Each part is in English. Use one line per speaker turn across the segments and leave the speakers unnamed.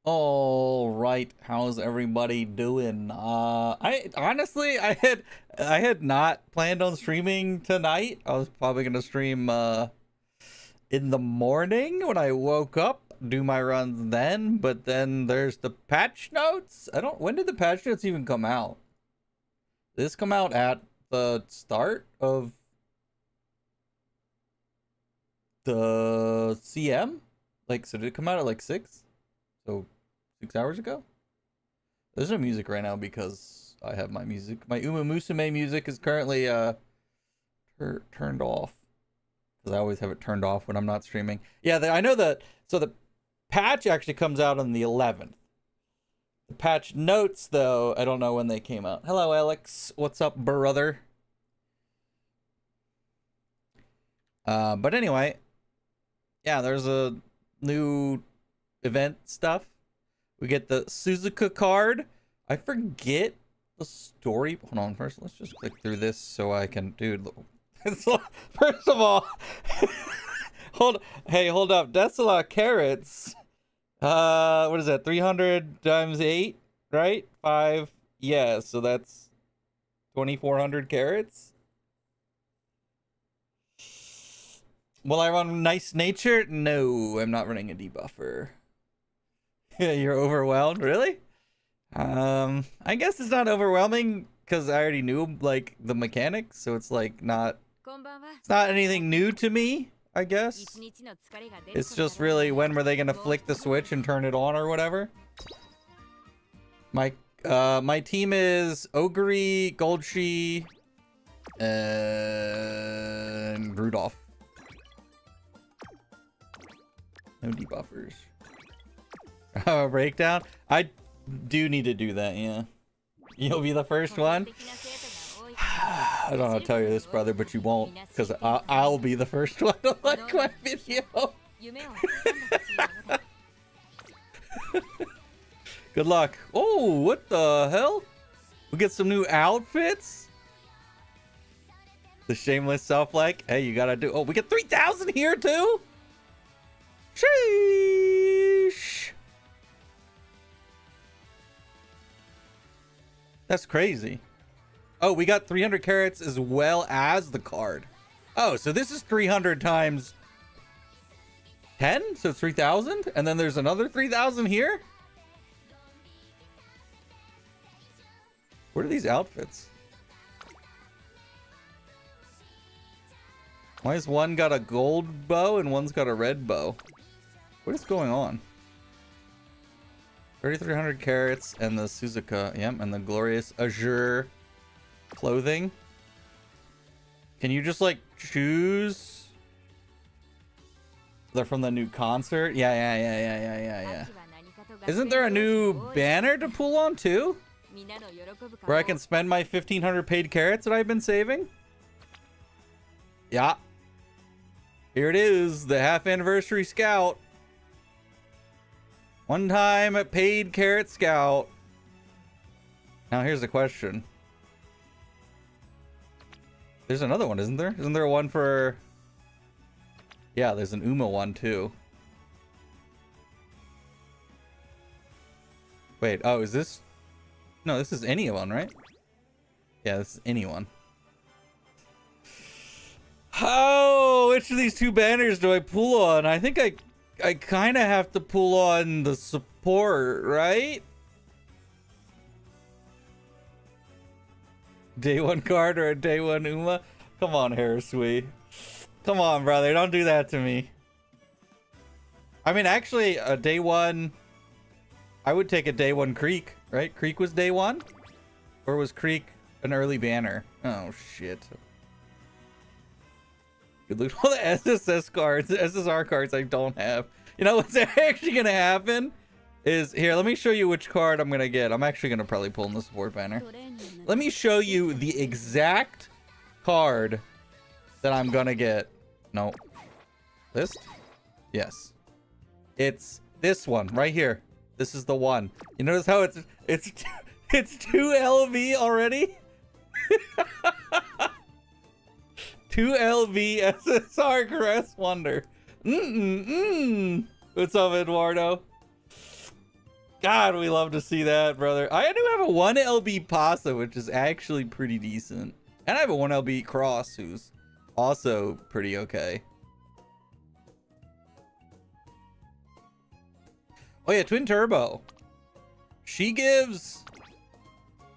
All right, how's everybody doing? I honestly, I had not planned on streaming tonight. I was probably gonna stream in the morning when I woke up, do my runs then. But then there's the patch notes. I don't. When did the patch notes even come out? Did this come out at the start of the CM? Like, so did it come out at like 6? So 6 hours ago? There's no music right now because I have my music. My Umamusume music is currently turned off because I always have it turned off when I'm not streaming. Yeah, I know that. So the patch actually comes out on the 11th. The patch notes, though, I don't know when they came out. Hello, Alex. What's up, brother? But anyway, yeah, there's a new event stuff. We get the Suzuka card. I forget the story. Hold on, first let's just click through this so I can, dude. First of all, hold up. That's a lot of carrots. What is that? 300 times 8, right? 5. Yeah, so that's 2,400 carrots. Will I run nice nature? No, I'm not running a debuffer. You're overwhelmed, really? I guess it's not overwhelming because I already knew like the mechanics, so it's like it's not anything new to me, I guess. It's just really when were they gonna flick the switch and turn it on or whatever. My team is Ogre, Goldshi, and Rudolph. No debuffers. Breakdown? I do need to do that, yeah. You'll be the first one? I don't know how to tell you this, brother, but you won't, because I'll be the first one to like my video. Good luck. Oh, what the hell? We get some new outfits? The shameless self-like? Hey, you gotta do... Oh, we get 3,000 here, too? Sheesh. That's crazy. Oh, we got 300 carrots as well as the card. Oh, so this is 300 times 10? So it's 3,000? And then there's another 3,000 here? What are these outfits? Why has one got a gold bow and one's got a red bow? What is going on? 3,300 carrots and the Suzuka, yep, and the glorious azure clothing. Can you just like choose? They're from the new concert. Yeah. Isn't there a new banner to pull on too? Where I can spend my 1,500 paid carrots that I've been saving? Yeah. Here it is, the half anniversary scout. One time a paid carrot scout. Now here's the question. There's another one, isn't there? Isn't there one for... Yeah, there's an Uma one too. Wait, oh, is this... No, this is anyone, right? Yeah, this is anyone. Oh, which of these two banners do I pull on? I think I kind of have to pull on the support, right? Day 1 card or a day 1 Uma? Come on, Harriswee. Come on, brother. Don't do that to me. I mean, actually, a day 1... I would take a day 1 Creek, right? Creek was day 1? Or was Creek an early banner? Oh, shit. Good look at all the SSS cards, SSR cards I don't have. You know what's actually gonna happen is here. Let me show you which card I'm gonna get. I'm actually gonna probably pull in the support banner. Let me show you the exact card that I'm gonna get. No, list. Yes, it's this one right here. This is the one. You notice how it's 2 LV already. 2 LV SSR Caress Wonder. What's up, Eduardo? God, we love to see that, brother. I do have a 1 LB Pasa, which is actually pretty decent. And I have a 1 LB Cross, who's also pretty okay. Oh yeah, Twin Turbo. She gives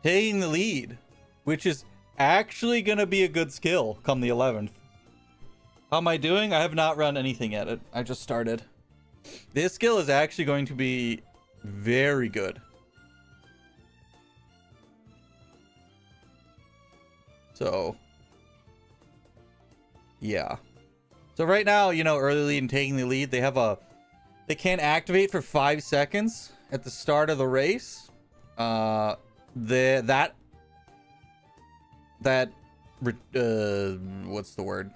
taking the lead, which is actually going to be a good skill come the 11th. How am I doing? I have not run anything yet. I just started. This skill is actually going to be very good. So, yeah. So right now, you know, early lead and taking the lead, they have a... They can't activate for 5 seconds at the start of the race. What's the word?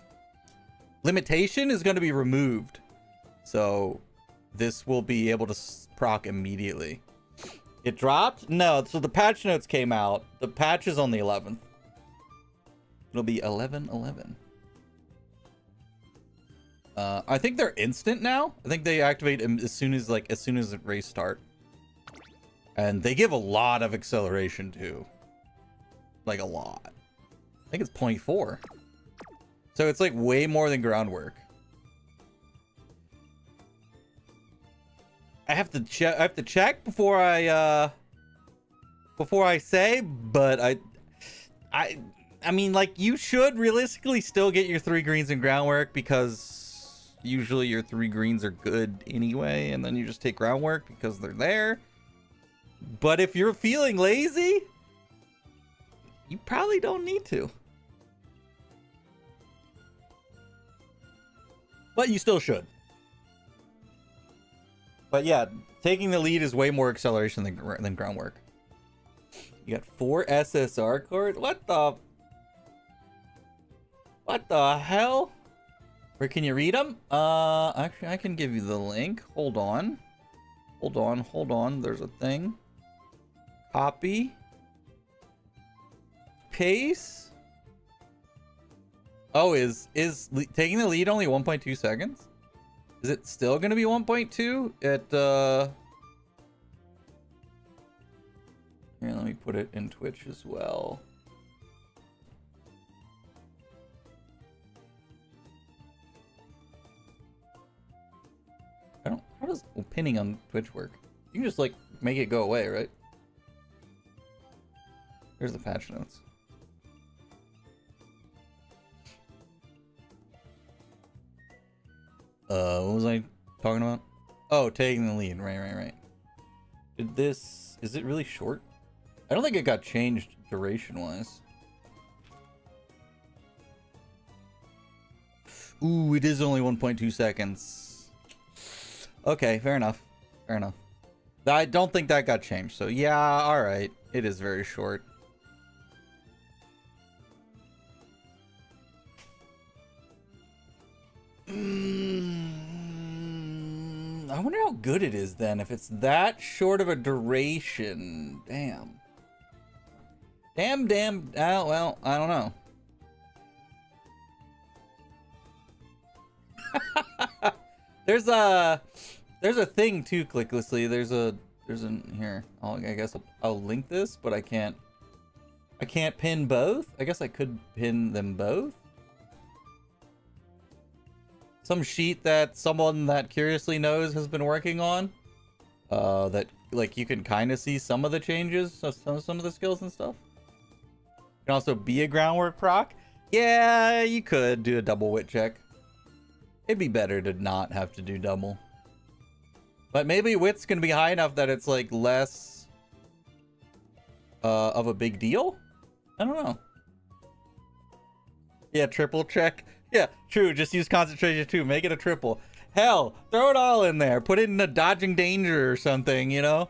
Limitation is going to be removed. So this will be able to proc immediately. It dropped? No, so the patch notes came out. The patch is on the 11th. It'll be 11/11. I think they're instant now. I think they activate as soon as the race start. And they give a lot of acceleration too. Like a lot. I think it's 0.4. So it's like way more than groundwork. I have to check before I say, but I mean, like, you should realistically still get your 3 greens in groundwork, because usually your 3 greens are good anyway, and then you just take groundwork because they're there. But if you're feeling lazy, you probably don't need to. But you still should. But yeah, taking the lead is way more acceleration than groundwork. You got 4 SSR cards? What the hell? Where can you read them? Actually, I can give you the link. Hold on. There's a thing. Copy. Paste. Oh, is taking the lead only 1.2 seconds? Is it still going to be 1.2 at Here, let me put it in Twitch as well. How does pinning on Twitch work? You can just like make it go away, right? Here's the patch notes. What was I talking about? Oh, taking the lead. Right. Is it really short? I don't think it got changed duration-wise. Ooh, it is only 1.2 seconds. Okay, fair enough. I don't think that got changed, so yeah, alright. It is very short. I wonder how good it is then, if it's that short of a duration. Damn. Well, I don't know. There's a thing too, Clicklessly. There's an here. I guess I'll link this, but I can't pin both. I guess I could pin them both. Some sheet that someone that Curiously knows has been working on. That like you can kind of see some of the changes of some of the skills and stuff. You can also be a groundwork proc. Yeah, you could do a double wit check. It'd be better to not have to do double. But maybe wit's gonna be high enough that it's like less of a big deal? I don't know. Yeah, triple check. Yeah, true. Just use concentration too. Make it a triple. Hell, throw it all in there. Put it in a dodging danger or something, you know?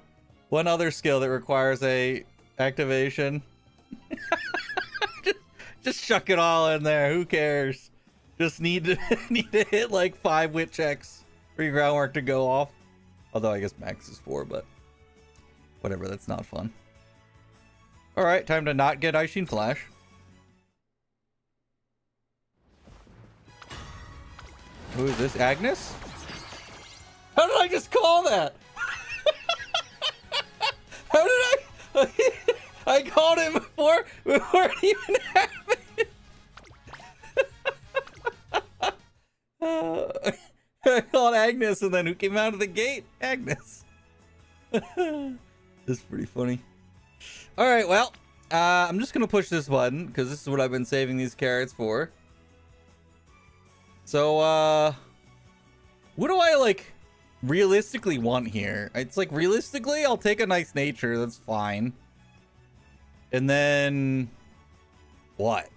One other skill that requires a activation. just chuck it all in there. Who cares? Just need to hit like 5 wit checks for your groundwork to go off. Although I guess max is 4, but whatever, that's not fun. Alright, time to not get Icing Flash. Who is this? Agnes? How did I just call that? I called him before it even happened. I called Agnes, and then who came out of the gate? Agnes. This is pretty funny. All right, well, I'm just gonna push this button because this is what I've been saving these carrots for. So, what do I like realistically want here? It's like realistically, I'll take a nice nature. That's fine. And then what?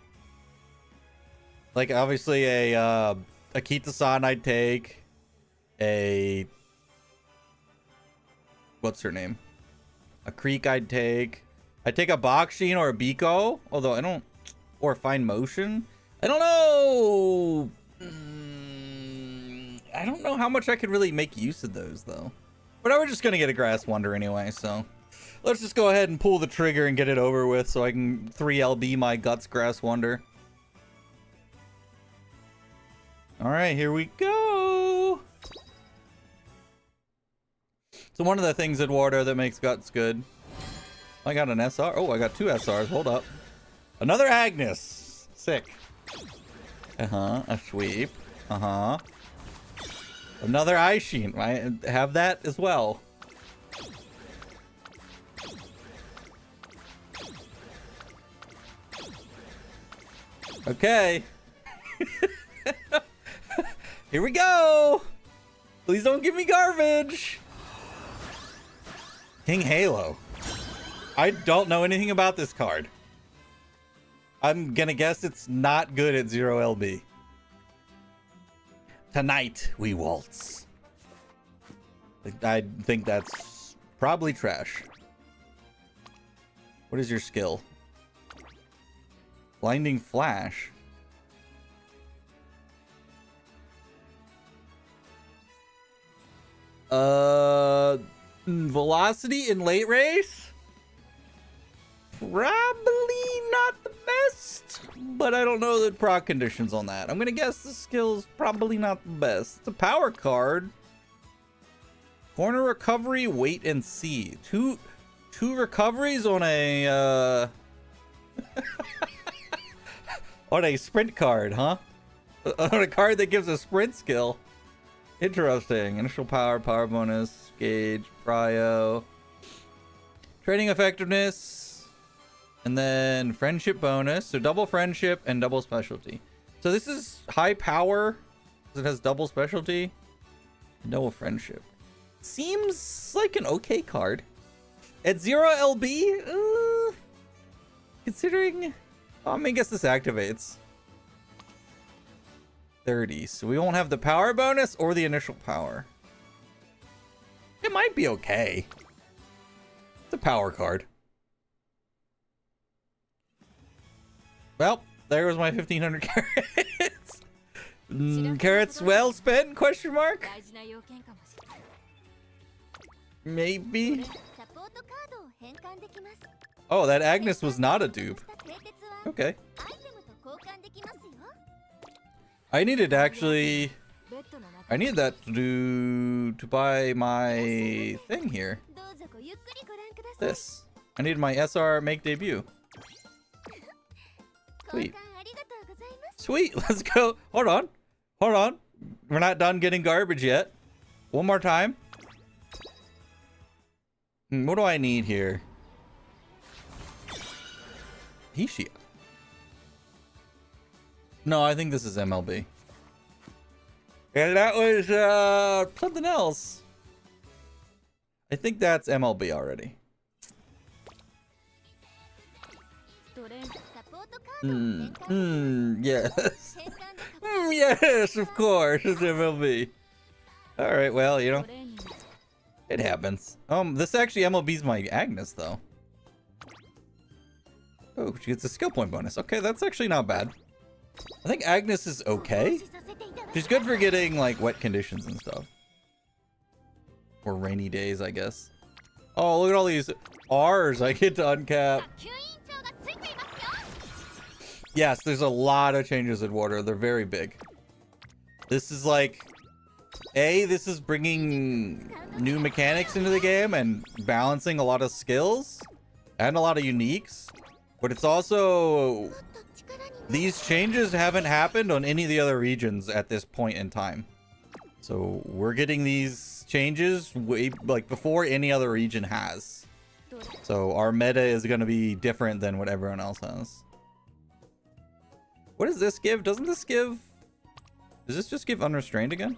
Like obviously a Kita-san I'd take. A what's her name? A Creek I'd take. I'd take a Bakshin or a Biko, although I don't, or a Fine Motion. I don't know. I don't know how much I could really make use of those though. But I was just gonna get a Grass Wonder anyway, so let's just go ahead and pull the trigger and get it over with so I can 3LB my Guts Grass Wonder. Alright, here we go. So one of the things in water that makes Guts good. I got an SR. Oh, I got 2 SRs. Hold up. Another Agnes. Sick. A sweep. Another Aishin. I have that as well. Okay. Here we go. Please don't give me garbage. King Halo. I don't know anything about this card. I'm gonna guess it's not good at 0 LB. Tonight we waltz. I think that's probably trash. What is your skill? Blinding Flash. Velocity in late race? Probably not the best, but I don't know the proc conditions on that. I'm gonna guess the skill's probably not the best. It's a power card. Corner recovery, wait and see. Two recoveries on a on a sprint card, huh? On a card that gives a sprint skill. Interesting. Initial power, power bonus, gauge, prio, training effectiveness, and then friendship bonus. So double friendship and double specialty. So this is high power. It has double specialty and double friendship. Seems like an okay card. At 0 LB, considering, I mean, I guess this activates 30, so we won't have the power bonus or the initial power. It might be okay. It's a power card. Well, there was my 1500 carrots. Carrots well spent? Question mark? Maybe. Oh, that Agnes was not a dupe. Okay. I needed actually. I need that to buy my thing here. This. I need my SR make debut. Sweet. Sweet. Let's go. Hold on. Hold on. We're not done getting garbage yet. One more time. What do I need here? Hishia. No, I think this is MLB. And that was something else. I think that's MLB already. Yes. Yes, of course, it's MLB. Alright, well, you know. It happens. This actually MLB's my Agnes, though. Oh, she gets a skill point bonus. Okay, that's actually not bad. I think Agnes is okay. She's good for getting, like, wet conditions and stuff. Or rainy days, I guess. Oh, look at all these R's I get to uncap. Yes, there's a lot of changes in water. They're very big. This is like... this is bringing new mechanics into the game and balancing a lot of skills. and a lot of uniques, but it's also these changes haven't happened on any of the other regions at this point in time. So we're getting these changes way like before any other region has. So our meta is going to be different than what everyone else has. What does this give? Doesn't this give... Does this just give unrestrained again?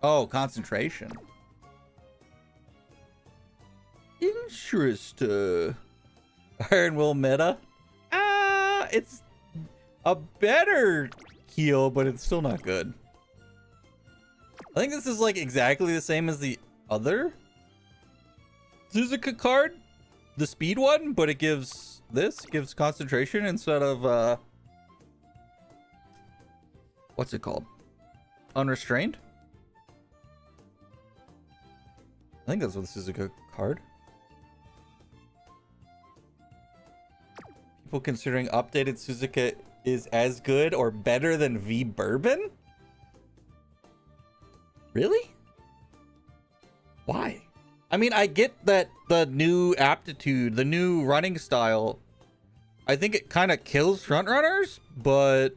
Oh, concentration. Interesting. Iron Will meta. It's a better heal, but it's still not good. I think this is like exactly the same as the other Suzuka card, the speed one, but it gives concentration instead of what's it called? Unrestrained? I think that's what the Suzuka card. People considering updated Suzuka is as good or better than V Bourbon? Really? Why? I mean, I get that the new aptitude, the new running style, I think it kind of kills front runners, but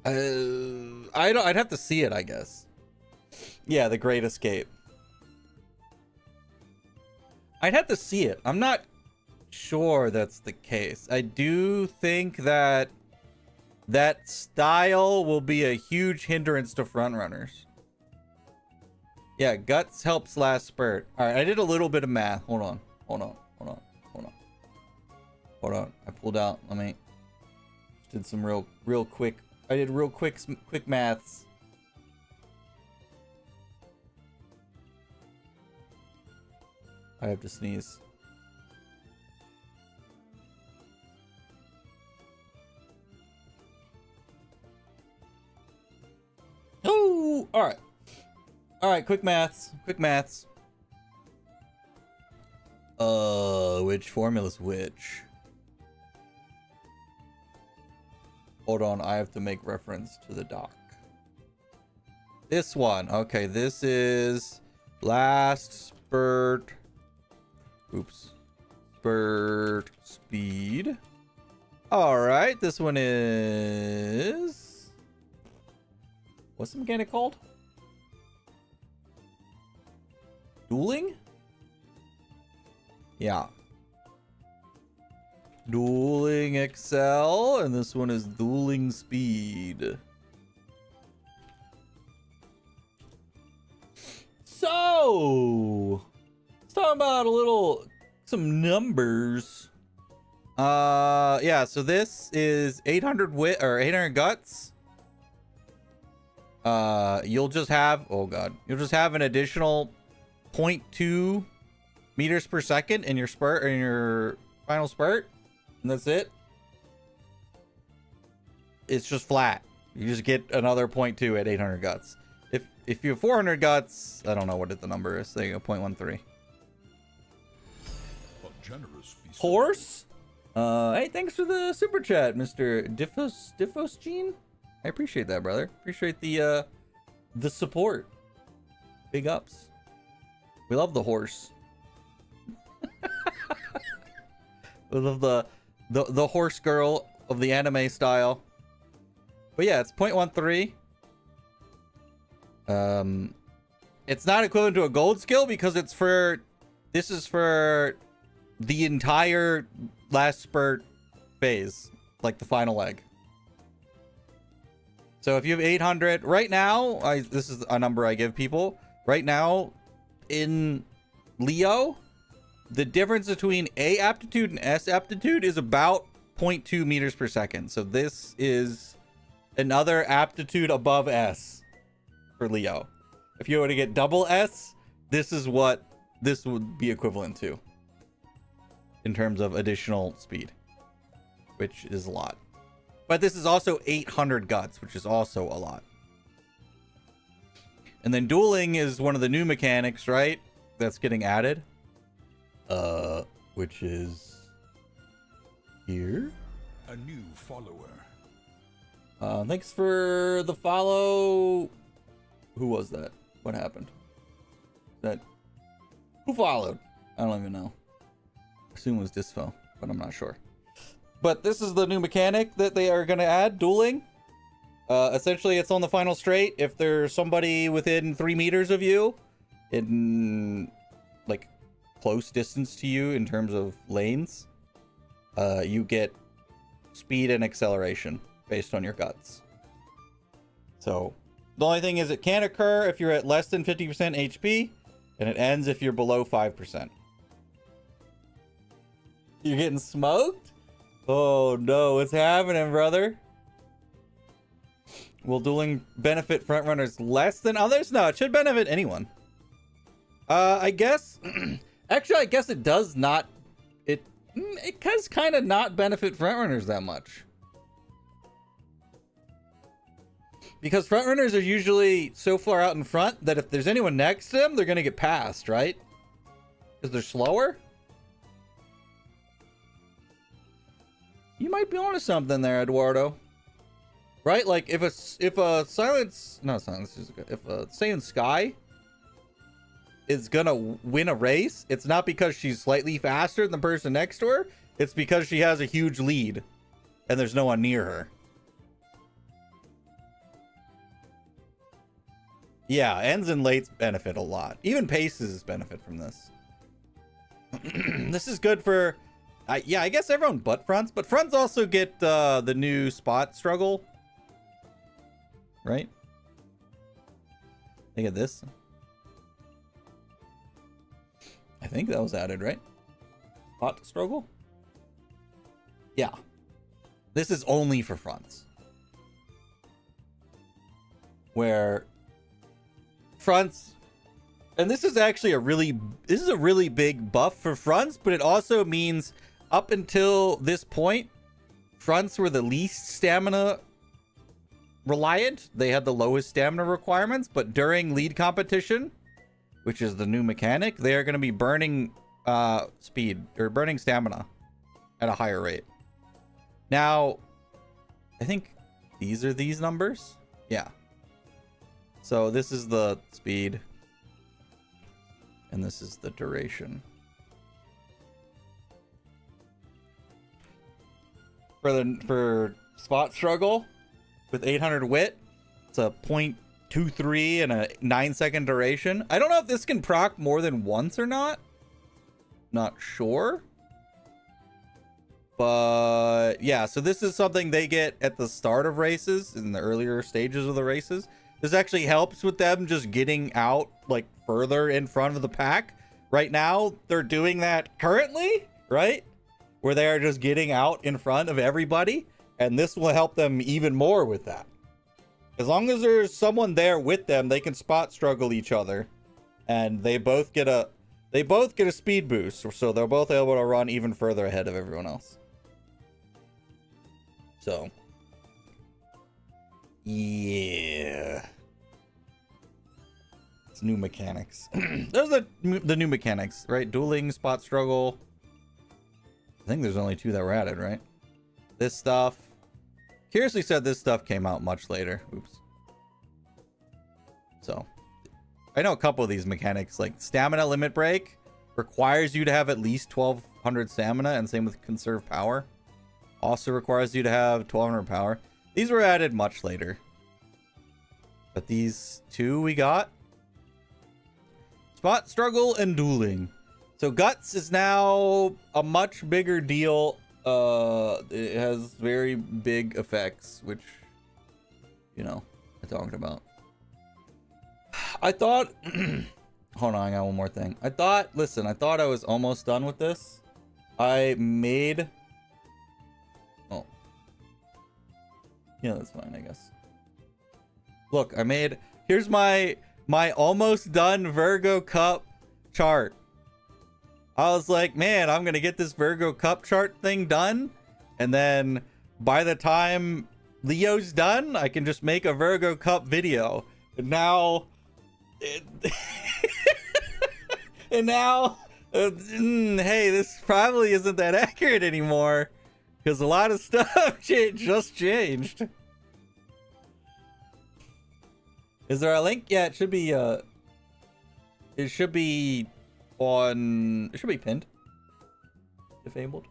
I'd have to see it, I guess. Yeah, the Great Escape. I'd have to see it. I'm not sure that's the case. I do think that that style will be a huge hindrance to front runners. Yeah, guts helps last spurt. All right, I did a little bit of math. Hold on. I pulled out. Let me did some real quick. I did real quick maths. I have to sneeze. Oh, all right, quick maths. Which formula's which? Hold on, I have to make reference to the doc. This one. Okay, this is last spurt. Oops. Spurt speed. All right, this one is... What's the mechanic called? Dueling? Yeah. Dueling Excel, and this one is Dueling Speed. So, let's talk about some numbers. Yeah, so this is 800 wit or 800 guts. You'll just have, you'll just have an additional 0.2 meters per second in your spurt, or in your final spurt, and that's it. It's just flat. You just get another 0.2 at 800 guts. If you have 400 guts, I don't know what the number is. There you go, 0.13. Horse? Hey, thanks for the super chat, Mr. Diffos Gene. I appreciate that, brother. Appreciate the support. Big ups. We love the horse. We love the horse girl of the anime style. But yeah, it's 0.13. It's not equivalent to a gold skill because this is for the entire last spurt phase, like the final leg. So if you have 800 right now, this is a number I give people right now in Leo. The difference between A aptitude and S aptitude is about 0.2 meters per second. So this is another aptitude above S for Leo. If you were to get double S, this is what this would be equivalent to in terms of additional speed, which is a lot. But this is also 800 guts, which is also a lot. And then dueling is one of the new mechanics, right? That's getting added. Which is here.
A new follower.
Thanks for the follow. Who was that? What happened? That Who followed? I don't even know. I assume it was Disfo, but I'm not sure. But this is the new mechanic that they are going to add, dueling. Essentially, it's on the final straight. If there's somebody within 3 meters of you, in like close distance to you in terms of lanes, you get speed and acceleration based on your guts. So the only thing is it can occur if you're at less than 50% HP, and it ends if you're below 5%. You're getting smoked? Oh no, what's happening, brother? Will dueling benefit frontrunners less than others? No, it should benefit anyone. I guess... Actually, I guess it does not... It does kind of not benefit frontrunners that much. Because frontrunners are usually so far out in front that if there's anyone next to them, they're going to get passed, right? Because they're slower? You might be onto something there, Eduardo. Right? Like, if a Silence... No, Silence is good. If a Saiyan Sky is gonna win a race, it's not because she's slightly faster than the person next to her. It's because she has a huge lead. And there's no one near her. Yeah, ends and lates benefit a lot. Even paces benefit from this. This is good for... yeah, I guess everyone but fronts. But fronts also get the new spot struggle. Right? Think of this. I think that was added, right? Spot struggle? Yeah. This is only for fronts. Where... fronts, and this is actually a really big buff for fronts, but it also means up until this point, fronts were the least stamina reliant. They had the lowest stamina requirements, but during lead competition, which is the new mechanic, they are going to be burning speed or burning stamina at a higher rate. Now, I think these are these numbers. Yeah. So this is the speed, and this is the duration. For spot struggle with 800 wit, it's a 0.23 and a 9-second duration. I don't know if this can proc more than once or not. Not sure. But yeah, so this is something they get at the start of races, in the earlier stages of the races. This actually helps with them just getting out like further in front of the pack. Right now, they're doing that currently, right? Where they are just getting out in front of everybody. And this will help them even more with that. As long as there's someone there with them, they can spot struggle each other. And they both get a speed boost. So they're both able to run even further ahead of everyone else. So... yeah, it's new mechanics. Those are the new mechanics, right? Dueling, spot struggle. I think there's only 2 that were added, right? This stuff. Curiously said this stuff came out much later. Oops. So, I know a couple of these mechanics, like stamina limit break, requires you to have at least 1200 stamina, and same with conserve power. Also requires you to have 1200 power. These were added much later. But these 2 we got. Spot struggle and dueling. So guts is now a much bigger deal. It has very big effects, which, you know, I talked about. I thought... hold on, I got one more thing. I thought I was almost done with this. I made... oh. Yeah, that's fine, I guess. Look, I made... here's my almost done Virgo Cup chart. I was like, man, I'm going to get this Virgo Cup chart thing done. And then by the time Leo's done, I can just make a Virgo Cup video. And now... and now... hey, this probably isn't that accurate anymore. Because a lot of stuff just changed. Is there a link? Yeah, it should be on... It should be pinned. Disabled.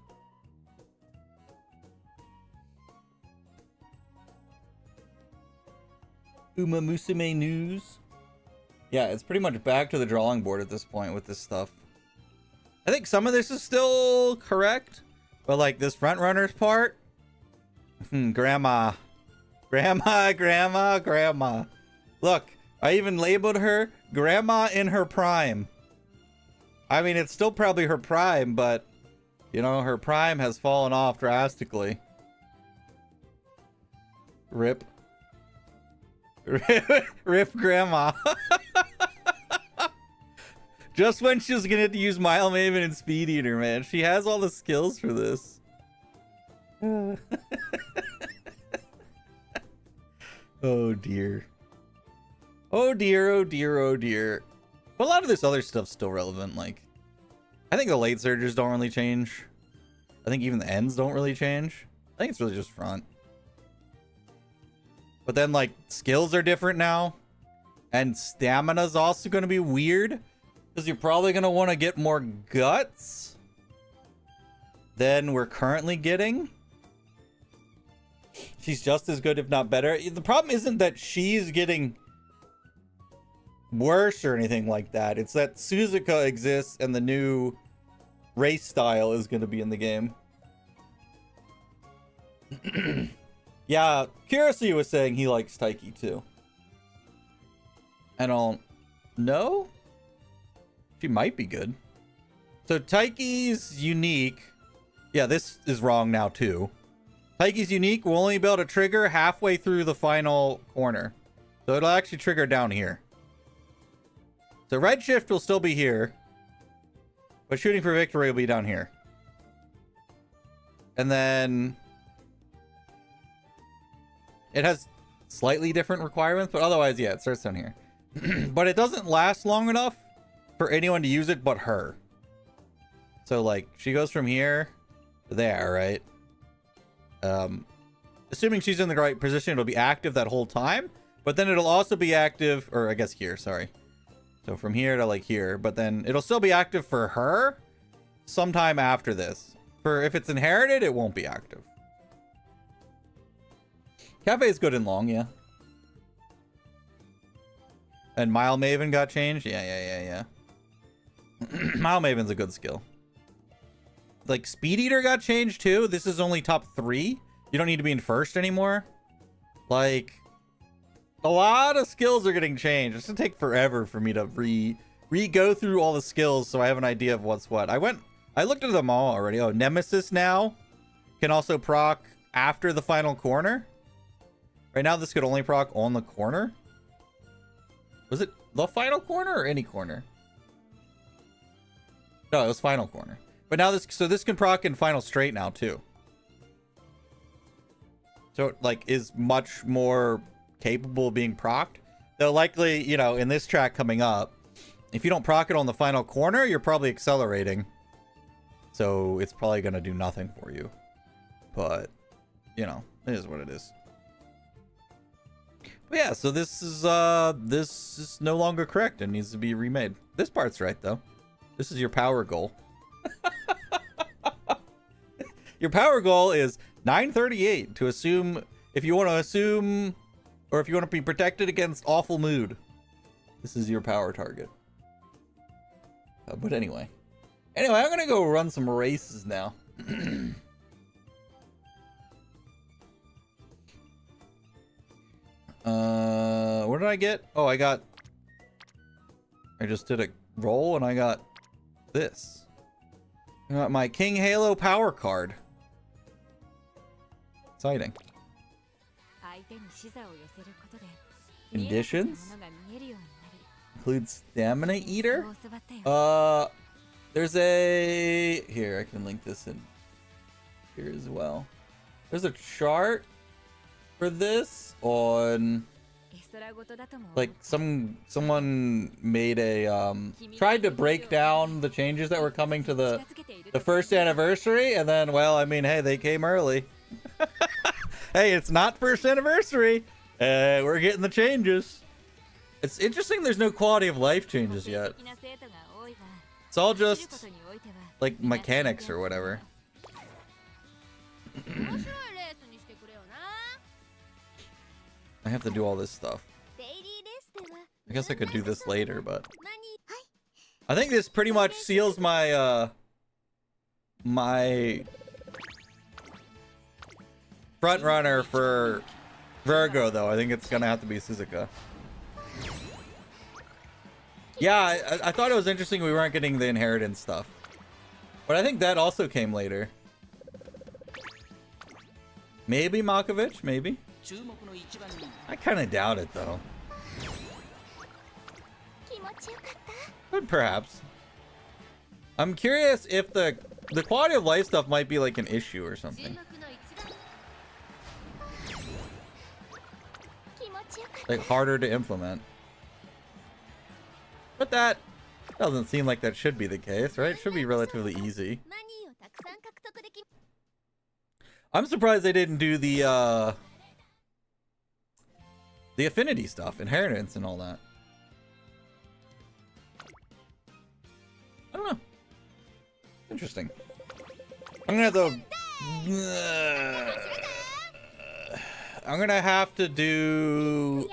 Umamusume news. Yeah, it's pretty much back to the drawing board at this point with this stuff. I think some of this is still correct, but like this front runners part, grandma. Look, I even labeled her grandma in her prime. I mean, it's still probably her prime, but you know, her prime has fallen off drastically. Rip. Rip grandma. Just when she was gonna use Mile Maven and Speed Eater, man. She has all the skills for this. Oh dear. Oh dear, oh dear, oh dear. But a lot of this other stuff's still relevant. Like, I think the late surges don't really change. I think even the ends don't really change. I think it's really just front. But then, like, skills are different now. And stamina's also going to be weird. Because you're probably going to want to get more guts than we're currently getting. She's just as good, if not better. The problem isn't that she's getting worse or anything like that. It's that Suzuka exists and the new race style is going to be in the game. Yeah, Kirasi was saying he likes Taiki too. I don't know. She might be good. So Taiki's unique. Yeah, this is wrong now too. Taiki's unique will only be able to trigger halfway through the final corner. So it'll actually trigger down here. So Redshift will still be here. But Shooting for Victory will be down here. And then it has slightly different requirements, but otherwise, yeah, it starts down here. But it doesn't last long enough for anyone to use it but her. So, like, she goes from here to there, right? Assuming she's in the right position, it'll be active that whole time. But then it'll also be active, or I guess here, sorry. So from here to, like, here. But then it'll still be active for her sometime after this. For if it's inherited, it won't be active. Cafe is good and long, yeah. And Mile Maven got changed? Yeah. Mile Maven's a good skill. Like, Speed Eater got changed too. This is only top 3. You don't need to be in first anymore. Like, a lot of skills are getting changed. It's gonna take forever for me to re-go through all the skills so I have an idea of what's what. I looked at them all already. Oh, Nemesis now can also proc after the final corner. Right now, this could only proc on the corner. Was it the final corner or any corner? No, it was final corner. But now this can proc in final straight now too. So it, like, is much more capable of being procced. Though likely, you know, in this track coming up, if you don't proc it on the final corner, you're probably accelerating. So it's probably gonna do nothing for you. But, you know, it is what it is. But yeah, so this is no longer correct and needs to be remade. This part's right though. This is your power goal. Your power goal is 938 to assume, if you want to assume, or if you want to be protected against awful mood. This is your power target. But anyway, I'm gonna go run some races now. What did I get? Oh, I just did a roll and I got this. I got my King Halo power card. Exciting. Conditions includes Stamina Eater. There's a here. I can link this in here as well. There's a chart for this on, like, someone made a tried to break down the changes that were coming to the first anniversary, and then, well, I mean, hey, they came early. Hey, it's not first anniversary. We're getting the changes. It's interesting there's no quality of life changes yet. It's all just like mechanics or whatever. I have to do all this stuff. I guess I could do this later, but I think this pretty much seals my my front runner for Virgo, though. I think it's gonna have to be Suzuka. Yeah, I thought it was interesting we weren't getting the inheritance stuff, but I think that also came later. Maybe Malkovich, maybe. I kind of doubt it though. But perhaps. I'm curious if the quality of life stuff might be like an issue or something. Like harder to implement. But that doesn't seem like that should be the case, right? It should be relatively easy. I'm surprised they didn't do the affinity stuff, inheritance and all that. I don't know. Interesting. I'm gonna have to... I'm gonna have to do...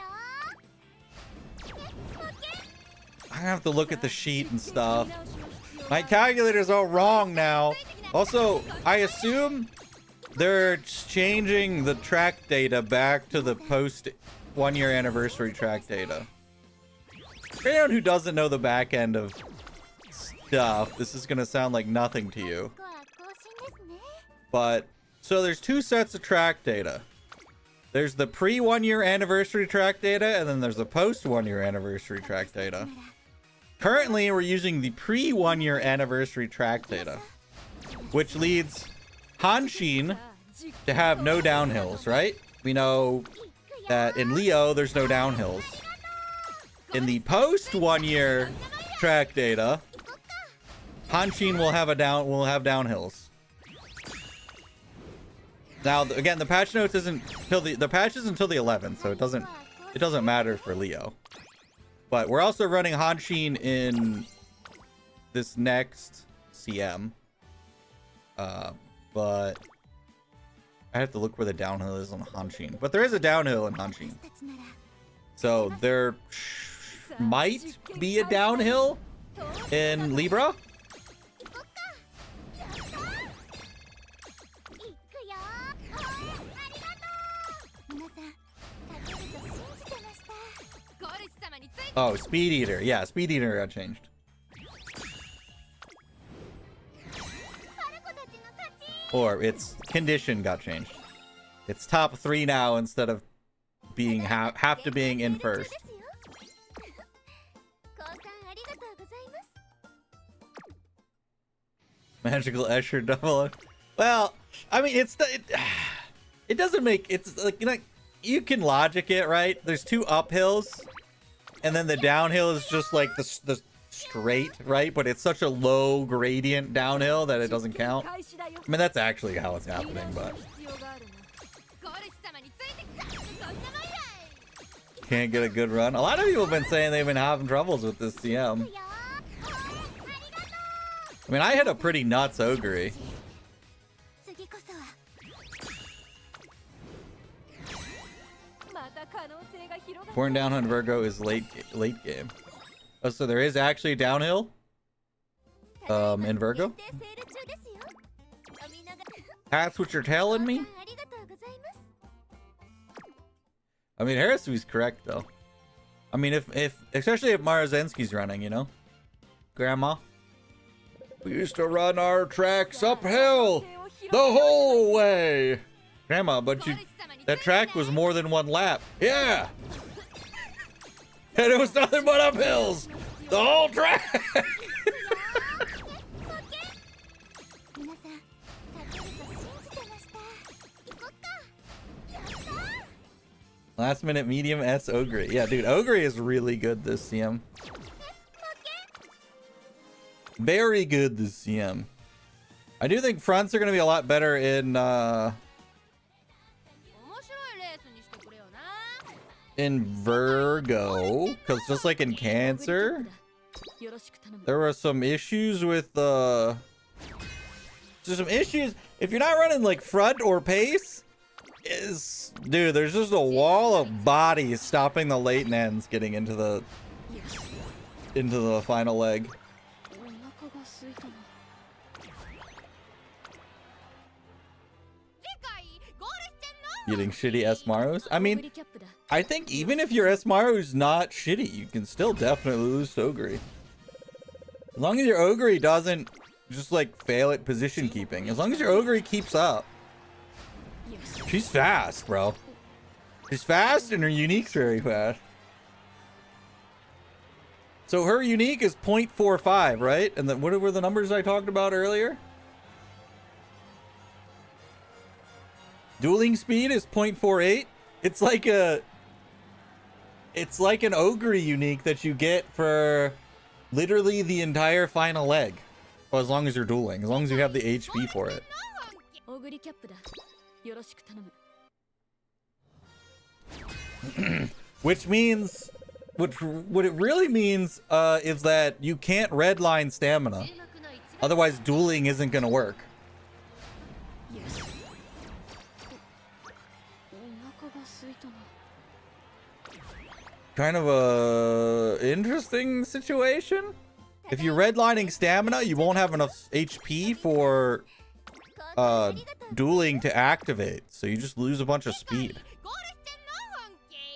I'm gonna have to look at the sheet and stuff. My calculator's all wrong now. Also, I assume they're changing the track data back to the post 1 year anniversary track data. For anyone who doesn't know the back end of stuff, this is gonna sound like nothing to you. But, so there's two sets of track data. There's the pre 1 year anniversary track data, and then there's the post 1 year anniversary track data. Currently, we're using the pre 1 year anniversary track data, which leads Hanshin to have no downhills, right? We know that in Leo, there's no downhills. In the post 1 year track data, Hanshin will have downhills. Now, again, the patch notes isn't till the patch is until the 11th, so it doesn't matter for Leo. But we're also running Hanshin in this next CM. But I have to look where the downhill is on Hanshin. But there is a downhill in Hanshin. So there might be a downhill in Libra. Oh, Speed Eater. Yeah, Speed Eater got changed. Or its condition got changed. It's top 3 now instead of being have to being in first. Magical Escher double. Well, I mean, it doesn't make it's like, you know, you can logic it, right? There's 2 uphills, and then the downhill is just like the straight, right? But it's such a low gradient downhill that it doesn't count. I mean, that's actually how it's happening, but can't get a good run. A lot of people have been saying they've been having troubles with this CM. I mean, I had a pretty nuts Ogre. Pouring down on Virgo is late game. Oh, so there is actually downhill in Virgo? That's what you're telling me? I mean, Harisui's correct though. I mean, if especially if Marazensky's running, you know? Grandma? We used to run our tracks uphill the whole way. Grandma, but that track was more than 1 lap. Yeah. And it was nothing but uphills the whole track. Last minute medium S Ogre. Yeah, dude, Ogre is really good this CM. Very good this CM. I do think fronts are going to be a lot better in Virgo, because just like in Cancer, There were some issues with there's some issues if you're not running like front or pace. Dude, there's just a wall of bodies stopping the late ends getting into the final leg. Getting shitty S-Maros? I mean, I think even if your S-Maro's not shitty, you can still definitely lose to Ogre. As long as your Ogre doesn't just like fail at position keeping. As long as your Ogre keeps up. She's fast, bro. She's fast and her unique's very fast. So her unique is 0.45, right? And then what were the numbers I talked about earlier? Dueling speed is 0.48. It's like an Ogre unique that you get for literally the entire final leg. Well, as long as you're dueling, as long as you have the HP for it. Which means, what it really means is that you can't redline stamina. Otherwise, dueling isn't gonna work. Kind of a interesting situation. If you're redlining stamina, you won't have enough HP for dueling to activate, so you just lose a bunch of speed.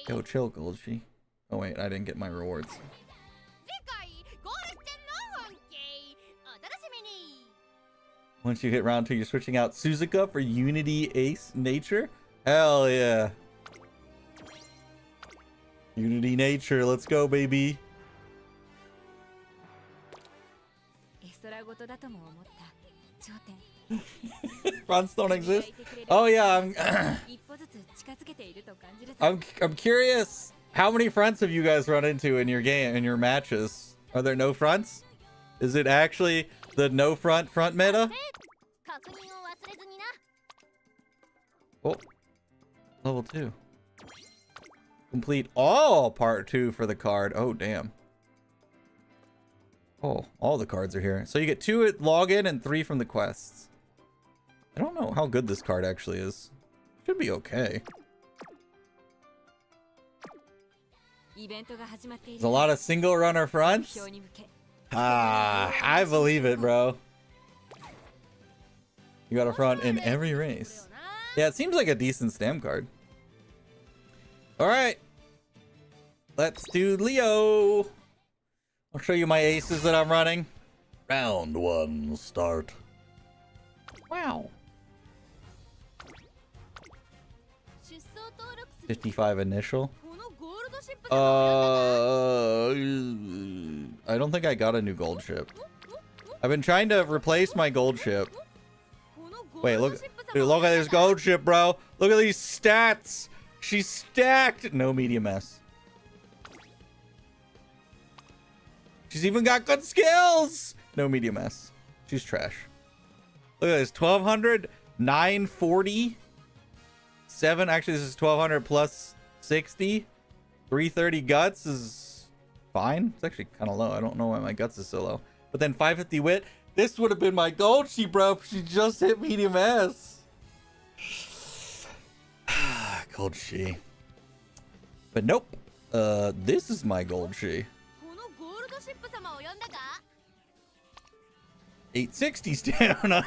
Yo, chill, Goldshi. Oh wait, I didn't get my rewards. Once you hit round 2, you're switching out Suzuka for Unity Ace Nature. Hell yeah. Unity Nature, let's go, baby. Fronts don't exist. Oh yeah, I'm curious. How many fronts have you guys run into in your game, in your matches? Are there no fronts? Is it actually the no front meta? Oh, level 2. Complete all part 2 for the card. Oh, damn. Oh, all the cards are here. So you get 2 at login and 3 from the quests. I don't know how good this card actually is. Should be okay. There's a lot of single runner fronts. Ah, I believe it, bro. You got a front in every race. Yeah, it seems like a decent stam card. All right, let's do Leo. I'll show you my aces that I'm running. Round 1, start. Wow. 55 initial. I don't think I got a new gold ship. I've been trying to replace my gold ship. Wait, look. Dude, look at this gold ship, bro. Look at these stats. She's stacked. No medium S. She's even got good skills. No medium S. She's trash. Look at this. 1200, 940, 7. Actually, this is 1200 plus 60. 330 guts is fine. It's actually kind of low. I don't know why my guts is so low. But then 550 wit. This would have been my gold she, bro. If she just hit medium S. Gold she. But nope. This is my gold she. 860 stamina.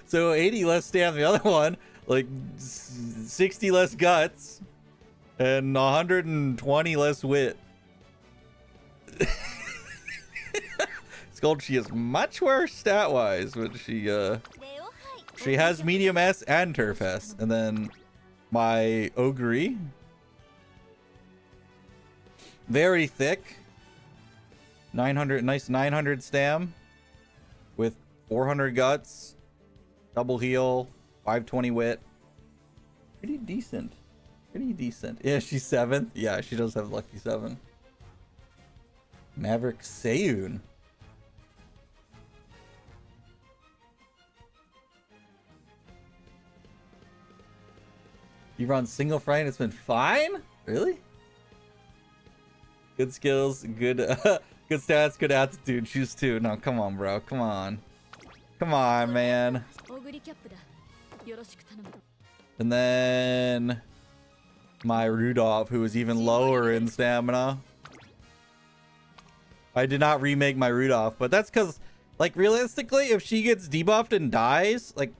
So 80 less stamina. The other one, like 60 less guts and 120 less wit. This gold she is much worse stat wise, but she has medium S and turf S. And then my Ogre, very thick, 900, nice 900 stam with 400 guts, double heal, 520 wit. Pretty decent. Yeah, she's 7th. Yeah, she does have lucky 7. Maverick Seiyun. You run single front, it's been fine? Really? Good skills, good Good stats, good attitude. Choose 2. No, come on, bro. Come on. Come on, man. And then my Rudolph, who is even lower in stamina. I did not remake my Rudolph, but that's because, like, realistically, if she gets debuffed and dies, like,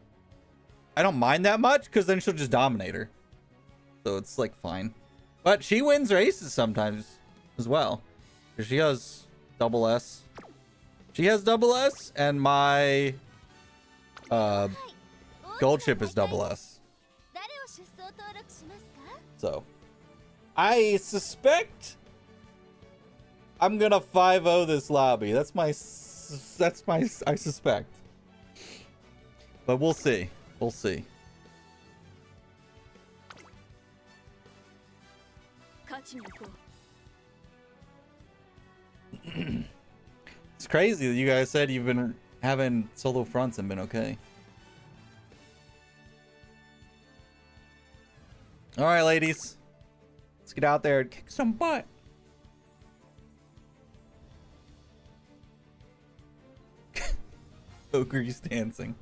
I don't mind that much because then she'll just dominate her. So it's, like, fine. But she wins races sometimes as well. Because she has double S. She has double S, and my gold chip is double S. So I suspect I'm gonna 5-0 this lobby. That's my I suspect. But we'll see. We'll see. It's crazy that you guys said you've been having solo fronts and been okay. All right, ladies. Let's get out there and kick some butt. Ogre's dancing.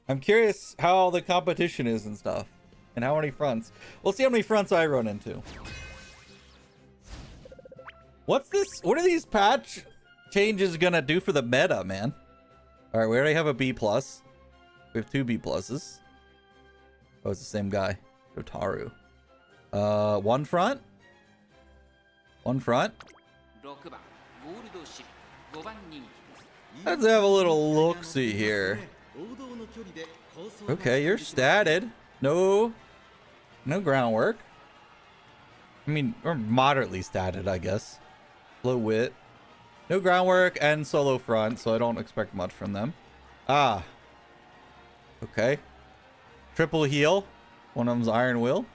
I'm curious how the competition is and stuff. And how many fronts. We'll see how many fronts I run into. What's this? What are these patch changes gonna do for the meta, man? Alright, we already have a B+. We have 2 B+. Oh, it's the same guy. Rotaru. One front? One front? Let's have a little look-see here. Okay, you're statted. No groundwork. I mean, or moderately statted, I guess. Low wit. No groundwork and solo front, so I don't expect much from them. Ah. Okay. Triple heal. One of them's Iron Will.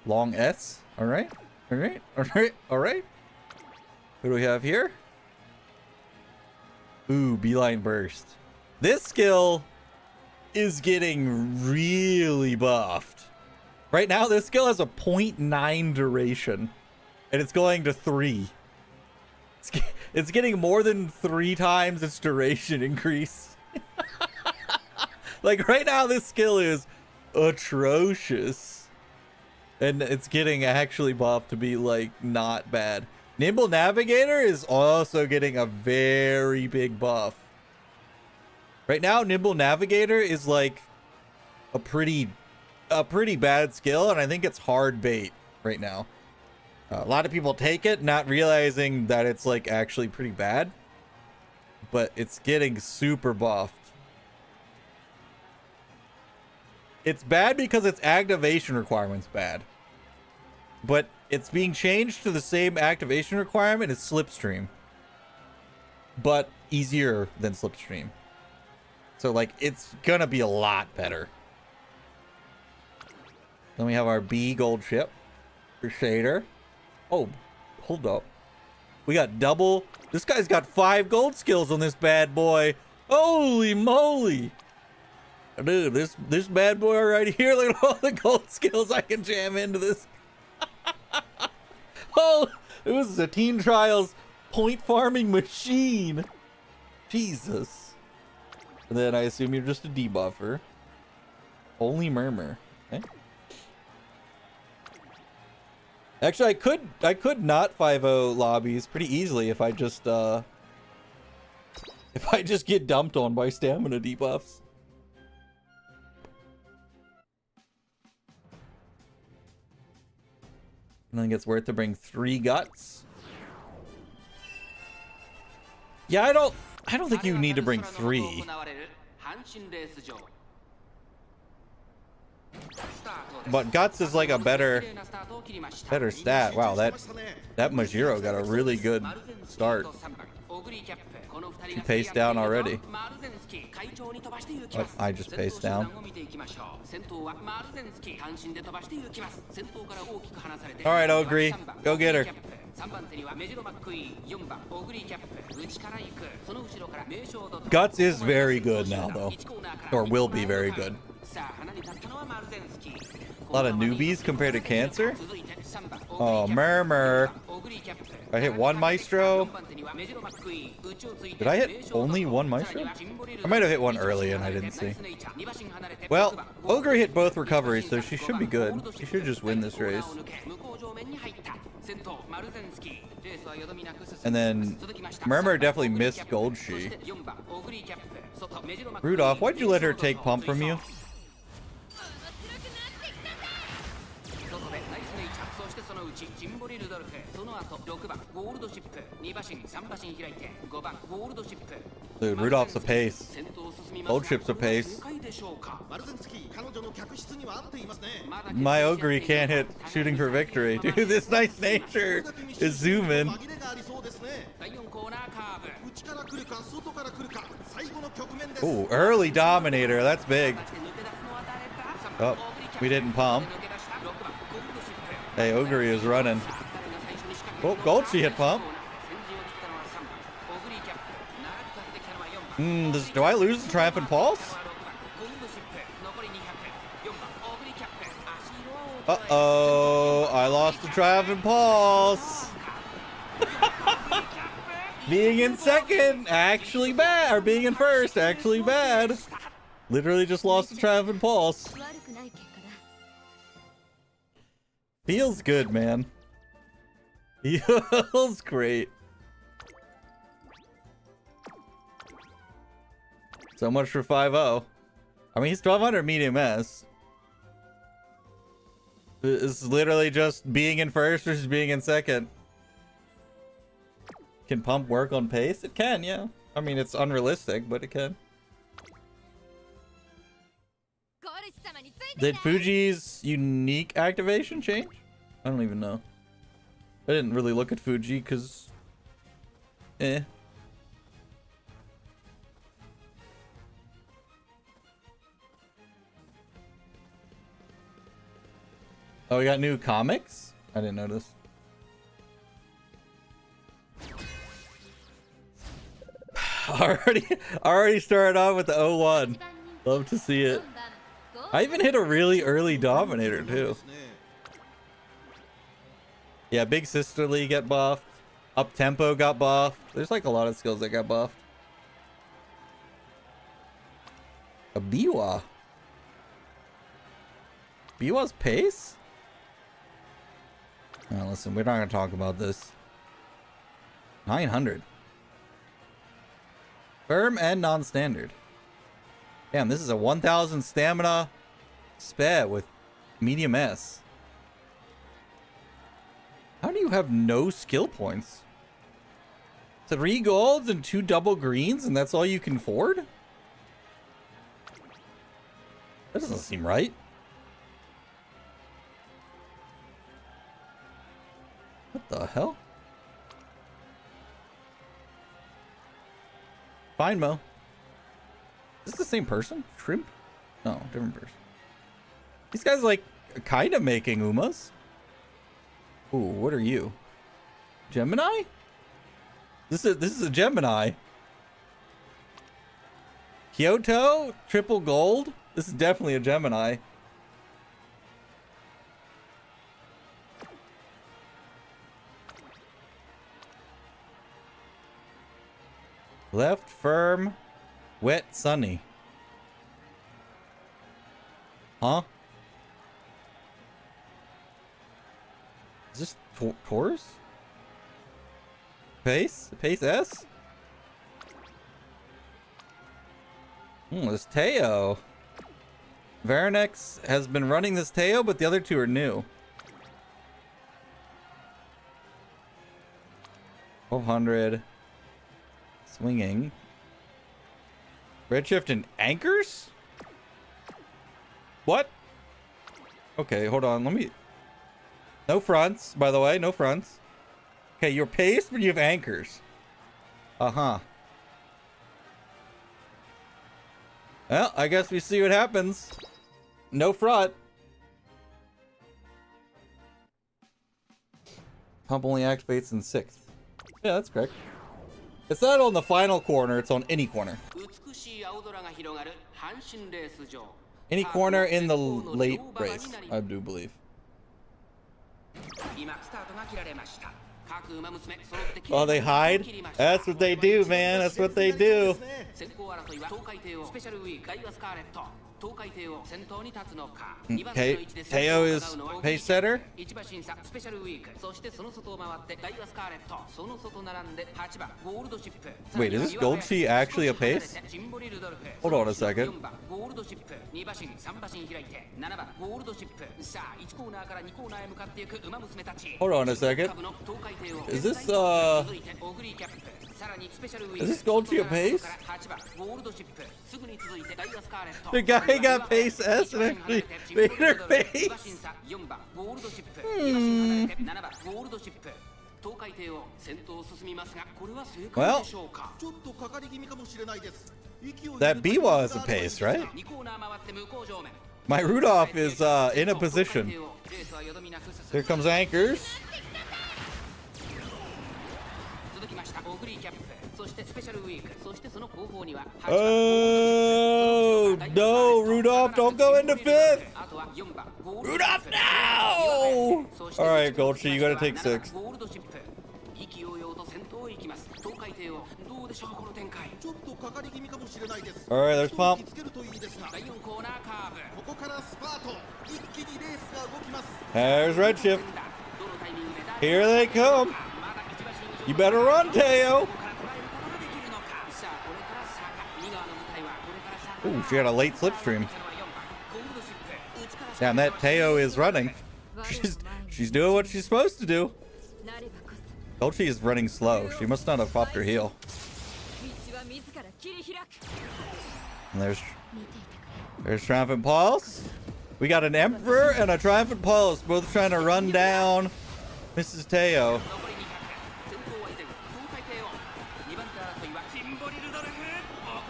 Long S. Alright. Alright. Alright. Alright. What do we have here? Ooh, Beeline Burst. This skill is getting really buffed. Right now, this skill has a 0.9 duration. And it's going to 3. It's getting more than 3 times its duration increase. Like, right now, this skill is atrocious. And it's getting actually buffed to be, like, not bad. Nimble Navigator is also getting a very big buff. Right now, Nimble Navigator is, like, a pretty bad skill, and I think it's hard bait right now. A lot of people take it, not realizing that it's, like, actually pretty bad. But it's getting super buffed. It's bad because its activation requirement's bad. But it's being changed to the same activation requirement as Slipstream. But easier than Slipstream. So, like, it's gonna be a lot better. Then we have our B gold chip. Crusader. Oh, hold up. We got double. This guy's got 5 gold skills on this bad boy. Holy moly. Dude, this bad boy right here. Look at all the gold skills I can jam into this. Oh, it was a Teen Trials point farming machine. Jesus. And then I assume you're just a debuffer. Holy Murmur. Okay. Actually, I could not 5-0 lobbies pretty easily if I just get dumped on by stamina debuffs. I think it's worth to bring 3 guts. Yeah, I don't think you need to bring 3. But guts is like a better stat. Wow, that Majiro got a really good start. She paced down already. Oh, I just paced down. Alright, Ogre. Go get her. Guts is very good now, though. Or will be very good. A lot of newbies compared to cancer. Oh, murmur. I hit one maestro. Did I hit only one maestro? I might have hit one early and I didn't see. Well, Ogre hit both recoveries, so she should be good. She should just win this race. And then Murmur definitely missed Gold She. Rudolph, why'd you let her take pump from you? Dude, Rudolph's a pace. Gold Ship's a pace. My Ogre can't hit shooting for victory. Dude, this nice nature is zooming. Ooh, early Dominator. That's big. Oh, we didn't pump. Hey, Ogre is running. Oh, Gold She hit pump. Do I lose the Triumphant Pulse? Uh-oh, I lost the Triumphant Pulse. Being in second, actually bad. Or being in first, actually bad. Literally just lost the Triumphant Pulse. Feels good, man. Feels great. So much for 5-0. I mean, he's 1200 medium S. It's literally just being in first versus being in second. Can pump work on pace? It can, yeah. I mean, it's unrealistic, but it can. Did Fuji's unique activation change? I don't even know. I didn't really look at Fuji because... Oh, we got new comics? I didn't notice. already started off with the 0-1. Love to see it. I even hit a really early Dominator too. Yeah, Big Sisterly get buffed. Up Tempo got buffed. There's like a lot of skills that got buffed. A Biwa. Biwa's pace? Oh, listen, we're not gonna talk about this. 900. Firm and non-standard. Damn, this is a 1000 stamina sped with medium S. How do you have no skill points? 3 golds and 2 double greens and that's all you can afford? That doesn't seem right. What the hell? Fine, Mo. Is this the same person? Shrimp? No, different person. These guys like kind of making Umas. Ooh, what are you? Gemini? This is a Gemini. Kyoto, triple gold. This is definitely a Gemini. Left, firm, wet, sunny. Huh? Is this Taurus? Pace? Pace S? This Teo. Varanex has been running this Teo, but the other two are new. 1200. Swinging. Redshift and anchors? What? Okay, hold on. Let me... No fronts, by the way. No fronts. Okay, you're paced, but you have anchors. Uh-huh. Well, I guess we see what happens. No front. Pump only activates in 6th. Yeah, that's correct. It's not on the final corner, it's on any corner. Any corner in the late race, I do believe. Oh, they hide? That's what they do, man. That's what they do. Okay, Teo is pace setter. Wait, is this Goldchi actually a pace? Hold on a second. Hold on a second. Is this Goldchi a pace? The guy got pace S and actually made her pace. Well, that Biwa is a pace, right? My Rudolph is in a position. Here comes Anchors. Oh no, Rudolph, don't go into fifth. Rudolph, no! Alright, Goldchi, you gotta take sixth. Alright, there's Pump. There's Redshift. Here they come. You better run, Teo. Ooh, she had a late slipstream. Damn, that Teo is running. She's doing what she's supposed to do. Goldchi is running slow. She must not have popped her heel. And there's Triumphant Pulse. We got an Emperor and a Triumphant Pulse, both trying to run down Mrs. Teo.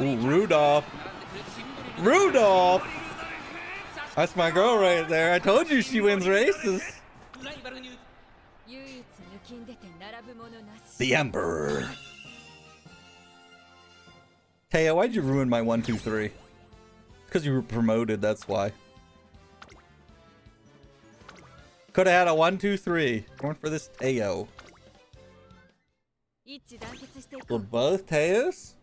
Ooh, Rudolph. Rudolph! That's my girl right there. I told you she wins races. The Emperor. Teo, why'd you ruin my 1, 2, 3? Because you were promoted, that's why. Could have had a 1, 2, 3. Going for this Teo. Well, both Teos?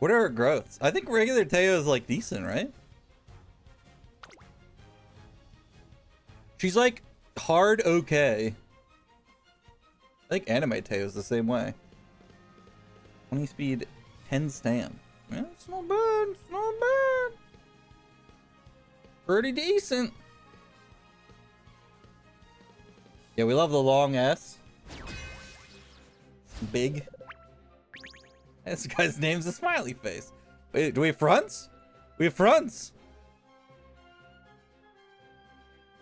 What are her growths? I think regular Teo is like decent, right? She's like hard okay. I think anime Teo is the same way. 20 speed, 10 stam. Yeah, it's not bad. It's not bad. Pretty decent. Yeah, we love the long S. Big. This guy's name's a smiley face. Wait, do we have fronts? We have fronts.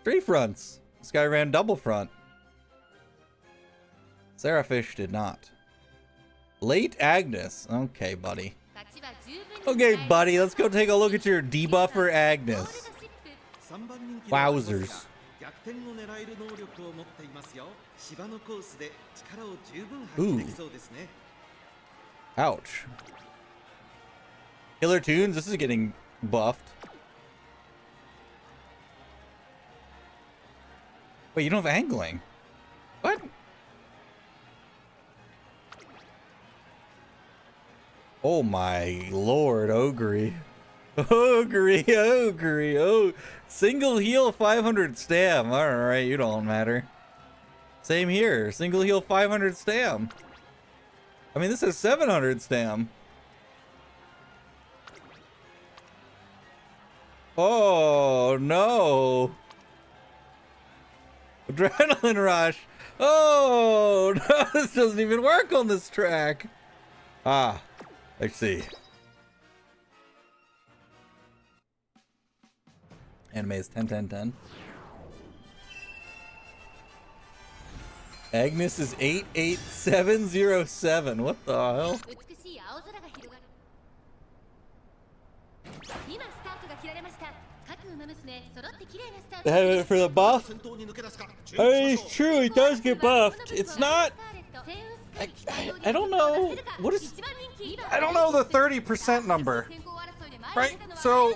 3 fronts. This guy ran double front. Serafish did not. Late Agnes. Okay, buddy. Okay, buddy. Let's go take a look at your debuffer Agnes. Wowzers. Ooh. Ouch. Killer Tunes, this is getting buffed. Wait, you don't have angling. What? Oh my lord, Ogre. Ogre. Oh, single heal 500 stam. Alright, you don't matter. Same here. Single heal 500 stam. I mean, this is 700 stam. Oh, no. Adrenaline rush. Oh, no, this doesn't even work on this track. Ah, I see. Anime is 10, 10, 10. Agnes is 88707. What the hell? They have it for the buff? Hey, it's true, he does get buffed. It's not... I don't know. What is... I don't know the 30% number. Right? So,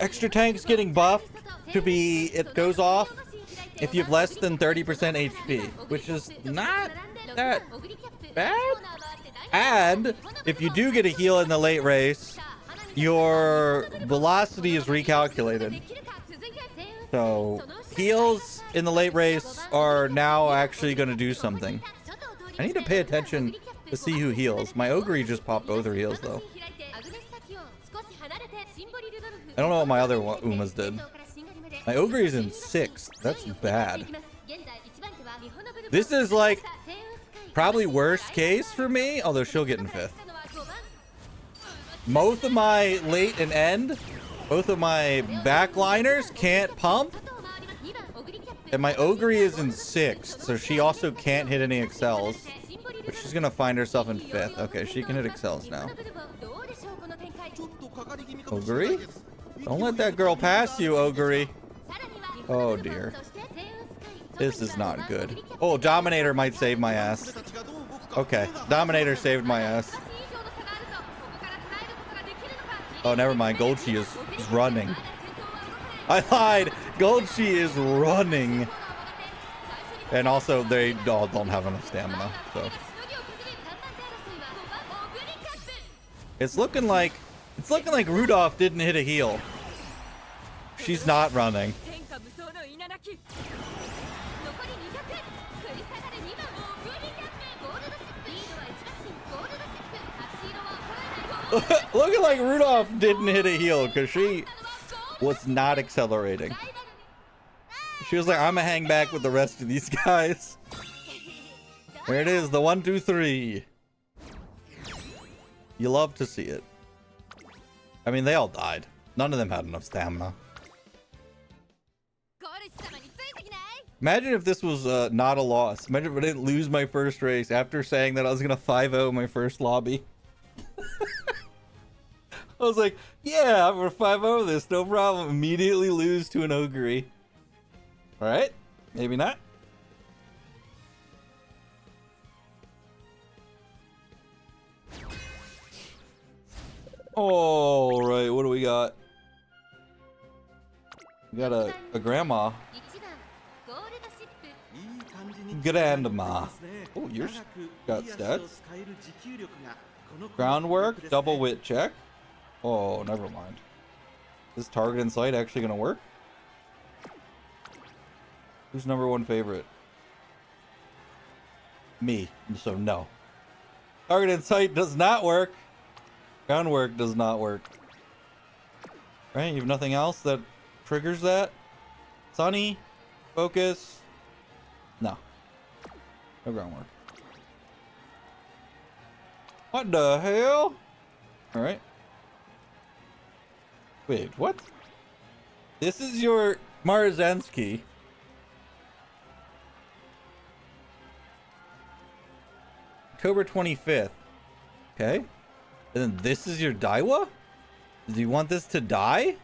Extra tank's getting buffed to be, it goes off if you have less than 30% HP, which is not that bad. And if you do get a heal in the late race, your velocity is recalculated. So heals in the late race are now actually going to do something. I need to pay attention to see who heals. My Ogre just popped both her heals though. I don't know what my other Umas did. My Ogre is in 6th. That's bad. This is like probably worst case for me, although she'll get in 5th. Both of my late and end, both of my backliners can't pump. And my Ogre is in 6th, so she also can't hit any excels. But she's gonna find herself in 5th. Okay, she can hit excels now. Ogre? Don't let that girl pass you, Ogre. Oh dear. This is not good. Oh, Dominator might save my ass. Okay, Dominator saved my ass. Oh, never mind. Goldshi is running. I lied. Goldshi is running. And also, they all don't have enough stamina, so. It's looking like Rudolph didn't hit a heal. She's not running. Looking like Rudolph didn't hit a heal because she was not accelerating. She was like, I'm gonna hang back with the rest of these guys. There it is, the 1, 2, 3. You love to see it. I mean, they all died. None of them had enough stamina. Imagine if this was not a loss. Imagine if I didn't lose my first race after saying that I was gonna 5-0 my first lobby. I was like, yeah, I'm gonna 5-0 this, no problem. Immediately lose to an Ogre. Alright, maybe not. Alright, what do we got? We got a grandma. Grandma. Oh, yours got stats. Groundwork, double wit check. Oh, never mind. Is target and sight actually gonna work? Who's number 1 favorite? Me. So no. Target and sight does not work. Groundwork does not work. Right? You have nothing else that triggers that? Sunny? Focus? No. No groundwork. What the hell? Alright. Wait, what? This is your Marzensky. October 25th. Okay. And then this is your Daiwa? Does he want this to die?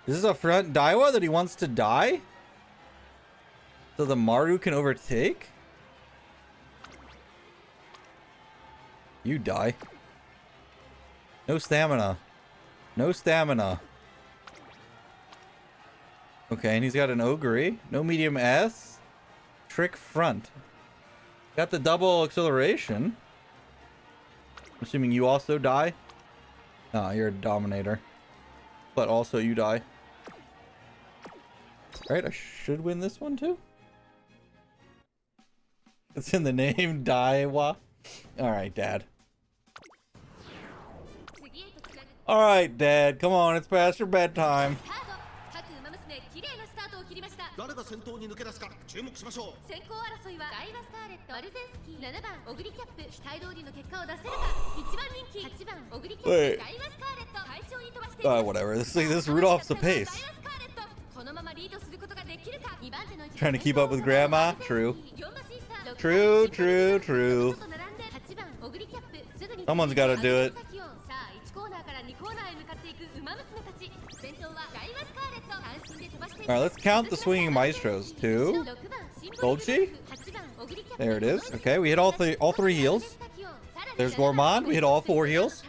Is this a front Daiwa that he wants to die? So the Maru can overtake? You die. No stamina. No stamina. Okay, and he's got an Ogre. No medium S. Trick front. Got the double acceleration. I'm assuming you also die. Ah, you're a Dominator. But also you die. Alright, I should win this one too. It's in the name, Daiwa. Alright, Dad. Alright, Dad. Come on, it's past your bedtime. Wait. Whatever. This Rudolph's a pace. Trying to keep up with Grandma? True. True, true, true. Someone's got to do it. Alright, let's count the swinging maestros. 2. Goldshi. There it is. Okay, we hit all three heals. There's Gourmand. We hit all 4 heals.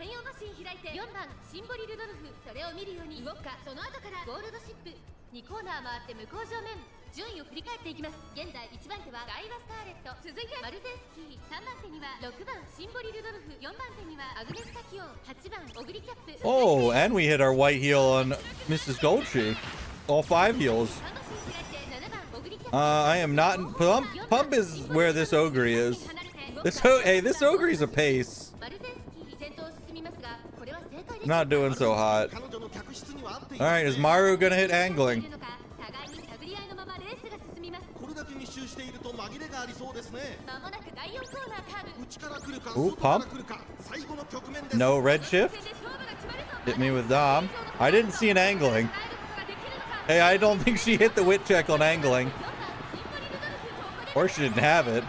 Oh, and we hit our white heal on Mrs. Goldtree. All 5 heals. I am not in Pump. Pump is where this Ogre is. This Ogre's a pace. Not doing so hot. Alright, is Maru gonna hit angling? Ooh, pump. No red shift. Hit me with Dom. I didn't see an angling. Hey, I don't think she hit the wit check on angling. Or she didn't have it.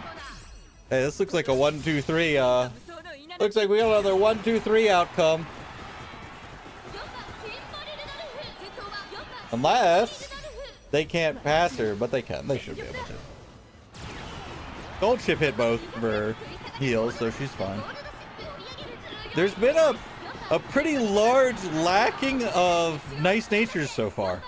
Hey, this looks like a 1-2-3. Looks like we got another 1-2-3 outcome. Unless they can't pass her, but they can. They should be able to. Gold Chip hit both of her heals, so she's fine. There's been a pretty large lacking of nice natures so far.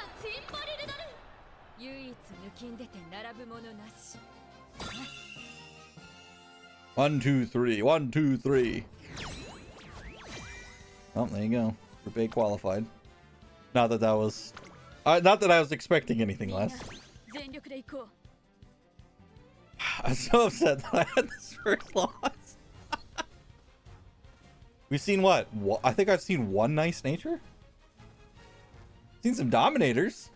1, 2, 3. 1, 2, 3. Oh, there you go. Rebate qualified. Not that I was expecting anything less. I'm so upset that I had this first loss. We've seen what? I think I've seen 1 nice nature. Seen some dominators.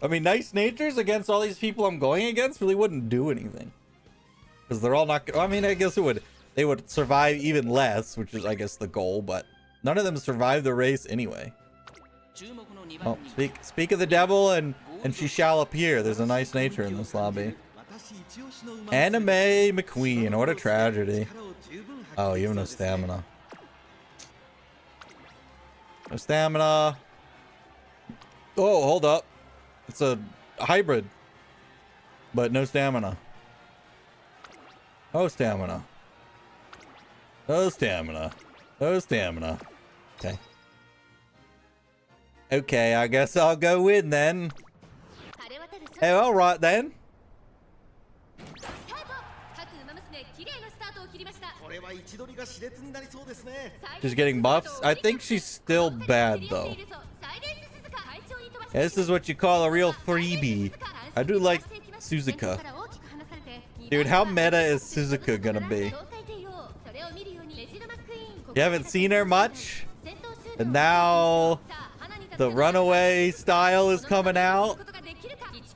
I mean, nice natures against all these people I'm going against really wouldn't do anything. Because they're all not... I mean, I guess they would survive even less, which is, I guess, the goal, but none of them survive the race anyway. Oh, speak of the devil, and she shall appear. There's a nice nature in this lobby. Anime McQueen, what a tragedy. Oh, you have no stamina. No stamina. Oh, hold up. It's a hybrid, but no stamina. No stamina. No stamina. No stamina. Okay. Okay, I guess I'll go in then. Hey, alright then. She's getting buffs. I think she's still bad though. Yeah, this is what you call a real freebie. I do like Suzuka. Dude, how meta is Suzuka gonna be? You haven't seen her much? And now the runaway style is coming out?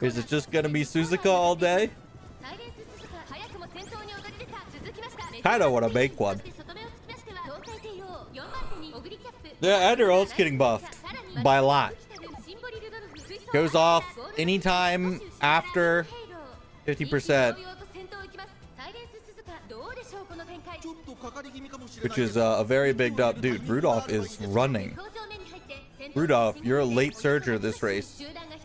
Is it just gonna be Suzuka all day? Kinda wanna make one. Yeah, and her ult's getting buffed. By a lot. Goes off anytime after 50%. Which is a very big up. Dude, Rudolph is running. Rudolph, you're a late surger this race.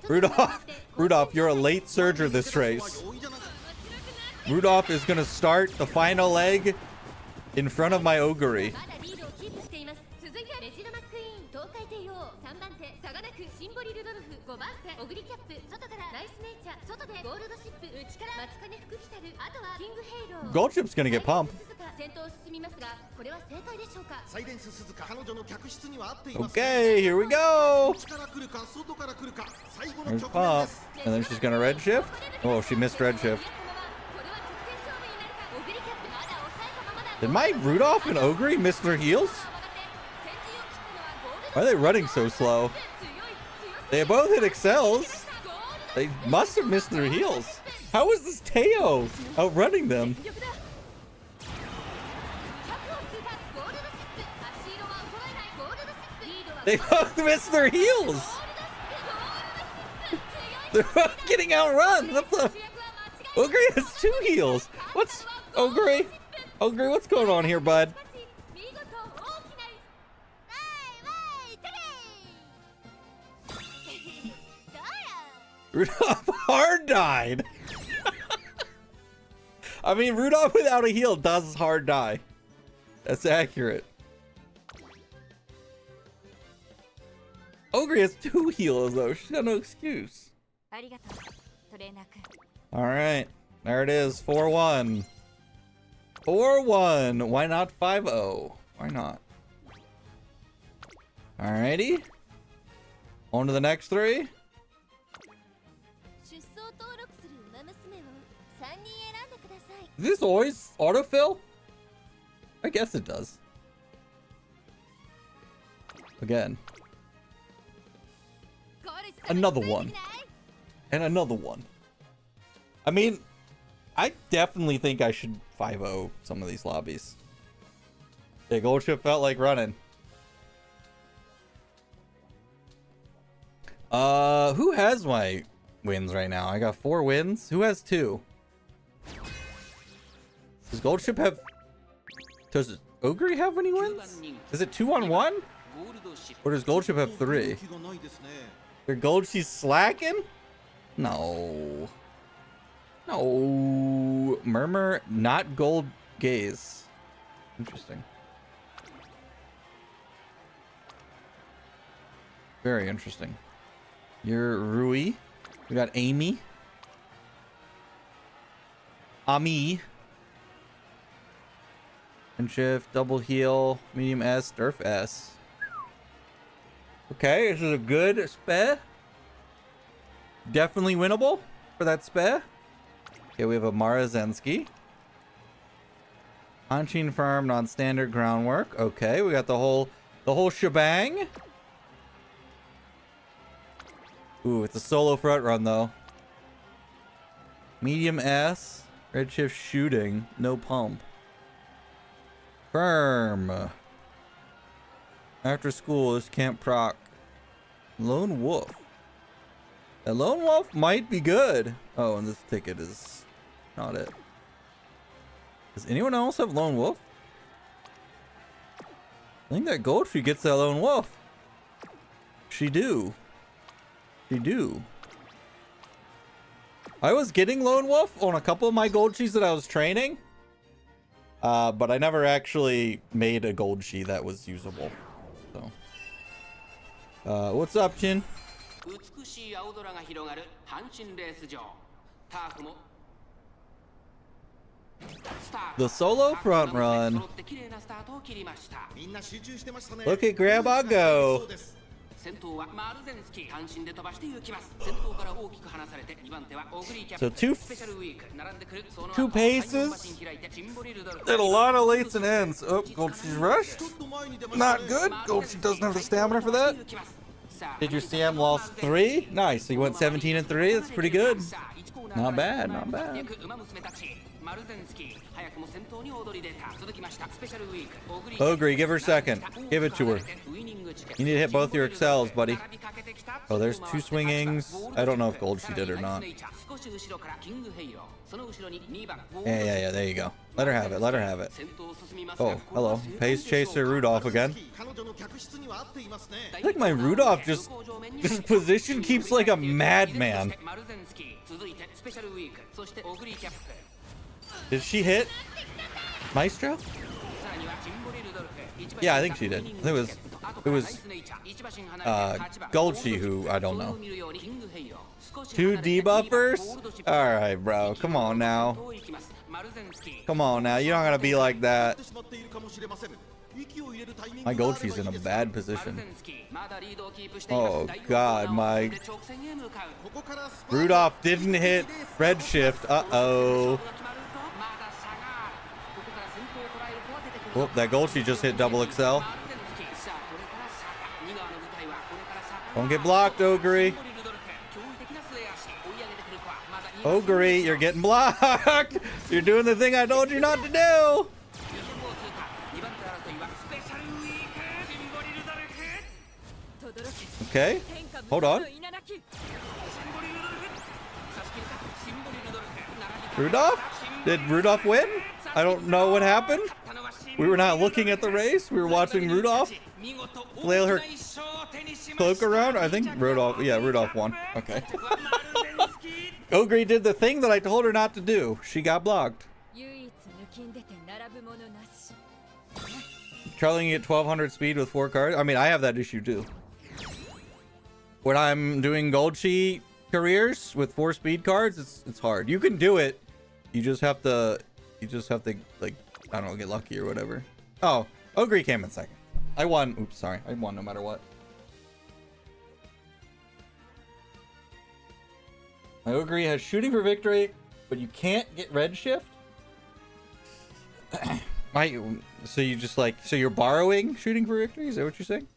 Rudolph, you're a late surger this race. Rudolph is gonna start the final leg in front of my Ogre. Gold Chip's gonna get pumped. Okay, here we go. There's pump. And then she's gonna red shift. Oh, she missed red shift. Did my Rudolph and Ogre miss their heals? Why are they running so slow? They both hit excels. They must have missed their heals. How is this Teo outrunning them? They both missed their heals. They're both getting outrun. What the? Ogre has 2 heals. What's Ogre? Ogre, what's going on here, bud? Rudolph hard died. I mean, Rudolph without a heal does hard die. That's accurate. Ogre has 2 heals though. She's got no excuse. Alright. There it is. 4-1. 4-1. Why not 5-0? Why not? Alrighty. On to the next 3. Does this always autofill? I guess it does. Again. Another one. And another one. I mean, I definitely think I should 5-0 some of these lobbies. Yeah, gold chip felt like running. Who has my wins right now? I got 4 wins. Who has 2? Does gold chip have... Does Ogre have any wins? Is it 2-on-1? Or does gold chip have 3? Their gold she's slacking? No. No. Murmur, not gold gaze. Interesting. Very interesting. You're Rui. We got Amy. Ami. And shift, double heal, medium S, Durf S. Okay, this is a good spare. Definitely winnable for that spare. Okay, we have a Marazensky. Hanshin Firm, non-standard groundwork. Okay, we got the whole shebang. Ooh, it's a solo front run though. Medium S, redshift shooting, no pump. Firm. After school, this can't proc. Lone Wolf. A Lone Wolf might be good. Oh, and this ticket is not it. Does anyone else have Lone Wolf? I think that gold tree gets that Lone Wolf. She do. She do. I was getting Lone Wolf on a couple of my gold trees that I was training. But I never actually made a gold tree that was usable. So. What's up, Chin? The solo front run. Look at Grandma go. So two paces and a lot of lates and ends. Oh, Goldschie's rushed. Not good. Goldschie doesn't have the stamina for that. Did your CM lost 3? Nice. So you went 17 and 3. That's pretty good. Not bad. Not bad. Ogre, give her a second. Give it to her. You need to hit both your excels, buddy. Oh, there's 2 swingings. I don't know if Goldschie did or not. Yeah. There you go. Let her have it. Let her have it. Oh, hello. Pace Chaser Rudolph again. I think my Rudolph just... This position keeps like a madman. Did she hit Maestro? Yeah, I think she did. It was Goldschie who I don't know. 2 debuffers? Alright, bro. Come on now. Come on now. You don't gotta be like that. My Goldschie's in a bad position. Oh god, my Rudolph didn't hit redshift. Uh-oh. Whoop, that Goldschie just hit double XL. Don't get blocked, Ogre. Ogre, you're getting blocked. You're doing the thing I told you not to do. Okay, hold on. Rudolph? Did Rudolph win? I don't know what happened. We were not looking at the race. We were watching Rudolph flail her cloak around. I think Rudolph, yeah, Rudolph won. Okay. Ogre did the thing that I told her not to do. She got blocked. Trailing at 1200 speed with 4 cards. I mean, I have that issue too. When I'm doing gold sheet careers with 4 speed cards, it's hard. You can do it. You just have to like, I don't know, get lucky or whatever. Oh, Ogre came in second. I won. Oops, sorry. I won no matter what. My Ogre has shooting for victory, but you can't get red shift. So you just like, so you're borrowing shooting for victory? Is that what you're saying?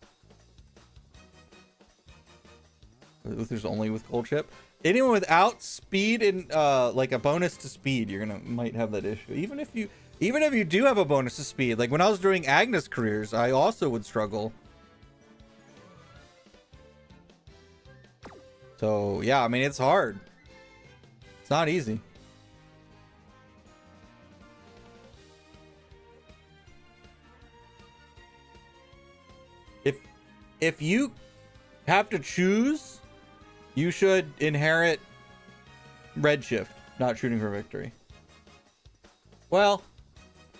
There's only with gold chip. Anyone without speed and like a bonus to speed, you're gonna might have that issue. Even if you do have a bonus to speed, like when I was doing Agnes careers, I also would struggle. So yeah, I mean, it's hard. It's not easy. If you have to choose, you should inherit red shift, not shooting for victory. Well,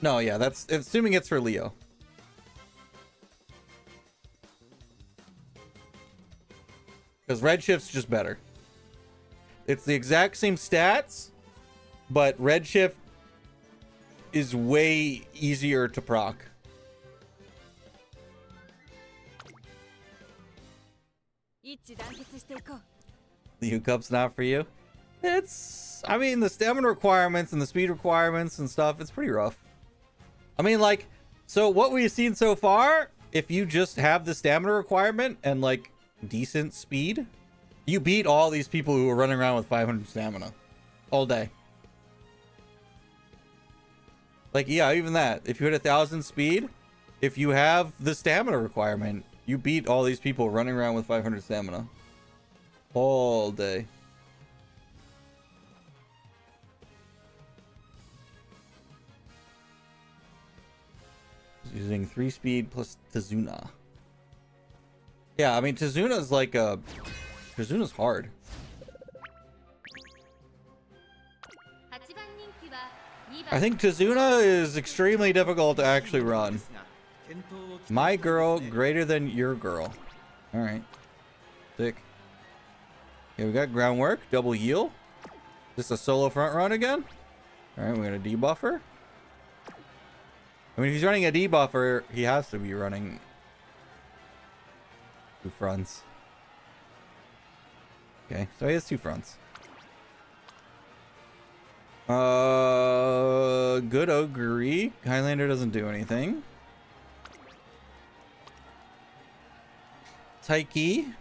no, yeah, that's assuming it's for Leo. Because red shift's just better. It's the exact same stats, but red shift is way easier to proc. The U-Cup's not for you? It's, I mean, the stamina requirements and the speed requirements and stuff, it's pretty rough. I mean, like, so what we've seen so far, if you just have the stamina requirement and like decent speed, you beat all these people who are running around with 500 stamina all day. Like, yeah, even that. If you hit 1,000 speed, if you have the stamina requirement, you beat all these people running around with 500 stamina all day. Using 3 speed plus Tazuna. Yeah, I mean, Tazuna's like a... Tazuna's hard. I think Tazuna is extremely difficult to actually run. My girl greater than your girl. Alright. Sick. Okay, we got groundwork. Double heal. Just a solo front run again? Alright, we're gonna debuffer. I mean, if he's running a debuffer, he has to be running 2 fronts. Okay, so he has 2 fronts. Good Ogre. Highlander doesn't do anything. Taiki.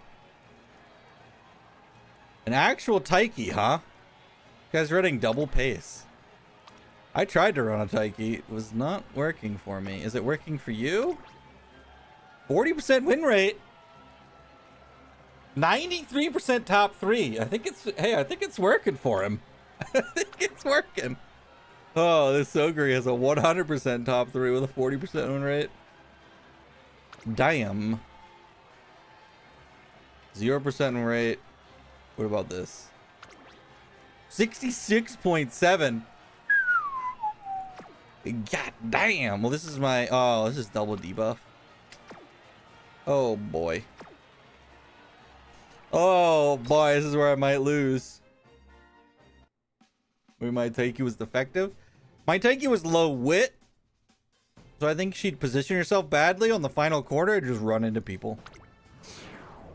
An actual Taiki, huh? You guys running double pace. I tried to run a Taiki. It was not working for me. Is it working for you? 40% win rate. 93% top 3. I think it's, hey, I think it's working for him. I think it's working. Oh, this Ogre has a 100% top 3 with a 40% win rate. Damn. 0% win rate. What about this? 66.7. God damn. Well, this is my, oh, this is double debuff. Oh boy. Oh boy, this is where I might lose. Maybe my Taiki was defective. My Taiki was low wit. So I think she'd position herself badly on the final quarter and just run into people.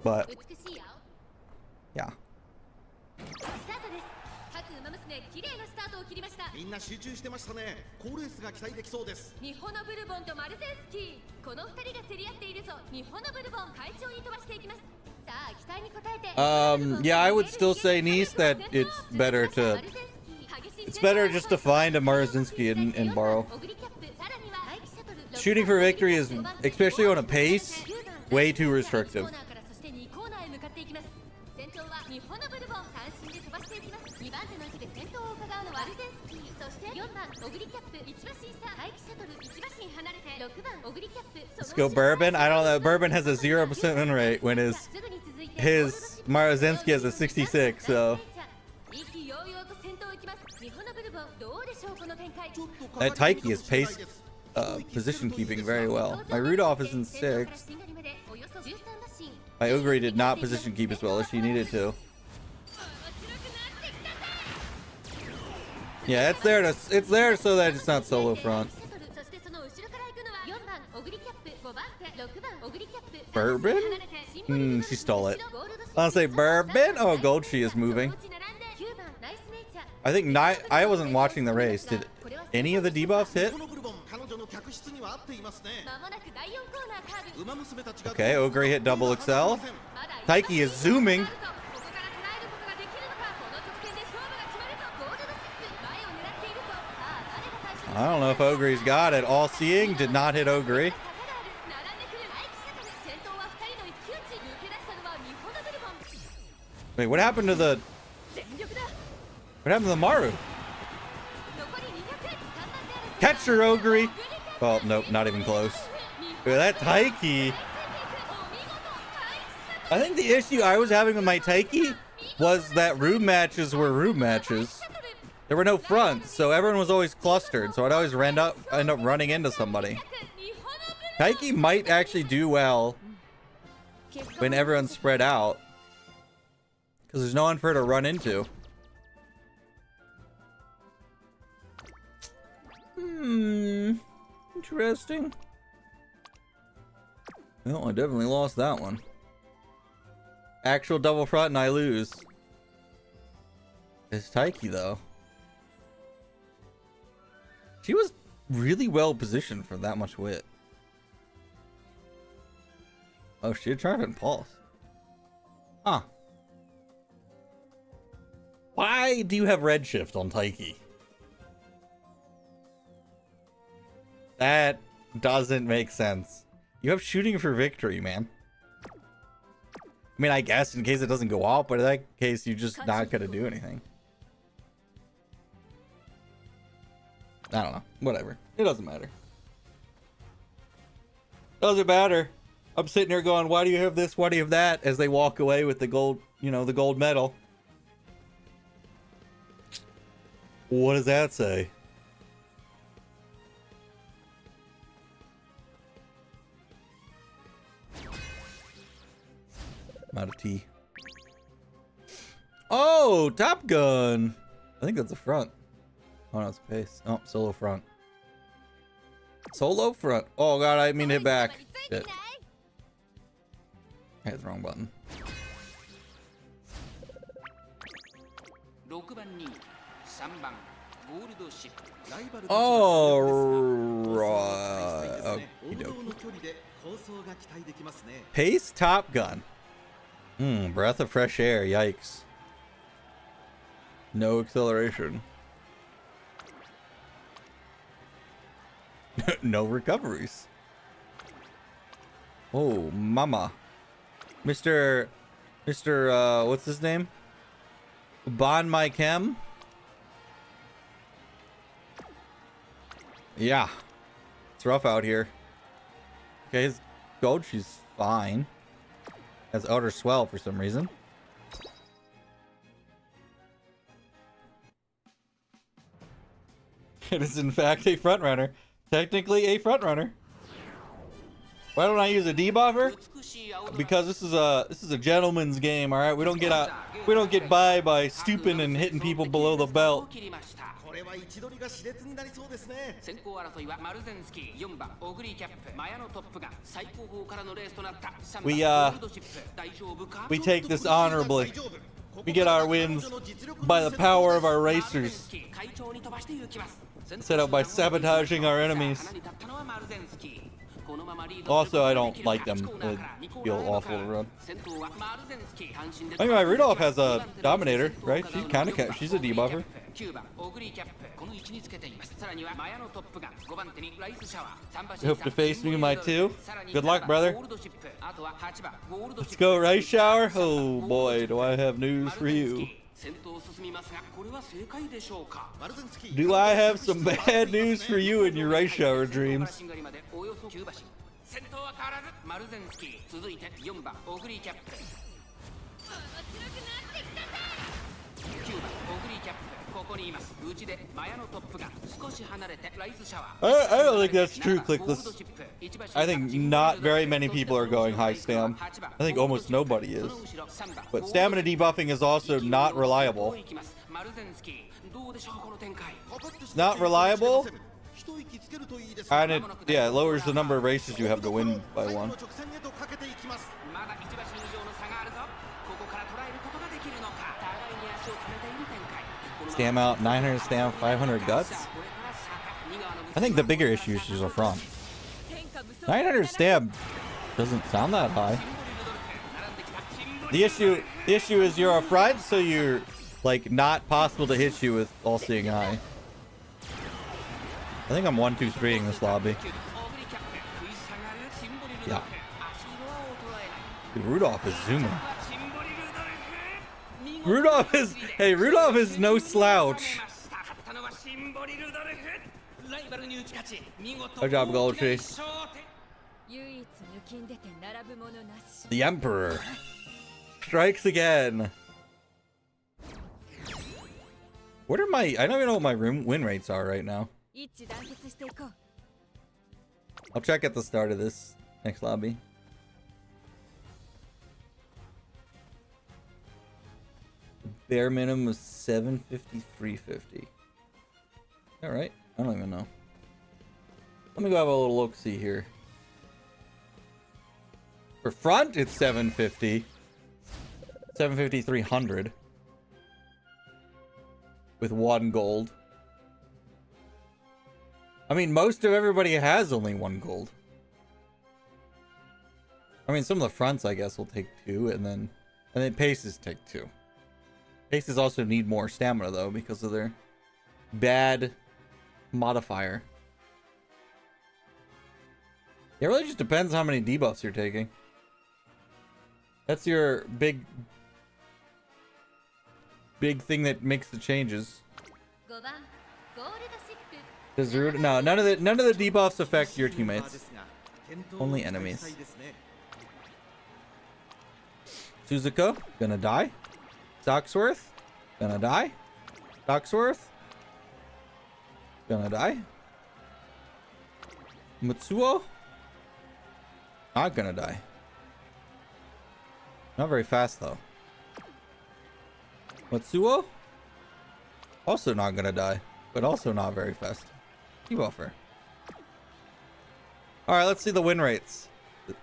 But yeah. Yeah, I would still say, Nice, that it's better just to find a Marazinski and borrow. Shooting for victory is, especially on a pace, way too restrictive. Let's go Bourbon. I don't know. Bourbon has a 0% win rate when his Marazinski has a 66, so. That Taiki is pace position keeping very well. My Rudolph is in 6th. My Ogre did not position keep as well as she needed to. Yeah, it's there so that it's not solo front. Bourbon? She stole it. I'll say Bourbon. Oh, Gold she is moving. I think I wasn't watching the race. Did any of the debuffs hit? Okay, Ogre hit double XL. Taiki is zooming. I don't know if Ogre's got it. All seeing did not hit Ogre. Wait, what happened to the Maru? Catch her, Ogre. Oh, nope, not even close. Wait, that Taiki. I think the issue I was having with my Taiki was that room matches were room matches. There were no fronts, so everyone was always clustered, so I'd always end up running into somebody. Taiki might actually do well when everyone's spread out, because there's no one for her to run into. Interesting. Well, I definitely lost that one. Actual double front and I lose. It's Taiki though. She was really well positioned for that much wit. Oh, she had Triumph and Pulse. Huh. Why do you have Redshift on Taiki? That doesn't make sense. You have Shooting for Victory, man. I mean, I guess in case it doesn't go off, but in that case, you're just not gonna do anything. I don't know. Whatever. It doesn't matter. Doesn't matter. I'm sitting here going, why do you have this? Why do you have that? As they walk away with the gold, you know, the gold medal. What does that say? I'm out of tea. Oh, Top Gun. I think that's the front. Oh, no, it's pace. Oh, solo front. Solo front. Oh, God, I didn't mean to hit back. Shit. I hit the wrong button. Oh, right. Pace Top Gun. Breath of fresh air. Yikes. No acceleration. No recoveries. Oh, mama. Mr. What's his name? Bon My Chem? Yeah. It's rough out here. Okay, his gold, she's fine. Has Outer Swell for some reason. It is in fact a front runner. Technically a front runner. Why don't I use a debuffer? Because this is a gentleman's game, all right? We don't get by stooping and hitting people below the belt. We take this honorably. We get our wins by the power of our racers. Set up by sabotaging our enemies. Also, I don't like them. They feel awful to run. Anyway, Rudolph has a Dominator, right? She's a debuffer. You hope to face me, my 2. Good luck, brother. Let's go, Rice Shower. Oh boy, do I have news for you. Do I have some bad news for you in your Rice Shower dreams? I don't think that's true, Clickless. I think not very many people are going high stam. I think almost nobody is. But stamina debuffing is also not reliable. Not reliable. And it, yeah, it lowers the number of races you have to win by one. Stam out, 900 stam, 500 guts. I think the bigger issue is a front. 900 stam doesn't sound that high. The issue is you're a front, so you're like not possible to hit you with all-seeing eye. I think I'm 1-2-3ing this lobby. Yeah. Dude, Rudolph is zooming. Rudolph is no slouch. Good job, Goldtree. The Emperor strikes again. What are my... I don't even know what my win rates are right now. I'll check at the start of this next lobby. Bare minimum was 750, 350. Alright, I don't even know. Let me go have a little look-see here. For front, it's 750. 750, 300. With 1 gold. I mean, most of everybody has only 1 gold. I mean, some of the fronts, I guess, will take 2, and then paces take 2. Paces also need more stamina, though, because of their bad modifier. It really just depends how many debuffs you're taking. That's your big thing that makes the changes. Does no, none of the debuffs affect your teammates. Only enemies. Suzuka, gonna die. Stocksworth, gonna die. Stocksworth, gonna die. Mutsuo, not gonna die. Not very fast though. Matsuo, also not gonna die, but also not very fast. Debuffer. Alright, let's see the win rates.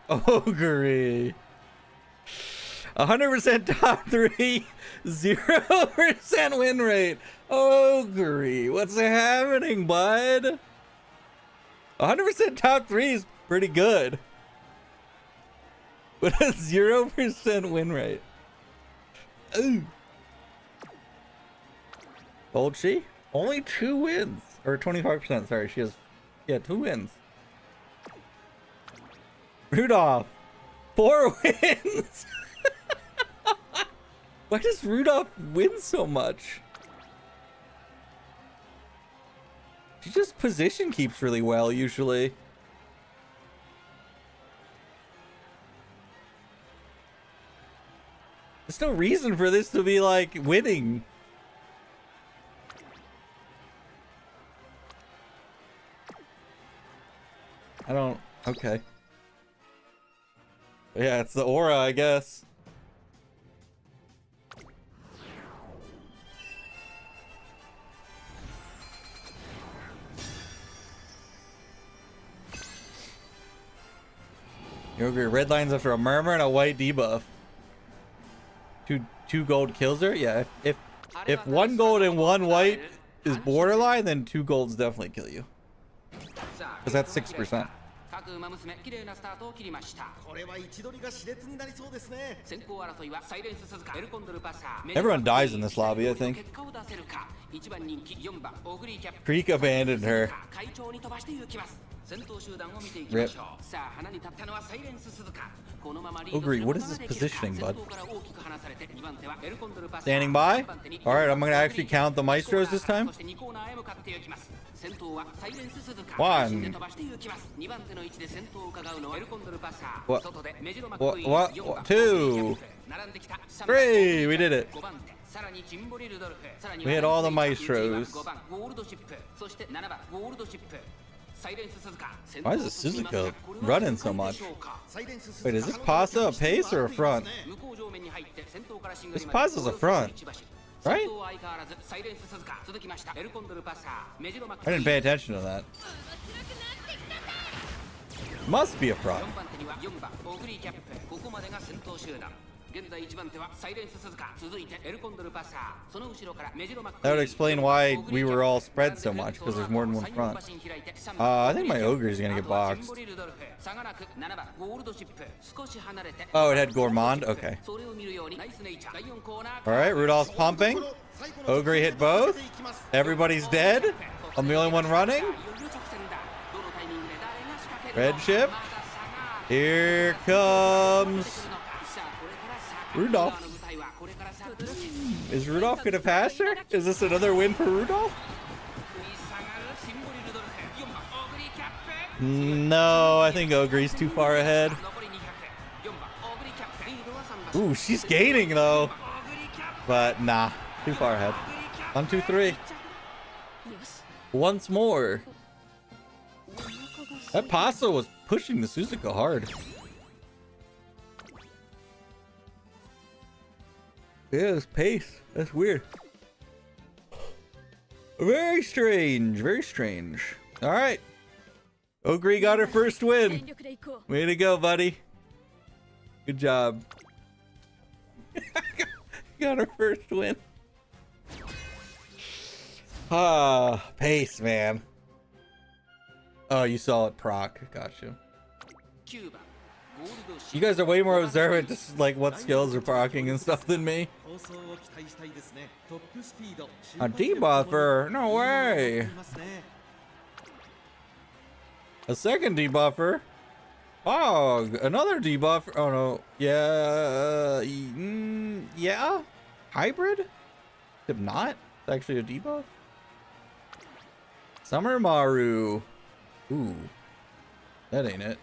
Ogre. 100% top 3, 0% win rate. Ogre, what's happening, bud? 100% top 3 is pretty good. But a 0% win rate. Ooh. Old she? Only 2 wins. Or 25%, sorry. She has, 2 wins. Rudolph. 4 wins. Why does Rudolph win so much? She just position keeps really well, usually. There's no reason for this to be, like, winning. I don't... Okay. Yeah, it's the aura, I guess. Yogurt, red lines after a murmur and a white debuff. Two gold kills her? Yeah, if 1 gold and 1 white is borderline, then 2 golds definitely kill you. Because that's 6%. Everyone dies in this lobby, I think. Creek abandoned her. Rip. Ogre, what is this positioning, bud? Standing by? Alright, I'm gonna actually count the maestros this time. 1. What? 2. 3. We did it. We had all the maestros. Why is this Suzuka running so much? Wait, is this Pasa a pace or a front? This Pasa's a front, right? I didn't pay attention to that. Must be a front. That would explain why we were all spread so much, because there's more than one front. I think my ogre is gonna get boxed. Oh, it had Gourmand? Okay. Alright, Rudolph's pumping. Ogre hit both. Everybody's dead. I'm the only one running. Red ship. Here comes Rudolph. Is Rudolph gonna pass her? Is this another win for Rudolph? No, I think Ogre's too far ahead. Ooh, she's gaining though. But nah, too far ahead. 1, 2, 3. Once more. That Pasa was pushing the Suzuka hard. Yeah, it's pace. That's weird. Very strange. Very strange. All right. Ogre got her first win. Way to go, buddy. Good job. Got her first win. Ah, pace, man. Oh, you saw it proc. Gotcha. You guys are way more observant to like what skills are proccing and stuff than me. A debuffer? No way. A second debuffer? Oh, another debuffer. Oh no. Yeah. Yeah. Hybrid? If not, it's actually a debuff. Summer Maru. Ooh. That ain't it.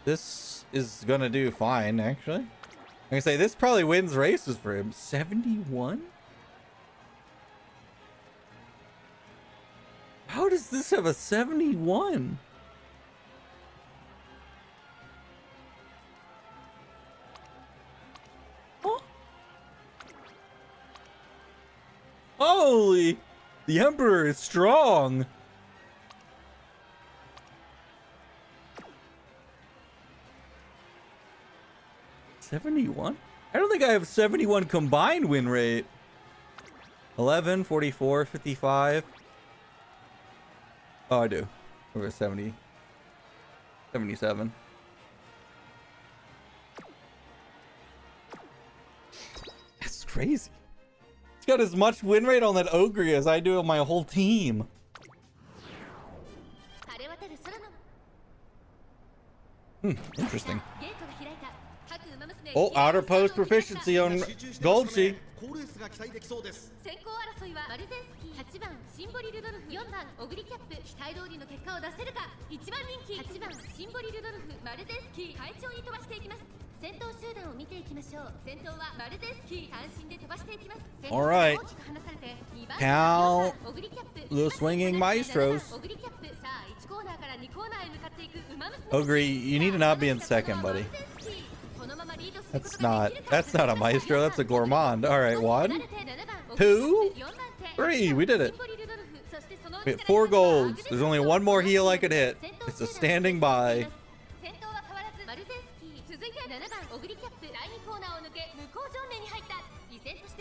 This is gonna do fine, actually. I'm gonna say this probably wins races for him. 71? How does this have a 71? Huh? Holy! The Emperor is strong! $71? I don't think I have 71 combined win rate. 11, 44, 55. Oh, I do. Over 70. 77. That's crazy. He's got as much win rate on that Ogre as I do on my whole team. Interesting. Oh, outer post proficiency on Golchi. All right. Count the swinging maestros. Ogre, you need to not be in second, buddy. That's not a maestro, that's a gourmand. All right, 1, 2, 3. We did it. We hit 4 golds. There's only one more heal I could hit. It's a standing by.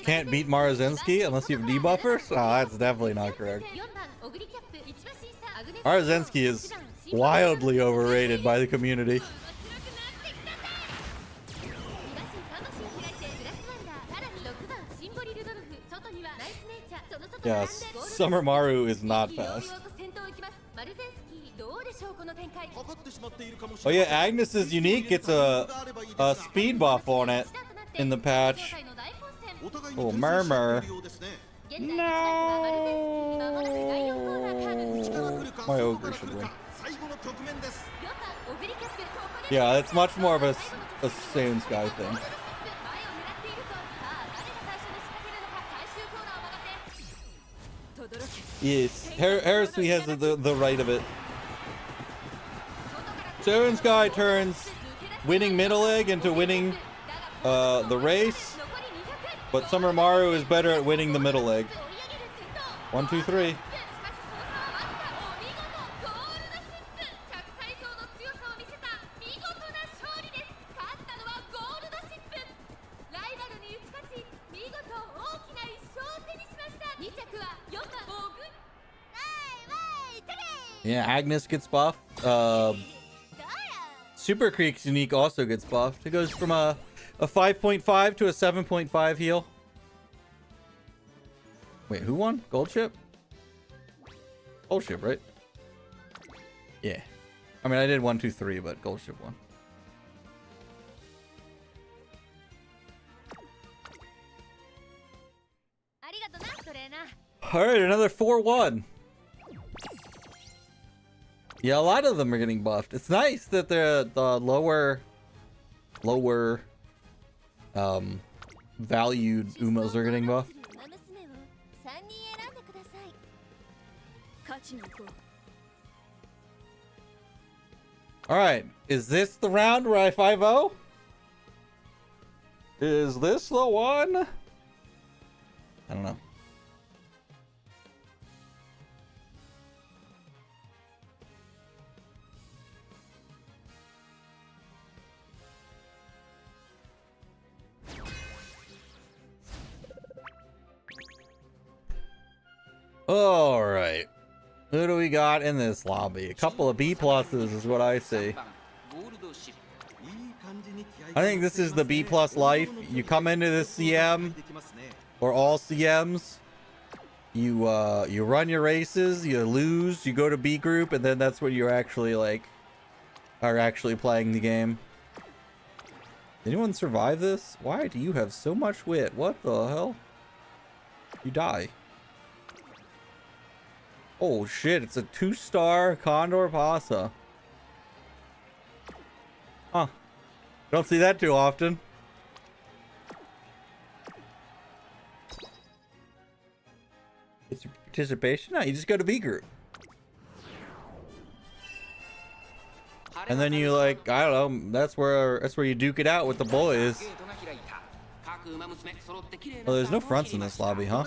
Can't beat Marazensky unless you have debuffers? Oh, that's definitely not correct. Marazensky is wildly overrated by the community. Yes, Summer Maru is not fast. Oh yeah, Agnes is unique. It's a speed buff on it in the patch. Oh, murmur. No. My ogre should win. Yeah, it's much more of a Saiyan Sky thing. Yes, Heresy has the right of it. Saiyan Sky turns winning middle egg into winning the race, but Summer Maru is better at winning the middle egg. 1, 2, 3. Yeah, Agnes gets buffed. Super Creek's unique also gets buffed. It goes from a 5.5 to a 7.5 heal. Wait, who won? Gold ship? Gold ship, right? Yeah. I mean, I did 1, 2, 3, but gold ship won. All right, another 4-1. Yeah, a lot of them are getting buffed. It's nice that the lower valued Umas are getting buffed. All right, is this the round where I 5-0? Is this the one? I don't know. All right, who do we got in this lobby? A couple of B pluses is what I see. I think this is the B plus life. You come into the CM or all CMs, you run your races, you lose, you go to B group, and then that's when you're actually are actually playing the game. Did anyone survive this? Why do you have so much wit? What the hell? You die. Oh shit, it's a 2-star Condor Pasa. Huh. Don't see that too often. It's your participation? No, you just go to B group. And then you I don't know, that's where you duke it out with the boys. Well, there's no fronts in this lobby, huh?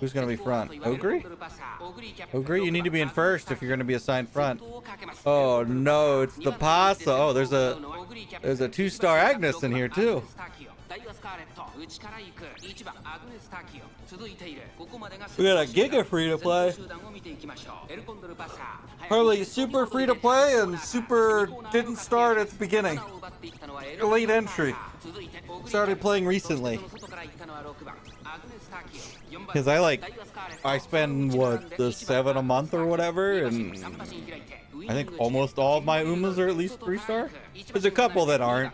Who's gonna be front? Ogre? Ogre, you need to be in first if you're gonna be assigned front. Oh no, it's the Pasa. Oh, there's a 2-star Agnes in here too. We got a Giga free to play. Probably super free to play and super didn't start at the beginning. Late entry. Started playing recently. Because I spend what, the 7 a month or whatever, and I think almost all of my Umas are at least 3-star. There's a couple that aren't.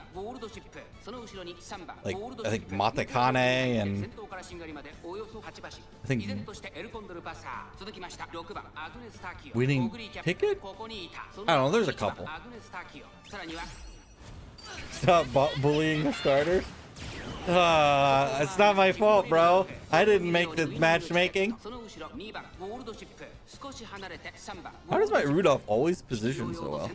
I think Matekane and I think winning ticket? I don't know, there's a couple. Stop bullying the starters. It's not my fault, bro. I didn't make the matchmaking. How does my Rudolph always position so well?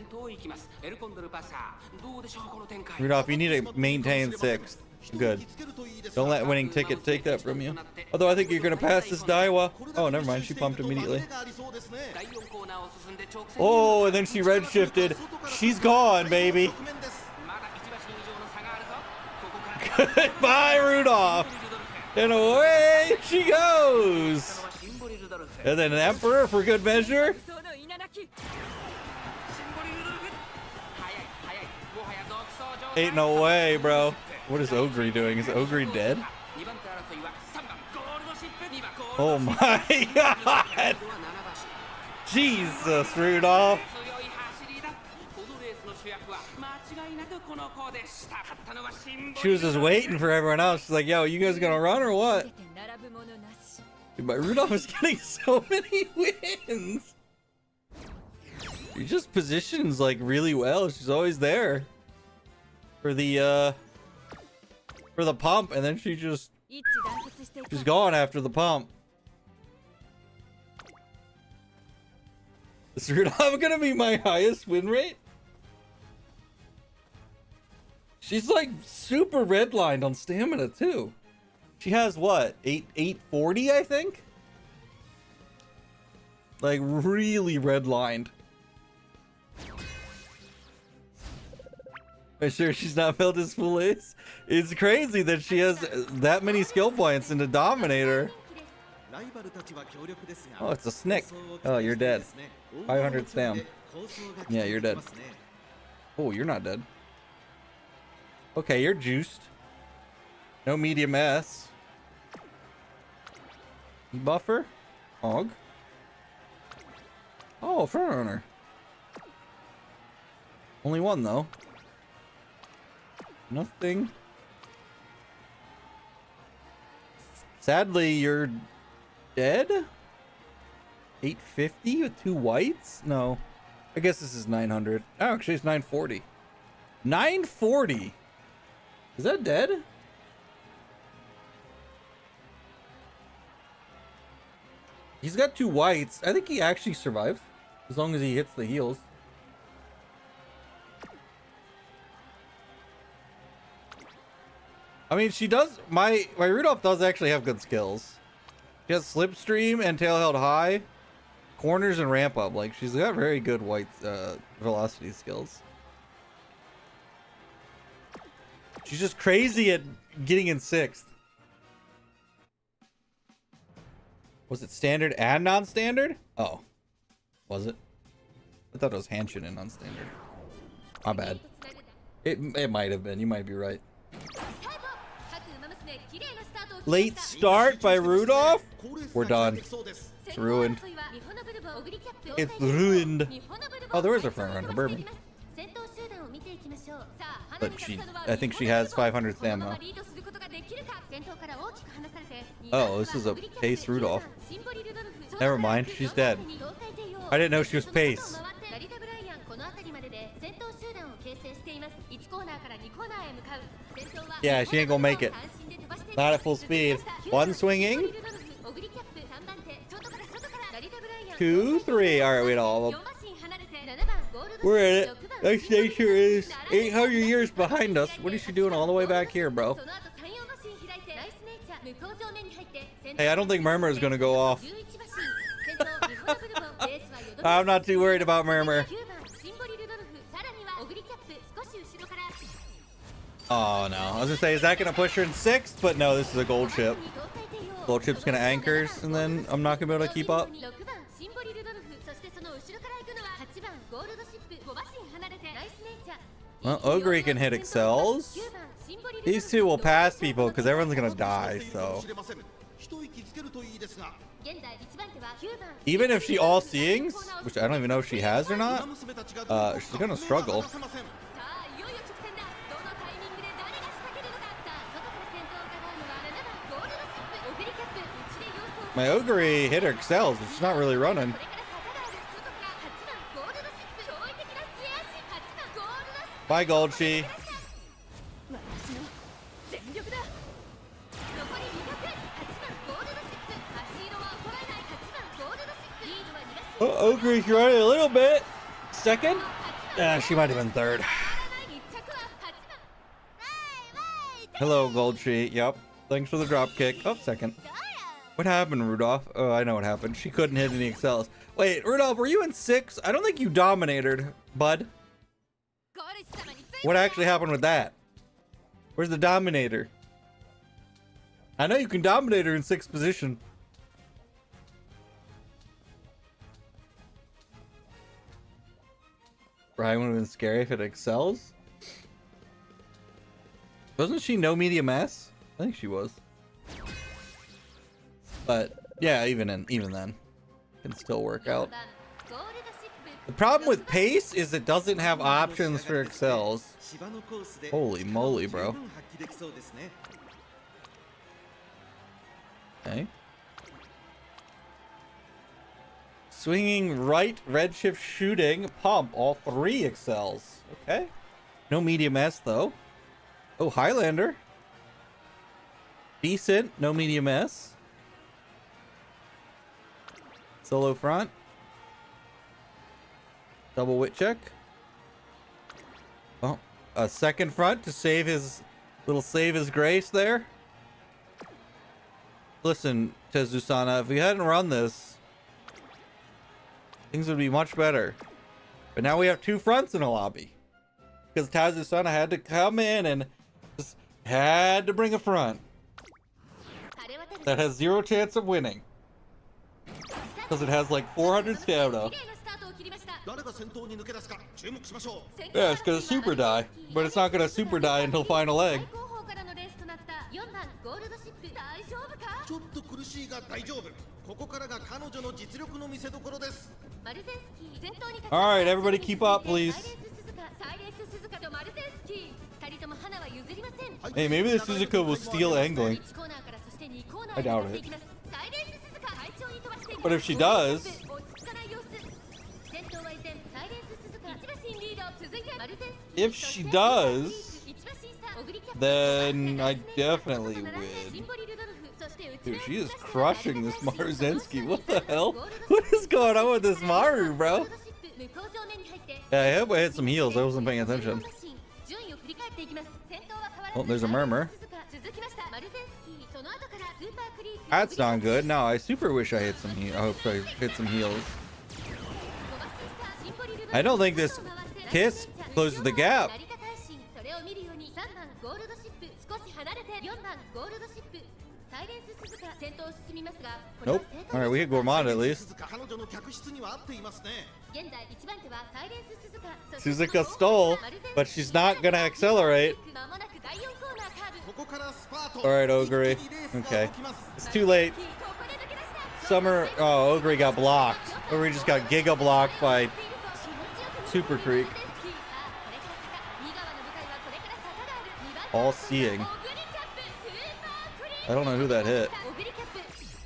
Rudolph, you need to maintain 6th. Good. Don't let winning ticket take that from you. Although I think you're gonna pass this Daiwa. Oh, never mind. She pumped immediately. Oh, and then she red shifted. She's gone, baby. Goodbye, Rudolph. And away she goes. And then an Emperor for good measure. Ain't no way, bro. What is Ogre doing? Is Ogre dead? Oh my god! Jesus, Rudolph! She was just waiting for everyone else. She's like, yo, you guys gonna run or what? Dude, but Rudolph is getting so many wins. She just positions like really well. She's always there for the pump, and then she's gone after the pump. Is Rudolph gonna be my highest win rate? She's like super redlined on stamina too. She has what, 840, I think? Like really redlined. I'm sure she's not felt as full ace. It's crazy that she has that many skill points in the Dominator. Oh, it's a Snick. Oh, you're dead. 500 stam. Yeah, you're dead. Oh, you're not dead. Okay, you're juiced. No medium S. Buffer. Hog. Oh, front runner. Only one though. Nothing. Sadly, you're dead? 850 with 2 whites? No. I guess this is 900. Oh, actually, it's 940. 940? Is that dead? He's got 2 whites. I think he actually survives. As long as he hits the heals. I mean, she does. My Rudolph does actually have good skills. She has slipstream and tail held high, corners and ramp up. Like she's got very good white velocity skills. She's just crazy at getting in 6th. Was it standard and non-standard? Oh, was it? I thought it was Hanshin and non-standard. My bad. It might have been. You might be right. Late start by Rudolph? We're done. It's ruined. It's ruined. Oh, there is a front runner, Bourbon. But I think she has 500 stamina. Oh, this is a pace Rudolph. Never mind, she's dead. I didn't know she was pace. Yeah, she ain't gonna make it. Not at full speed. 1 swinging. 2, 3. All right, wait, all of them. We're in it. Next nature is 800 years behind us. What is she doing all the way back here, bro? Hey, I don't think Murmur is gonna go off. I'm not too worried about Murmur. Oh no, I was gonna say, is that gonna push her in 6th? But no, this is a gold chip. Gold chip's gonna anchors, and then I'm not gonna be able to keep up. Well, Ogre can hit excels. These two will pass people because everyone's gonna die, so. Even if she all seeings, which I don't even know if she has or not, she's gonna struggle. My Ogre hit her excels, but she's not really running. Bye, Goldshi. Oh, Ogre's running a little bit. 2nd? She might have been 3rd. Hello, Goldshi. Yep. Thanks for the drop kick. Oh, 2nd. What happened, Rudolph? Oh, I know what happened. She couldn't hit any excels. Wait, Rudolph, were you in 6? I don't think you dominated, bud. What actually happened with that? Where's the dominator? I know you can dominate her in 6th position. Brian would have been scary if it excels. Wasn't she no medium S? I think she was. But Yeah, even then, can still work out. The problem with pace is it doesn't have options for excels. Holy moly, bro. Okay. Swinging right, redshift shooting, pump, all 3 excels. Okay. No medium S though. Oh, Highlander. Decent, no medium S. Solo front. Double wit check. Oh, a second front to save his grace there. Listen, Tezusana, if we hadn't run this, things would be much better. But now we have 2 fronts in a lobby. Because Tezusana had to come in and just had to bring a front that has 0 chance of winning. Because it has like 400 stamina. Yeah, it's gonna super die. But it's not gonna super die until final egg. Alright, everybody keep up, please. Hey, maybe the Suzuka will steal angling. I doubt it. But if she does... If she does... then I definitely win. Dude, she is crushing this Maruzensky. What the hell? What is going on with this Maru, bro? Yeah, I hope I hit some heals. I wasn't paying attention. Oh, there's a murmur. That's not good. No, I super wish I hit some heals. I hope I hit some heals. I don't think this kiss closes the gap. Nope. Alright, we hit Gourmand at least. Suzuka stole, but she's not gonna accelerate. Alright, Ogre. Okay. It's too late. Summer. Oh, Ogre got blocked. Ogre just got giga blocked by Super Creek. All seeing. I don't know who that hit.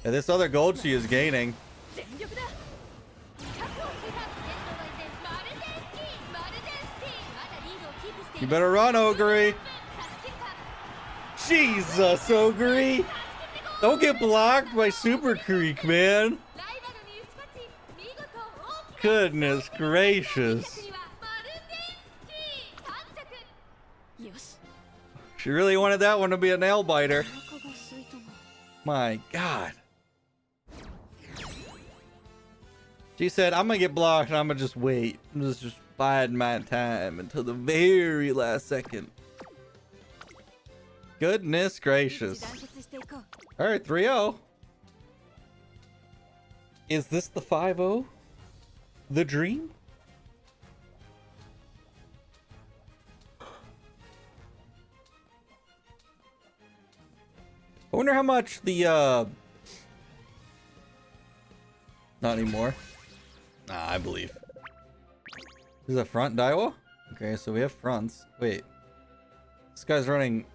And this other gold she is gaining. You better run, Ogre. Jesus, Ogre. Don't get blocked by Super Creek, man. Goodness gracious. She really wanted that one to be a nail biter. My God. She said, I'm gonna get blocked and I'm gonna just wait. I'm just biding my time until the very last second. Goodness gracious. Alright, 3-0. Is this the 5-0? The dream? I wonder how much the not anymore. Nah, I believe. This is a front Daiwa? Okay, so we have fronts. Wait. This guy's running.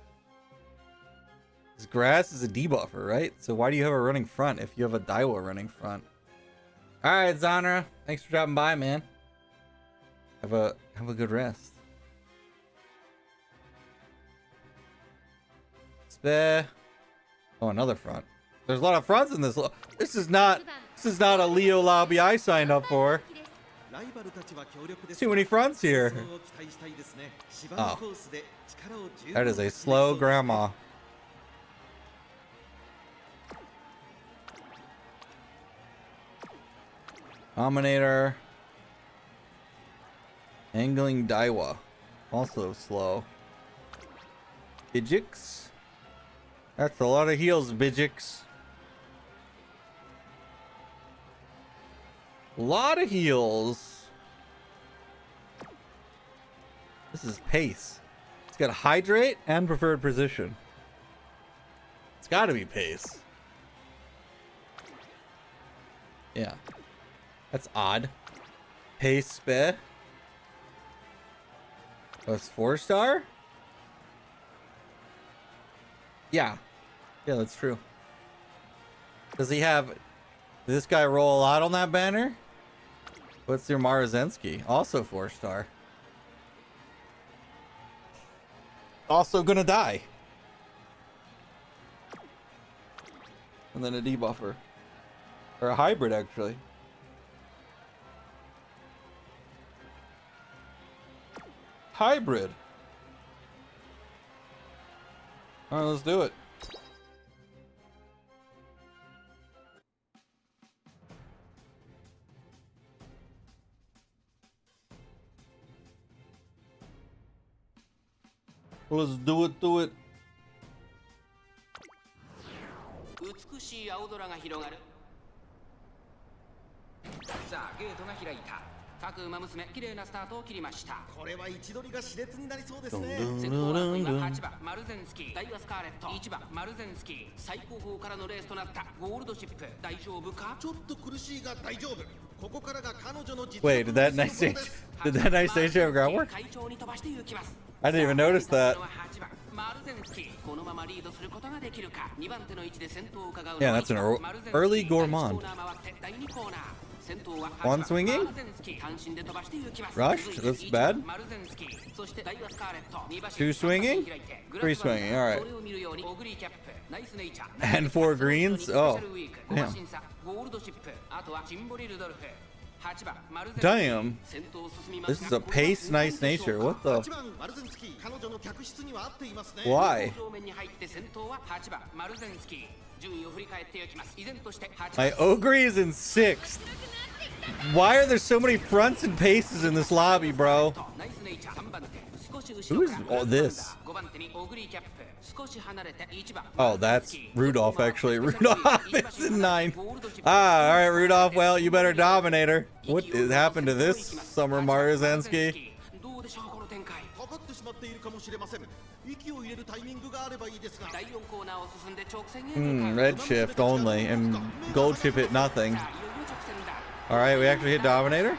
This grass is a debuffer, right? So why do you have a running front if you have a Daiwa running front? Alright, Zanra. Thanks for dropping by, man. Have a good rest. Spare. Oh, another front. There's a lot of fronts in this. This is not a Leo lobby I signed up for. Too many fronts here. Oh. That is a slow grandma. Dominator. Angling Daiwa. Also slow. Bijix. That's a lot of heals, Bijix. A lot of heals. This is pace. It's got hydrate and preferred position. It's got to be pace. Yeah. That's odd. Pace spit. That's 4-star? Yeah. Yeah, that's true. Does he have... Did this guy roll a lot on that banner? What's your Marzensky? Also 4-star. Also gonna die. And then a debuffer. Or a hybrid, actually. Hybrid. Alright, let's do it. Let's do it, do it.
美しい青空が広がる。さあゲートが開いた。各馬娘綺麗なスタートを切りました。
これは位置取りが熾烈になりそうですね。
先頭は今8番マルゼンスキー、ダイワスカーレット、1番マルゼンスキー、最高峰からのレースとなったゴールドシップ、大丈夫か？
ちょっと苦しいが大丈夫。ここからが彼女の実
Wait, did that nice stage? Did that nice stage have groundwork? I didn't even notice that. Yeah, that's an early gourmand. One swinging? Rushed? That's bad. 2 swinging? 3 swinging, alright. And 4 greens? Oh. Damn. Damn. This is a pace nice nature. What the? Why? My Ogre is in 6th. Why are there so many fronts and paces in this lobby, bro? Who is all this? Oh, that's Rudolph, actually. Rudolph is in 9th. Ah, alright, Rudolph. Well, you better dominate her. What happened to this Summer Marzensky? Red shift only, and gold chip hit nothing. Alright, we actually hit Dominator?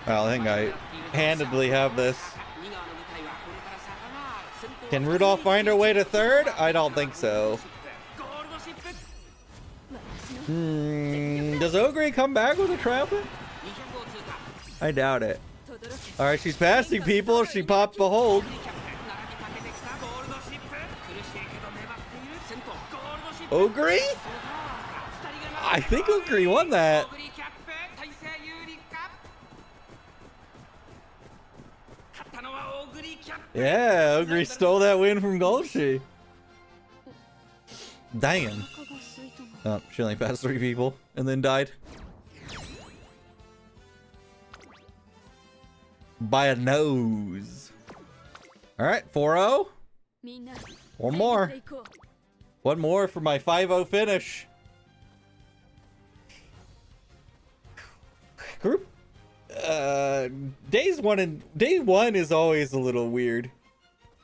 Well, I think I handedly have this. Can Rudolph find her way to 3rd? I don't think so. Does Ogre come back with a triumphant? I doubt it. Alright, she's passing people. She popped Behold. Ogre? I think Ogre won that. Yeah, Ogre stole that win from Golshi. Damn. Oh, she only passed 3 people and then died. By a nose. Alright, 4-0. One more. One more for my 5-0 finish. Group day 1 is always a little weird.